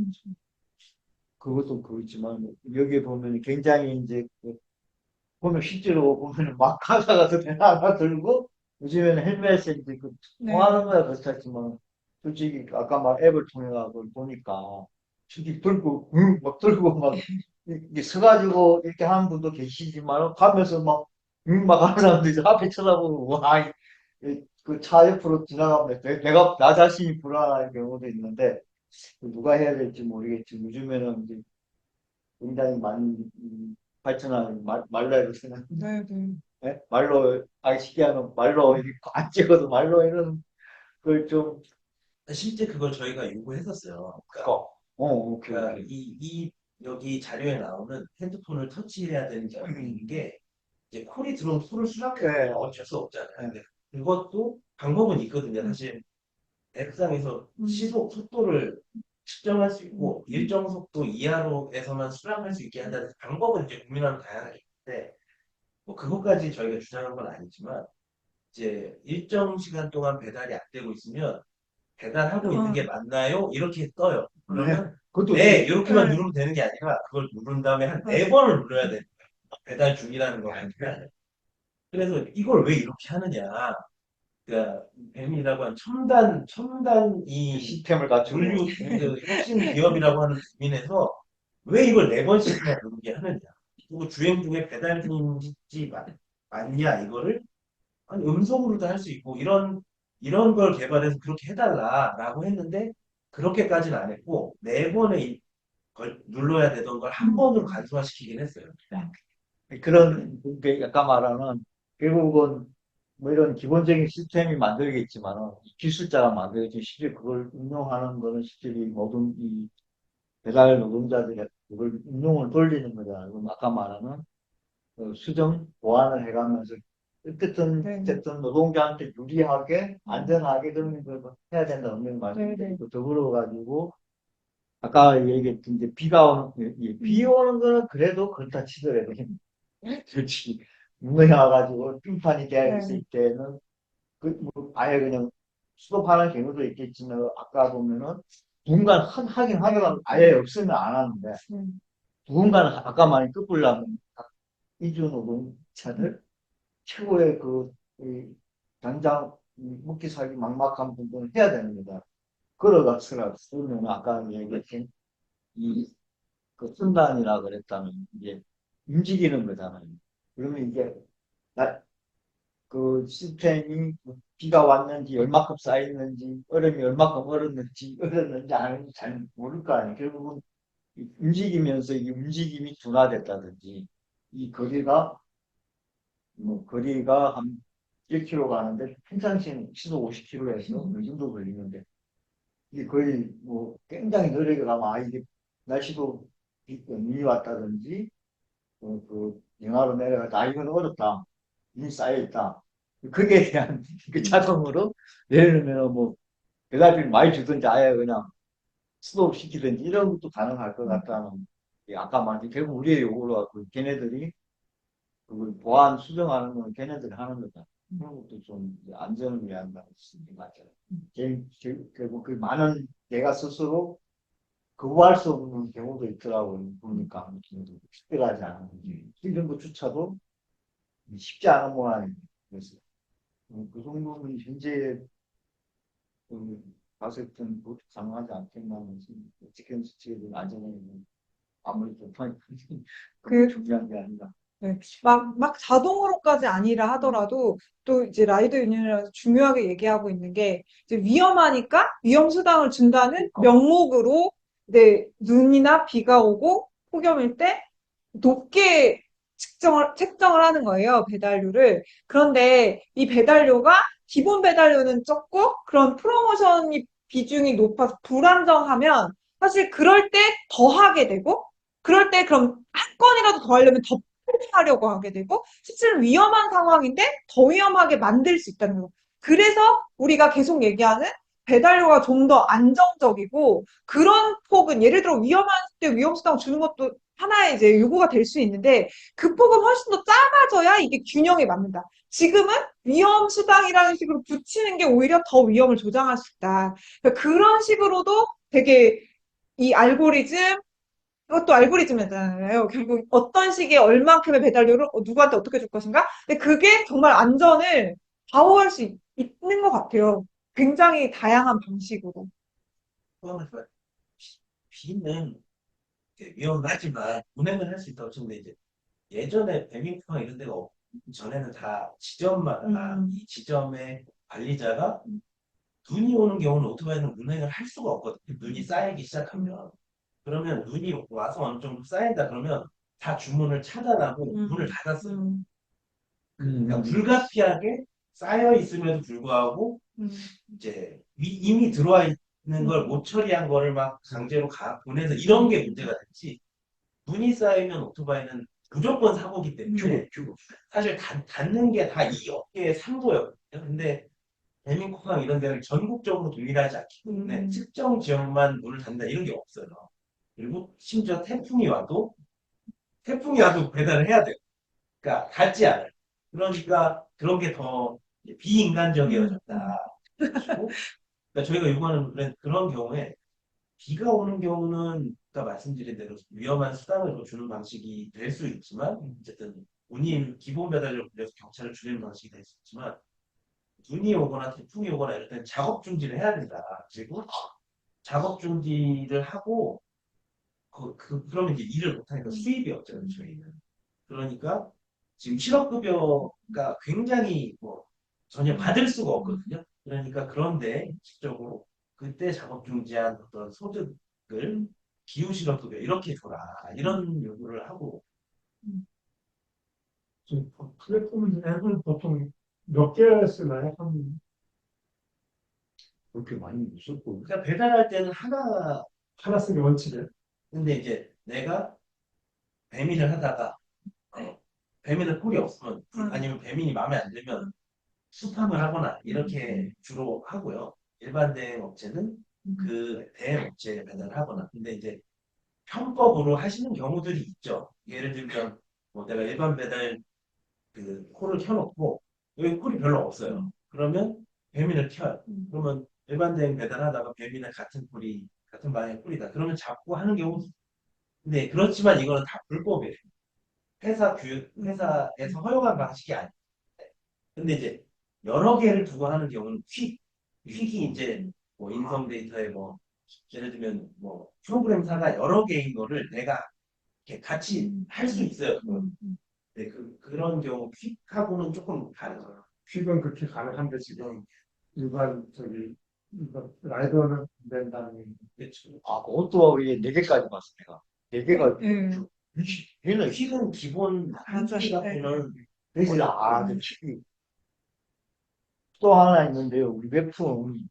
그것도 그렇지만, 여기 보면 굉장히 이제, 보면 실제로 보면 막 가사가 하나 들고, 요즘에는 헬멧에 이제 네. 통하는 거야 그렇지만, 솔직히 아까 말 앱을 통해 가지고 보니까, 솔직히 들고, 막 들고 막, 이게 서가지고 이렇게 하는 분도 계시지만, 가면서 막, 막 하는 사람들이 앞에 쳐다보고, 와, 그 차 옆으로 지나가면 내가, 나 자신이 불안한 경우도 있는데, 누가 해야 될지 모르겠지. 요즘에는 이제 굉장히 많이 발전한 말로 생각, 네, 네. 예? 말로, 쉽게 하면 말로, 이렇게 안 찍어도 말로 이런 걸 좀, 실제 그걸 저희가 요구했었어요. 오케이, 그러니까 오케이. 여기 자료에 나오는 핸드폰을 터치해야 되는 게 이제 콜이 들어오면 콜을 수락해야 예, 어쩔 수 없잖아요. 예. 근데 그것도 방법은 있거든요. 사실 앱상에서 시속 속도를 측정할 수 있고 일정 속도 이하로에서만 수락할 수 있게 한다는 방법은 이제 고민하면 다양하게 있는데 뭐 그것까지 저희가 주장한 건 아니지만 이제 일정 시간 동안 배달이 안 되고 있으면 배달하고 있는 게 맞나요? 이렇게 떠요. 네. 그러면 그것도 네 좀, 이렇게만 누르면 되는 게 아니라 그걸 누른 다음에 한 네 번을 눌러야 돼요. 배달 중이라는 거 아니까. 그래서 이걸 왜 이렇게 하느냐. 그러니까 뱀이라고 하는 첨단 이 시스템을 갖추고, 물류 그 혁신 기업이라고 하는 국민에서 왜 이걸 네 번씩이나 누르게 하느냐. 그리고 주행 중에 배달 중인지 맞냐 이거를 아니, 음성으로도 할 수 있고 이런 걸 개발해서 그렇게 해달라라고 했는데 그렇게까지는 안 했고 네 번에 걸 눌러야 되던 걸 한 번으로 간소화시키긴 했어요. 그런, 게 아까 말하는, 결국은 뭐 이런 기본적인 시스템이 만들겠지만은 기술자가 만들지 실제 그걸 운영하는 거는 실제 이 모든 이 배달 노동자들이 그걸 운용을 돌리는 거잖아요. 그럼 아까 말하는 수정 보완을 해가면서 어쨌든 네. 어쨌든 노동자한테 유리하게 안전하게 그런 걸 해야 된다는 걸 네, 네. 말씀드리고 더불어 가지고 아까 얘기했던 이제 비가 오는 비 오는 거는 그래도 그렇다 치더라도 솔직히 눈이 와가지고 빙판이 되어 있을 때는 뭐 아예 그냥 수도하는 경우도 있겠지만 아까 보면은 누군가 하긴 하더라도 아예 없으면 안 하는데 누군가는 아까 말한 끝불나면 이주노동자들 최고의 이 당장 먹기 살기 막막한 부분을 해야 되는 거다. 걸어가서라 쓰면 아까 얘기했던 그 순단이라 그랬다면 이제 움직이는 거잖아요. 그러면 이게 그 시스템이 비가 왔는지 얼마큼 쌓였는지 얼음이 얼마큼 얼었는지 아는지 잘 모를 거 아니에요. 결국은 움직이면서 이 움직임이 둔화됐다든지 이 거리가 한 1km 가는데 평상시는 시속 50km에서 이 정도 걸리는데 이게 거의 뭐 굉장히 느리게 가면 이게 날씨도 눈이 왔다든지 그 영하로 내려가다 이건 어렵다. 눈이 쌓여있다. 거기에 대한 그 자동으로 예를 들면 뭐 배달비를 많이 주든지 아예 그냥 스톱시키든지 이런 것도 가능할 것 같다는 아까 말한 결국 우리의 요구로 갖고 걔네들이 그걸 보안 수정하는 건 걔네들이 하는 거다. 그런 것도 좀 안전을 위한 말씀이 맞아요. 결국 그 많은 내가 스스로 거부할 수 없는 경우도 있더라고요. 보니까 특별하지 않은 이런 것조차도 쉽지 않은 모양이에요. 그래서 그 정도는 현재 봤을 때는 그것도 가능하지 않겠나 하면서 어떻게 수칙에 안전하게 아무래도 그- 중요한 게 아닌가. 네. 막 자동으로까지 아니라 하더라도 또 이제 라이더 유니언이라서 중요하게 얘기하고 있는 게 이제 위험하니까 위험수당을 준다는 명목으로 네, 눈이나 비가 오고 폭염일 때 높게 책정을 하는 거예요, 배달료를. 그런데 이 배달료가 기본 배달료는 적고 그런 프로모션이 비중이 높아서 불안정하면 사실 그럴 때 더 하게 되고 그럴 때 그럼 한 건이라도 더 하려면 더 하려고 하게 되고 실제로 위험한 상황인데 더 위험하게 만들 수 있다는 거. 그래서 우리가 계속 얘기하는 배달료가 좀 더 안정적이고 그런 폭은 예를 들어 위험한 때 위험수당 주는 것도 하나의 이제 요구가 될 수 있는데 그 폭은 훨씬 더 작아져야 이게 균형에 맞는다. 지금은 위험수당이라는 식으로 붙이는 게 오히려 더 위험을 조장할 수 있다. 그러니까 그런 식으로도 되게 이 알고리즘 이것도 알고리즘이잖아요. 결국 어떤 식의 얼만큼의 배달료를 누구한테 어떻게 줄 것인가? 근데 그게 정말 안전을 좌우할 수 있는 것 같아요. 굉장히 다양한 방식으로. 포함해서 비는 위험하지만 운행을 할 수 있다고 치는데 이제 예전에 배민평 이런 데가 전에는 다 지점마다 이 지점의 관리자가 눈이 오는 경우는 오토바이는 운행을 할 수가 없거든요. 눈이 쌓이기 시작하면. 그러면 눈이 와서 어느 정도 쌓인다 그러면 다 주문을 차단하고 문을 닫았어요. 그러니까 불가피하게 쌓여 있음에도 불구하고 이제 이미 들어와 있는 걸 못 처리한 거를 막 강제로 보내서 이런 게 문제가 됐지. 눈이 쌓이면 오토바이는 무조건 사고기 때문에 사실 닫는 게 다 이 업계의 산고였거든요. 근데 대민코항 이런 데는 전국적으로 동일하지 않기 때문에 특정 지역만 문을 닫는다 이런 게 없어요. 그리고 심지어 태풍이 와도 배달을 해야 돼요. 그러니까 닿지 않아요. 그러니까 그런 게 더 비인간적이어졌다. 그리고 그러니까 저희가 요구하는 그런 경우에 비가 오는 경우는 아까 말씀드린 대로 위험한 수당을 주는 방식이 될 수 있지만 어쨌든 운임 기본 배달료를 올려서 경차를 줄이는 방식이 될 수 있지만 눈이 오거나 태풍이 오거나 이럴 때는 작업 중지를 해야 된다. 그리고 작업 중지를 하고 그러면 이제 일을 못하니까 수입이 없잖아요, 저희는. 그러니까 지금 실업급여가 굉장히 뭐 전혀 받을 수가 없거든요. 그러니까 그런데 직접적으로 그때 작업 중지한 어떤 소득을 기후실업급여 이렇게 줘라 이런 요구를 하고 플랫폼은 앱을 보통 몇 개 쓰나요? 그렇게 많이 무섭고. 그러니까 배달할 때는 하나, 하나 쓰기 원칙이에요. 근데 이제 내가 배민을 하다가 배민을 꼴이 없으면 아니면 배민이 마음에 안 들면 수탐을 하거나 이렇게 주로 하고요. 일반 대행 업체는 그 대행 업체에 배달을 하거나. 근데 이제 편법으로 하시는 경우들이 있죠. 예를 들면 뭐 내가 일반 배달 그 콜을 켜놓고 여기 콜이 별로 없어요. 그러면 배민을 켜요. 그러면 일반 대행 배달하다가 배민을 같은 콜이 같은 방향의 콜이다. 그러면 잡고 하는 경우. 근데 그렇지만 이거는 다 불법이에요. 회사에서 허용한 방식이 아니에요. 근데 이제 여러 개를 두고 하는 경우는 퀵이 이제 뭐 인성 데이터에 뭐 예를 들면 뭐 프로그램사가 여러 개인 거를 내가 이렇게 같이 할 수 있어요. 네, 그런 경우 퀵하고는 조금 다르죠. 퀵은 그렇게 가능한데 지금 일반 일반 라이더는 안 된다는. 그렇죠. 아, 그것도 이게 4개까지 봤어, 내가. 4개가, 얘는 퀵은 기본 한 맞아. 줄 앞에는 그래서, 아, 그 퀵이. 또 하나 있는데요. 우리 웹툰,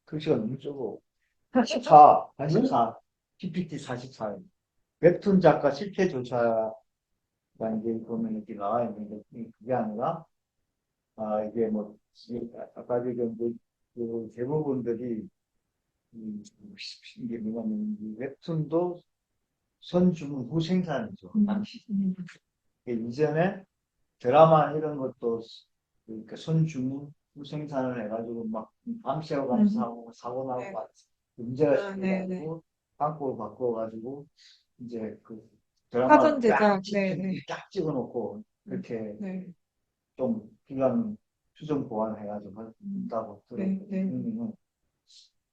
글씨가 너무 적어. 44, PPT 44. 웹툰 작가 실패조사가 이제 보면 이렇게 나와 있는데, 그게 아니라, 이게 뭐, 아까 지금 그 대부분들이, 이게 뭐냐면, 이 웹툰도 선주문 후생산이죠. 당시. 이전에 드라마 이런 것도 그러니까 선주문 후생산을 해가지고 막 밤새워가면서 사고 나고 네. 문제가 네, 생겨가지고 광고를 바꿔가지고 이제 그 사전 드라마를 제작, 네, 네. 쫙 찍어놓고 이렇게 네, 좀 필요한 수정 보완해가지고 한다고 네, 네. 들었는데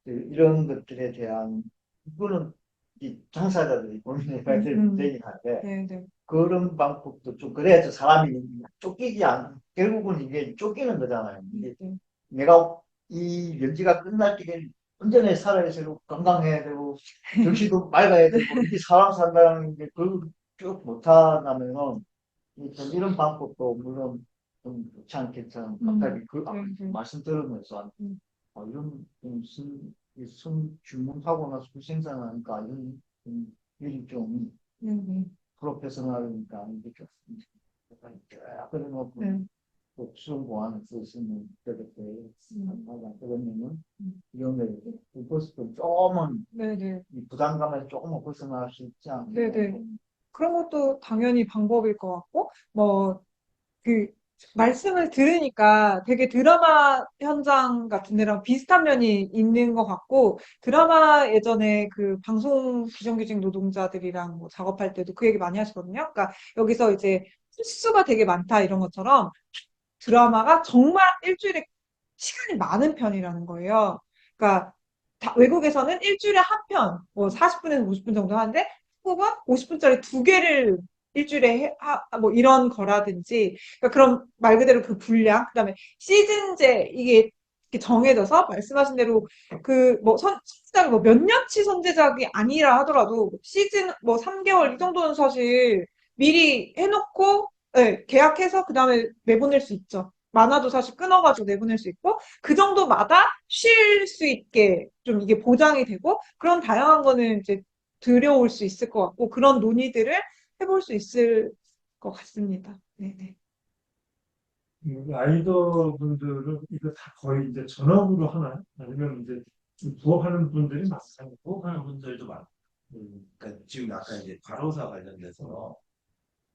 이런 것들에 대한 이거는 이 당사자들이 고민해야 되긴 한데 네, 네. 그런 방법도 좀 그래야지 사람이 쫓기지 않 결국은 이게 쫓기는 거잖아요. 이게 네. 내가 이 연지가 끝날 때까지 온전히 살아야 되고 건강해야 되고 정신도 맑아야 되고 이게 사람 산다는 게 그걸 쭉 못하다면은 이런 방법도 물론 좀 좋지 않겠지만 갑자기 그 말씀 들으면서 이런 순 주문하고 나서 생산하니까 이런 일이 좀 프로페셔널이니까 이게 좀 그러면 수정 보완을 쓰시는 되겠대. 그러면은 이런 게 벌써 조금은 네네. 이 부담감에서 조금은 벗어날 수 있지 않나. 네네. 그런 것도 당연히 방법일 것 같고, 뭐, 그, 말씀을 들으니까 되게 드라마 현장 같은 데랑 비슷한 면이 있는 것 같고, 드라마 예전에 그 방송 비정규직 노동자들이랑 뭐 작업할 때도 그 얘기 많이 하시거든요. 그러니까 여기서 이제 횟수가 되게 많다 이런 것처럼 드라마가 정말 일주일에 시간이 많은 편이라는 거예요. 그러니까 외국에서는 일주일에 한 편, 뭐 40분에서 50분 정도 하는데 한국은 50분짜리 두 개를 일주일에 뭐 이런 거라든지 그러니까 그런 말 그대로 그 분량, 그다음에 시즌제 이게 이렇게 정해져서 말씀하신 대로 그 뭐 선제작이 뭐 몇 년치 선제작이 아니라 하더라도 시즌 뭐 3개월 이 정도는 사실 미리 해놓고 네, 계약해서 그다음에 내보낼 수 있죠. 많아도 사실 끊어가지고 내보낼 수 있고 그 정도마다 쉴 수 있게 좀 이게 보장이 되고 그런 다양한 거는 이제 들여올 수 있을 것 같고 그런 논의들을 해볼 수 있을 것 같습니다. 네네. 라이더 분들은 이거 다 거의 이제 전업으로 하나요? 아니면 이제 부업하는 분들이 많아요? 부업하는 분들도 많고. 그러니까 지금 아까 이제 과로사 관련돼서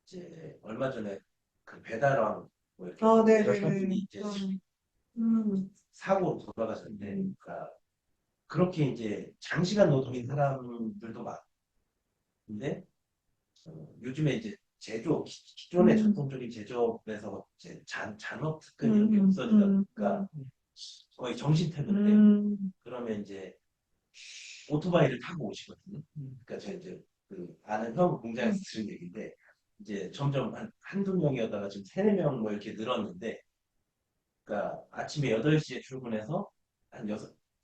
이제 얼마 전에 그 배달왕 뭐 이렇게 네네네. 분이 이제 사고로 돌아가셨는데, 그러니까 그렇게 이제 장시간 노동인 사람들도 많은데 요즘에 이제 기존의 전통적인 제조업에서 이제 잔업 특근 이런 게 없어지다 보니까 거의 정신퇴근을 해요. 그러면 이제 오토바이를 타고 오시거든요. 그러니까 제가 이제 그 아는 형 공장에서 들은 얘기인데 이제 점점 한두 명이었다가 지금 세네 명 뭐 이렇게 늘었는데 그러니까 아침에 8시에 출근해서 한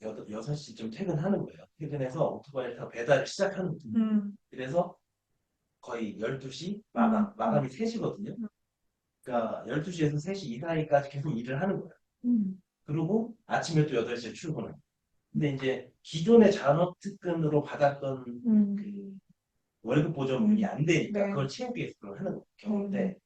6시쯤 퇴근하는 거예요. 퇴근해서 오토바이를 타고 배달을 시작하는 거예요. 그래서 거의 12시 마감이 3시거든요. 그러니까 12시에서 3시 이 사이까지 계속 일을 하는 거예요. 그리고 아침에 또 8시에 출근을. 근데 이제 기존의 잔업특근으로 받았던 그 월급 보전금이 안 되니까 네. 그걸 채우기 위해서 그걸 하는 경우인데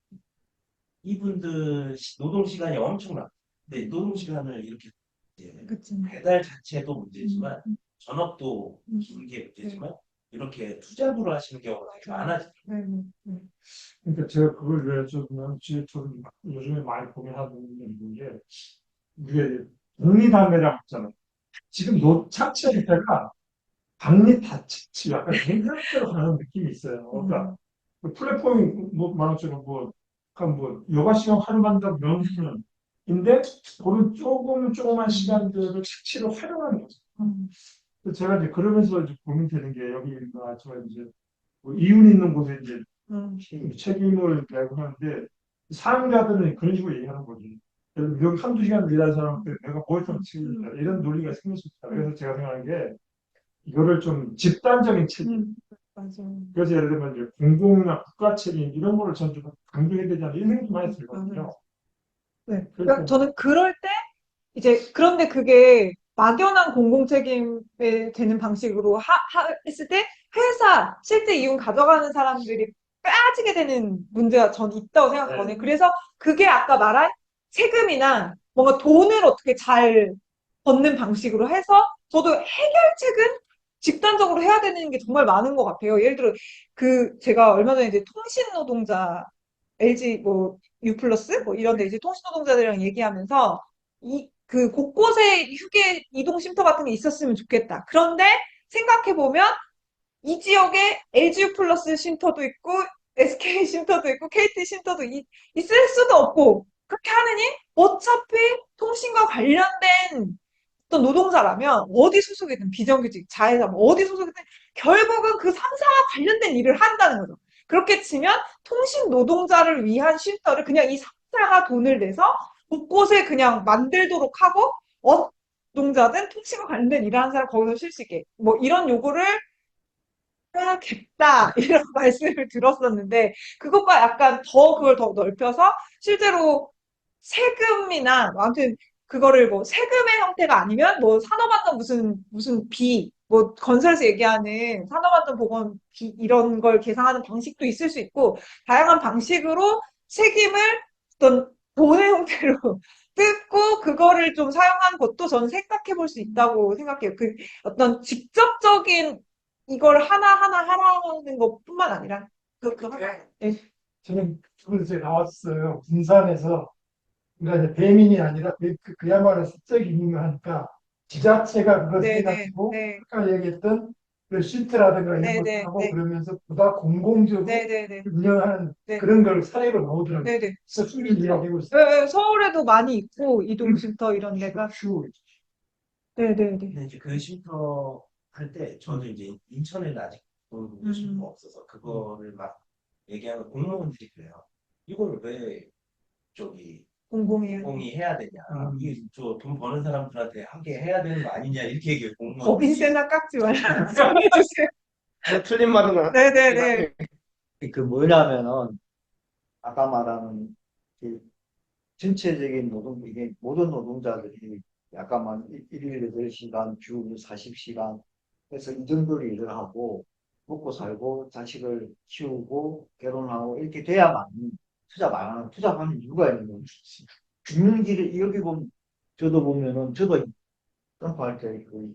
이분들 노동 시간이 엄청나. 근데 노동 시간을 이렇게 이제 그치. 배달 자체도 문제지만 음. 전업도 음. 이게 문제지만 이렇게 투잡으로 하시는 경우가 되게 맞아요. 많아지더라고요. 네. 그러니까 제가 그걸 왜 여쭤보면 좀 요즘에 많이 고민하는 게 이게 독립담회라고 있잖아요. 지금 노착취 형태가 박리다치치 약간 냉장고로 가는 느낌이 있어요. 그러니까 그 플랫폼이 뭐 말하자면 뭐 여가 시간 활용한다 명분은 인데 그런 조그만 시간들을 착취로 활용하는 거죠. 그래서 제가 이제 그러면서 이제 고민되는 게 여기 나왔지만 이제 뭐 이윤 있는 곳에 이제 책임을 내고 하는데 사용자들은 그런 식으로 얘기하는 거지. 예를 들면 여기 한두 시간 일하는 사람한테 내가 뭘 좀 책임이다 이런 논리가 생길 수 있다. 그래서 제가 생각하는 게 이거를 좀 집단적인 책임. 맞아요. 그래서 예를 들면 이제 공공이나 국가 책임 이런 거를 전 좀 강조해야 되지 않나 이런 생각이 많이 들거든요. 네. 그러니까 그러니까 저는 그럴 때 이제 그런데 그게 막연한 공공책임에 되는 방식으로 했을 때 회사 실제 이윤 가져가는 사람들이 빠지게 되는 문제가 전 있다고 생각하거든요. 그래서 그게 아까 말한 세금이나 뭔가 돈을 어떻게 잘 벗는 방식으로 해서 저도 해결책은 집단적으로 해야 되는 게 정말 많은 것 같아요. 예를 들어 제가 얼마 전에 이제 통신 노동자 LG 뭐 U+ 뭐 이런 데 이제 통신 노동자들이랑 얘기하면서 곳곳에 휴게 이동 쉼터 같은 게 있었으면 좋겠다. 그런데 생각해보면 이 지역에 LGU 플러스 쉼터도 있고 SK 쉼터도 있고 KT 쉼터도 있을 수도 없고 그렇게 하느니 어차피 통신과 관련된 어떤 노동자라면 어디 소속이든 비정규직, 자회사 뭐 어디 소속이든 결국은 그 3사와 관련된 일을 한다는 거죠. 그렇게 치면 통신 노동자를 위한 쉼터를 그냥 이 3사가 돈을 내서 곳곳에 그냥 만들도록 하고 노동자든 통신과 관련된 일을 하는 사람 거기서 쉴 수 있게 뭐 이런 요구를 해야겠다 이런 말씀을 들었었는데 그것과 약간 그걸 더 넓혀서 실제로 세금이나 아무튼 그거를 뭐 세금의 형태가 아니면 뭐 산업안전 무슨 뭐 건설에서 얘기하는 산업안전 보건 이런 걸 계산하는 방식도 있을 수 있고 다양한 방식으로 책임을 어떤 돈의 형태로 뜯고 그거를 좀 사용한 것도 저는 생각해 볼 수 있다고 생각해요. 그 어떤 직접적인 이걸 하나하나 하라는 것뿐만 아니라 네. 저는 그곳에 나왔어요. 군산에서 그러니까 이제 배민이 아니라 그야말로 사적 임무를 하니까 지자체가 그걸 네네, 해가지고 네. 아까 얘기했던 그 시트라든가 이런 네네, 것도 하고 네. 그러면서 보다 공공적으로 네네네. 운영하는 네. 그런 걸 사례로 나오더라고요. 네네. 그래서 수비 이야기하고 있어요. 네, 서울에도 많이 있고 이동쉼터 이런 데가. 네네네. 근데 이제 그 쉼터 할 때 저도 이제 인천에는 아직 그 쉼터 없어서 그거를 막 얘기하면 공무원들이 그래요. 이걸 왜 저기 공공이에요. 공이 해야 되냐. 이게 저 돈 버는 사람들한테 하게 해야 되는 거 아니냐. 이렇게 얘기해요. 공무원. 법인세나 깎지 말라. 해주세요. 틀린 말은 안 네네네. 그 뭐냐면은 아까 말하는 그 전체적인 이게 모든 노동자들이 약간만 일일 8시간, 주 40시간 해서 이 정도로 일을 하고 먹고 살고 자식을 키우고 결혼하고 이렇게 돼야만 투잡 안 하는 투잡하는 이유가 있는 거지. 죽는 길에 여기 보면 저도 점프할 때그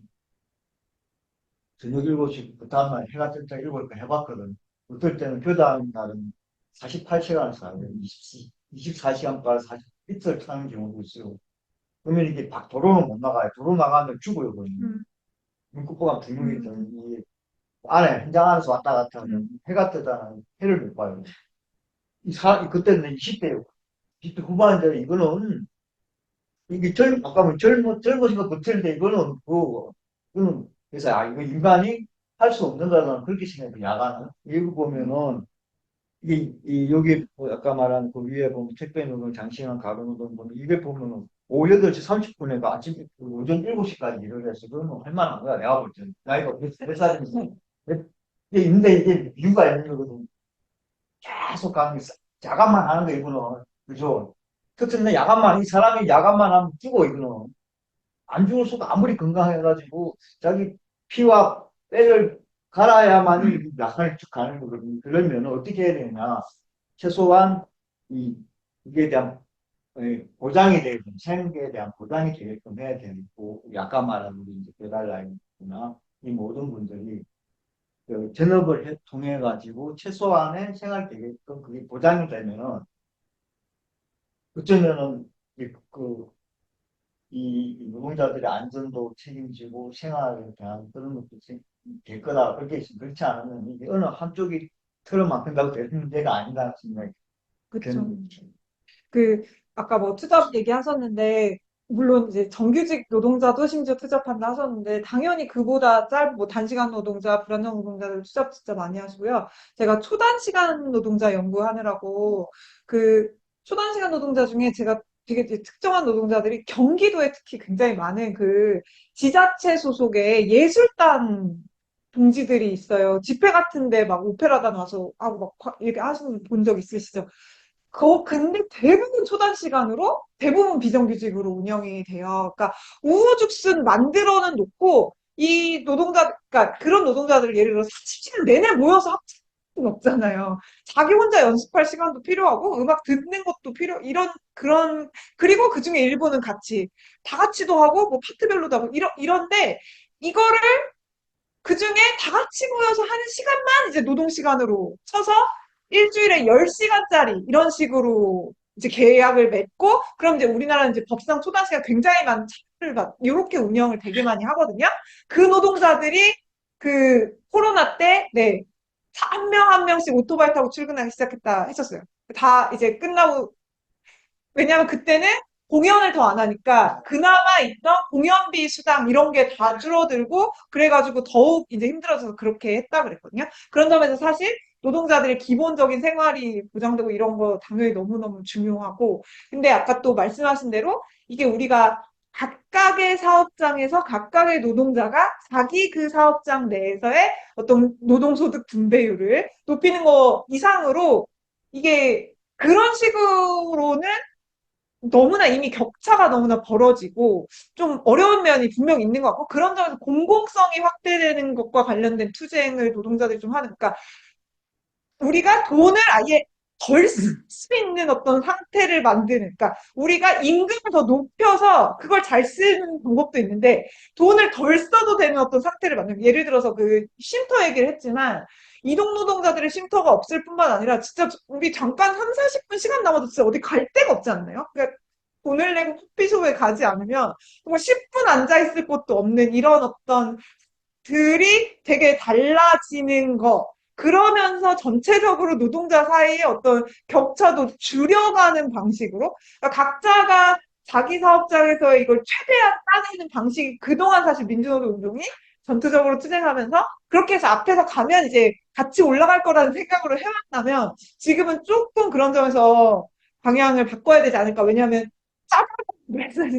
저녁 7시 그 다음날 해가 뜰 때 7시 해봤거든. 어떨 때는 교당 날은 48시간을 살아요. 24시간까지 이틀 타는 경우도 있어요. 그러면 이게 도로는 못 나가요. 도로 나가면 죽어요. 눈꽃보가 분명히 이 안에 현장 안에서 왔다 갔다 하면 해가 뜨다는 해를 못 봐요. 그때는 20대예요. 20대 후반인데 이거는 이게 아까 뭐 젊으니까 버티는데 이거는 그래서 이거 인간이 할 수 없는 거라는 그렇게 생각해요. 야간은 이거 보면은 여기 뭐 아까 말한 그 위에 보면 택배 노동, 장시간 가로 노동 보면 이게 보면은 오후 8시 30분에 아침 오전 7시까지 일을 해서 그러면 할 만한 거야. 내가 볼 때는 나이가 몇 살인지 근데 이게 이유가 있는 거거든. 계속 가는 게 자각만 하는 거 이거는 그죠? 특히나 야간만, 이 사람이 야간만 하면 죽어, 이거는. 안 죽을 수가 아무리 건강해가지고, 자기 피와 뼈를 갈아야만이 약할 쭉 가는 거거든요. 그러면 어떻게 해야 되냐. 최소한, 이, 이게 대한, 보장이 되게끔, 생계에 대한 보장이 되게끔 해야 되고, 아까 말한 우리 이제 배달라인이나 이 모든 분들이 그 전업을 통해 가지고 최소한의 생활 되게끔 그게 보장이 되면은 어쩌면은 이 노동자들의 안전도 책임지고 생활에 대한 그런 것도 될 거다. 그렇지 않으면 이게 어느 한쪽이 틀어막힌다고 되는 문제가 아니다 생각이 그쵸. 드는 거죠. 그, 아까 뭐 투잡 얘기하셨는데, 물론 이제 정규직 노동자도 심지어 투잡한다 하셨는데, 당연히 그보다 짧은 뭐 단시간 노동자, 불안정 노동자들 투잡 진짜 많이 하시고요. 제가 초단시간 노동자 연구하느라고, 그, 초단시간 노동자 중에 제가 되게 이제 특정한 노동자들이 경기도에 특히 굉장히 많은 그 지자체 소속의 예술단 동지들이 있어요. 집회 같은데 막 오페라단 와서 하고 막 이렇게 하시는 분 본 적 있으시죠? 근데 대부분 초단 시간으로, 대부분 비정규직으로 운영이 돼요. 그러니까, 우후죽순 만들어는 놓고, 그러니까 그런 노동자들을 예를 들어 30시간 내내 모여서 합칠 수는 없잖아요. 자기 혼자 연습할 시간도 필요하고, 음악 듣는 것도 그리고 그 중에 일부는 다 같이도 하고, 뭐 파트별로도 하고, 이런데, 이거를 그 중에 다 같이 모여서 하는 시간만 이제 노동 시간으로 쳐서 일주일에 10시간짜리 이런 식으로 이제 계약을 맺고, 그럼 이제 우리나라는 이제 법상 초단시간 굉장히 많은 차별을 이렇게 운영을 되게 많이 하거든요. 그 노동자들이 그 코로나 때, 네, 한 명 한 명씩 오토바이 타고 출근하기 시작했다 했었어요. 다 이제 끝나고, 왜냐면 그때는 공연을 더 안 하니까 그나마 있던 공연비 수당 이런 게 다 줄어들고 그래가지고 더욱 이제 힘들어져서 그렇게 했다 그랬거든요. 그런 점에서 사실 노동자들의 기본적인 생활이 보장되고 이런 거 당연히 너무너무 중요하고, 근데 아까 또 말씀하신 대로 이게 우리가 각각의 사업장에서 각각의 노동자가 자기 그 사업장 내에서의 어떤 노동소득 분배율을 높이는 거 이상으로, 이게 그런 식으로는 너무나 이미 격차가 너무나 벌어지고 좀 어려운 면이 분명 있는 것 같고, 그런 점에서 공공성이 확대되는 것과 관련된 투쟁을 노동자들이 좀 하는, 그러니까 우리가 돈을 아예 덜 쓸 수 있는 어떤 상태를 만드는, 그러니까 우리가 임금을 더 높여서 그걸 잘 쓰는 방법도 있는데 돈을 덜 써도 되는 어떤 상태를 만드는, 예를 들어서 그 쉼터 얘기를 했지만 이동 노동자들의 쉼터가 없을 뿐만 아니라 진짜 우리 잠깐 3, 40분 시간 남아도 진짜 어디 갈 데가 없지 않나요? 그러니까 돈을 내고 커피숍에 가지 않으면 정말 10분 앉아 있을 곳도 없는 이런 어떤 들이 되게 달라지는 거. 그러면서 전체적으로 노동자 사이의 어떤 격차도 줄여가는 방식으로, 그러니까 각자가 자기 사업장에서 이걸 최대한 따내는 방식이 그동안 사실 민주노동 운동이 전투적으로 투쟁하면서 그렇게 해서 앞에서 가면 이제 같이 올라갈 거라는 생각으로 해왔다면, 지금은 조금 그런 점에서 방향을 바꿔야 되지 않을까. 왜냐하면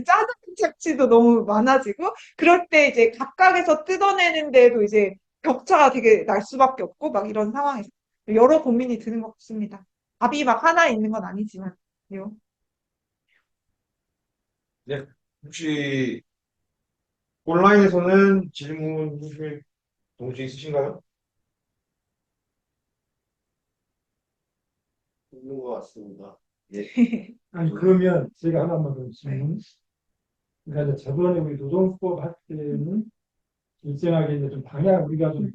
짜증 착취도 너무 많아지고, 그럴 때 이제 각각에서 뜯어내는데도 이제 격차가 되게 날 수밖에 없고, 막 이런 상황에서 여러 고민이 드는 것 같습니다. 답이 막 하나 있는 건 아니지만요. 네, 혹시 온라인에서는 질문 주실 동지 있으신가요? 있는 것 같습니다. 예. 아니, 그러면 제가 하나만 더 질문. 그러니까 이제 저번에 우리 노동법 할 때는 일정하게 이제 좀 우리가 좀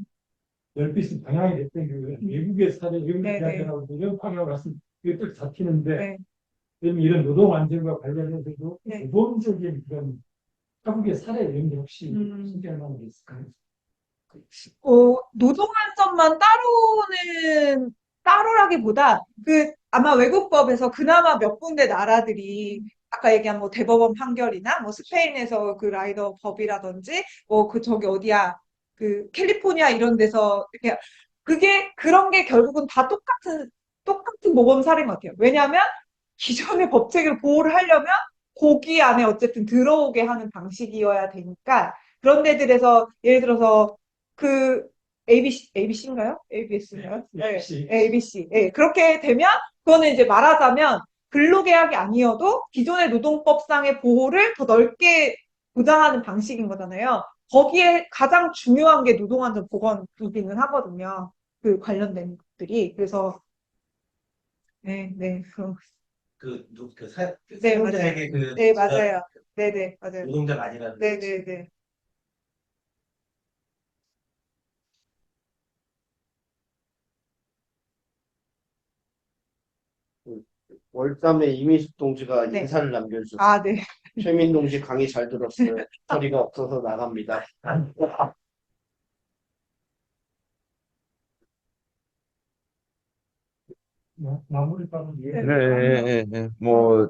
넓히신 방향이 됐던 게 외국의 사례 이런 네, 이야기하고 이런 방향으로 갔으면 이게 딱 잡히는데, 네. 그러면 이런 노동 안전과 관련해서도 네. 모범적인 그런 한국의 사례 이런 게 혹시 음. 소개할 만한 게 있을까요? 노동안전만 따로라기보다, 아마 외국법에서 그나마 몇 군데 나라들이, 아까 얘기한 뭐 대법원 판결이나, 뭐 스페인에서 그 라이더 법이라든지, 뭐 저기 어디야, 캘리포니아 이런 데서, 이렇게, 그런 게 결국은 다 똑같은 모범 사례인 것 같아요. 왜냐하면 기존의 법 체계를 보호를 하려면 거기 안에 어쨌든 들어오게 하는 방식이어야 되니까, 그런 데들에서 예를 들어서 그 ABC인가요? ABS인가요? ABC. ABC. 예, 그렇게 되면 그거는 이제 말하자면 근로계약이 아니어도 기존의 노동법상의 보호를 더 넓게 보장하는 방식인 거잖아요. 거기에 가장 중요한 게 노동안전보건이기는 하거든요. 그 관련된 것들이. 그래서, 네, 네, 그 네, 사용자에게 네, 맞아요. 네, 네, 맞아요. 노동자가 아니라는 네, 거지. 네, 네. 월담의 이민숙 동지가 네. 인사를 남겨주셨어요. 아, 네. 최민 동지 강의 잘 들었어요. 허리가 없어서 나갑니다. 마무리 발언 네. 뭐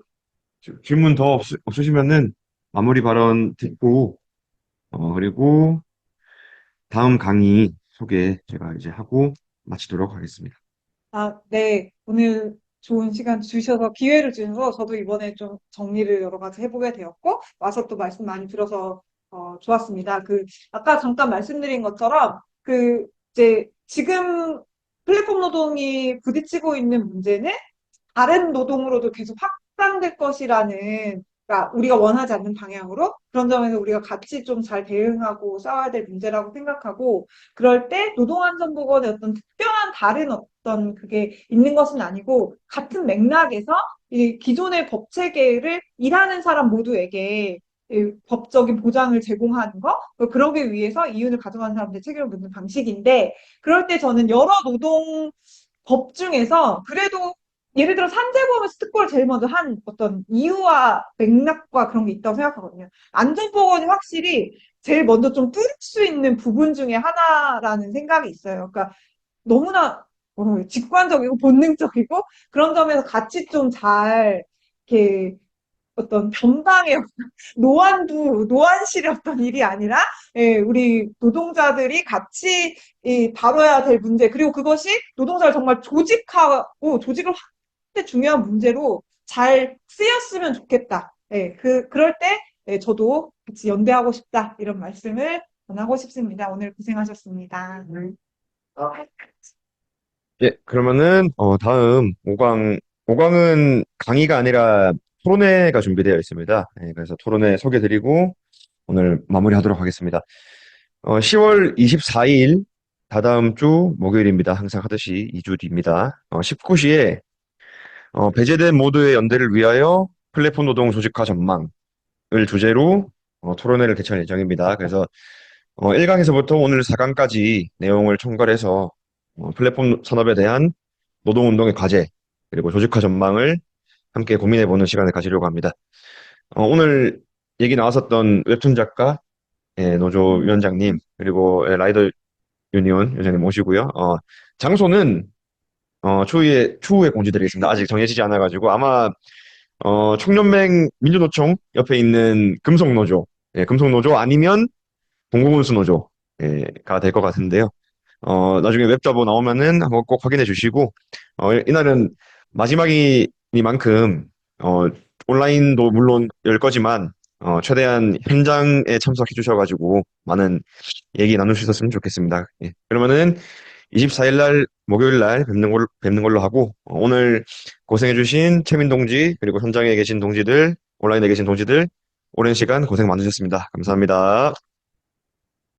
질문 더 없으시면은 마무리 발언 듣고 그리고 다음 강의 소개 제가 이제 하고 마치도록 하겠습니다. 아, 네. 오늘 좋은 시간 주셔서 기회를 주셔서 저도 이번에 좀 정리를 여러 가지 해보게 되었고, 와서 또 말씀 많이 들어서 좋았습니다. 아까 잠깐 말씀드린 것처럼, 이제 지금 플랫폼 노동이 부딪히고 있는 문제는 다른 노동으로도 계속 확산될 것이라는, 그러니까 우리가 원하지 않는 방향으로 그런 점에서 우리가 같이 좀 잘 대응하고 싸워야 될 문제라고 생각하고, 그럴 때 노동안전보건의 어떤 특별한 다른 어떤 그게 있는 것은 아니고 같은 맥락에서 이 기존의 법 체계를 일하는 사람 모두에게 이 법적인 보장을 제공하는 거, 그러기 위해서 이윤을 가져가는 사람들 책임을 묻는 방식인데, 그럴 때 저는 여러 노동 법 중에서 그래도 예를 들어 산재보험에서 특보를 제일 먼저 한 어떤 이유와 맥락과 그런 게 있다고 생각하거든요. 안전보건이 확실히 제일 먼저 좀 뚫을 수 있는 부분 중에 하나라는 생각이 있어요. 그러니까 너무나 직관적이고 본능적이고 그런 점에서 같이 좀 잘 이렇게 어떤 전방의 노안실의 어떤 일이 아니라, 예, 우리 노동자들이 같이 다뤄야 될 문제, 그리고 그것이 노동자를 정말 조직하고 조직을 확대 중요한 문제로 잘 쓰였으면 좋겠다. 예, 그럴 때, 예, 저도 같이 연대하고 싶다. 이런 말씀을 전하고 싶습니다. 오늘 고생하셨습니다. 아, 예, 그러면은 다음 5강은 강의가 아니라 토론회가 준비되어 있습니다. 예, 그래서 토론회 소개드리고 오늘 마무리하도록 하겠습니다. 10월 24일 다다음 주 목요일입니다. 항상 하듯이 2주 뒤입니다. 19시에 배제된 모두의 연대를 위하여 플랫폼 노동 조직화 전망을 주제로 토론회를 개최할 예정입니다. 그래서 1강에서부터 오늘 4강까지 내용을 총괄해서 플랫폼 산업에 대한 노동운동의 과제 그리고 조직화 전망을 함께 고민해보는 시간을 가지려고 합니다. 오늘 얘기 나왔었던 웹툰 작가 노조 위원장님 그리고 라이더 유니온 위원장님 모시고요. 장소는 추후에 공지드리겠습니다. 아직 정해지지 않아가지고 아마 총연맹 민주노총 옆에 있는 금속노조, 금속노조 아니면 공공운수노조가 될 것 같은데요. 나중에 웹자보 나오면은 한번 꼭 확인해 주시고, 이날은 마지막이니만큼, 온라인도 물론 열 거지만, 최대한 현장에 참석해 주셔가지고, 많은 얘기 나눌 수 있었으면 좋겠습니다. 예. 그러면은 24일 날, 목요일 날 뵙는 걸로 하고, 오늘 고생해주신 최민 동지, 그리고 현장에 계신 동지들, 온라인에 계신 동지들, 오랜 시간 고생 많으셨습니다. 감사합니다.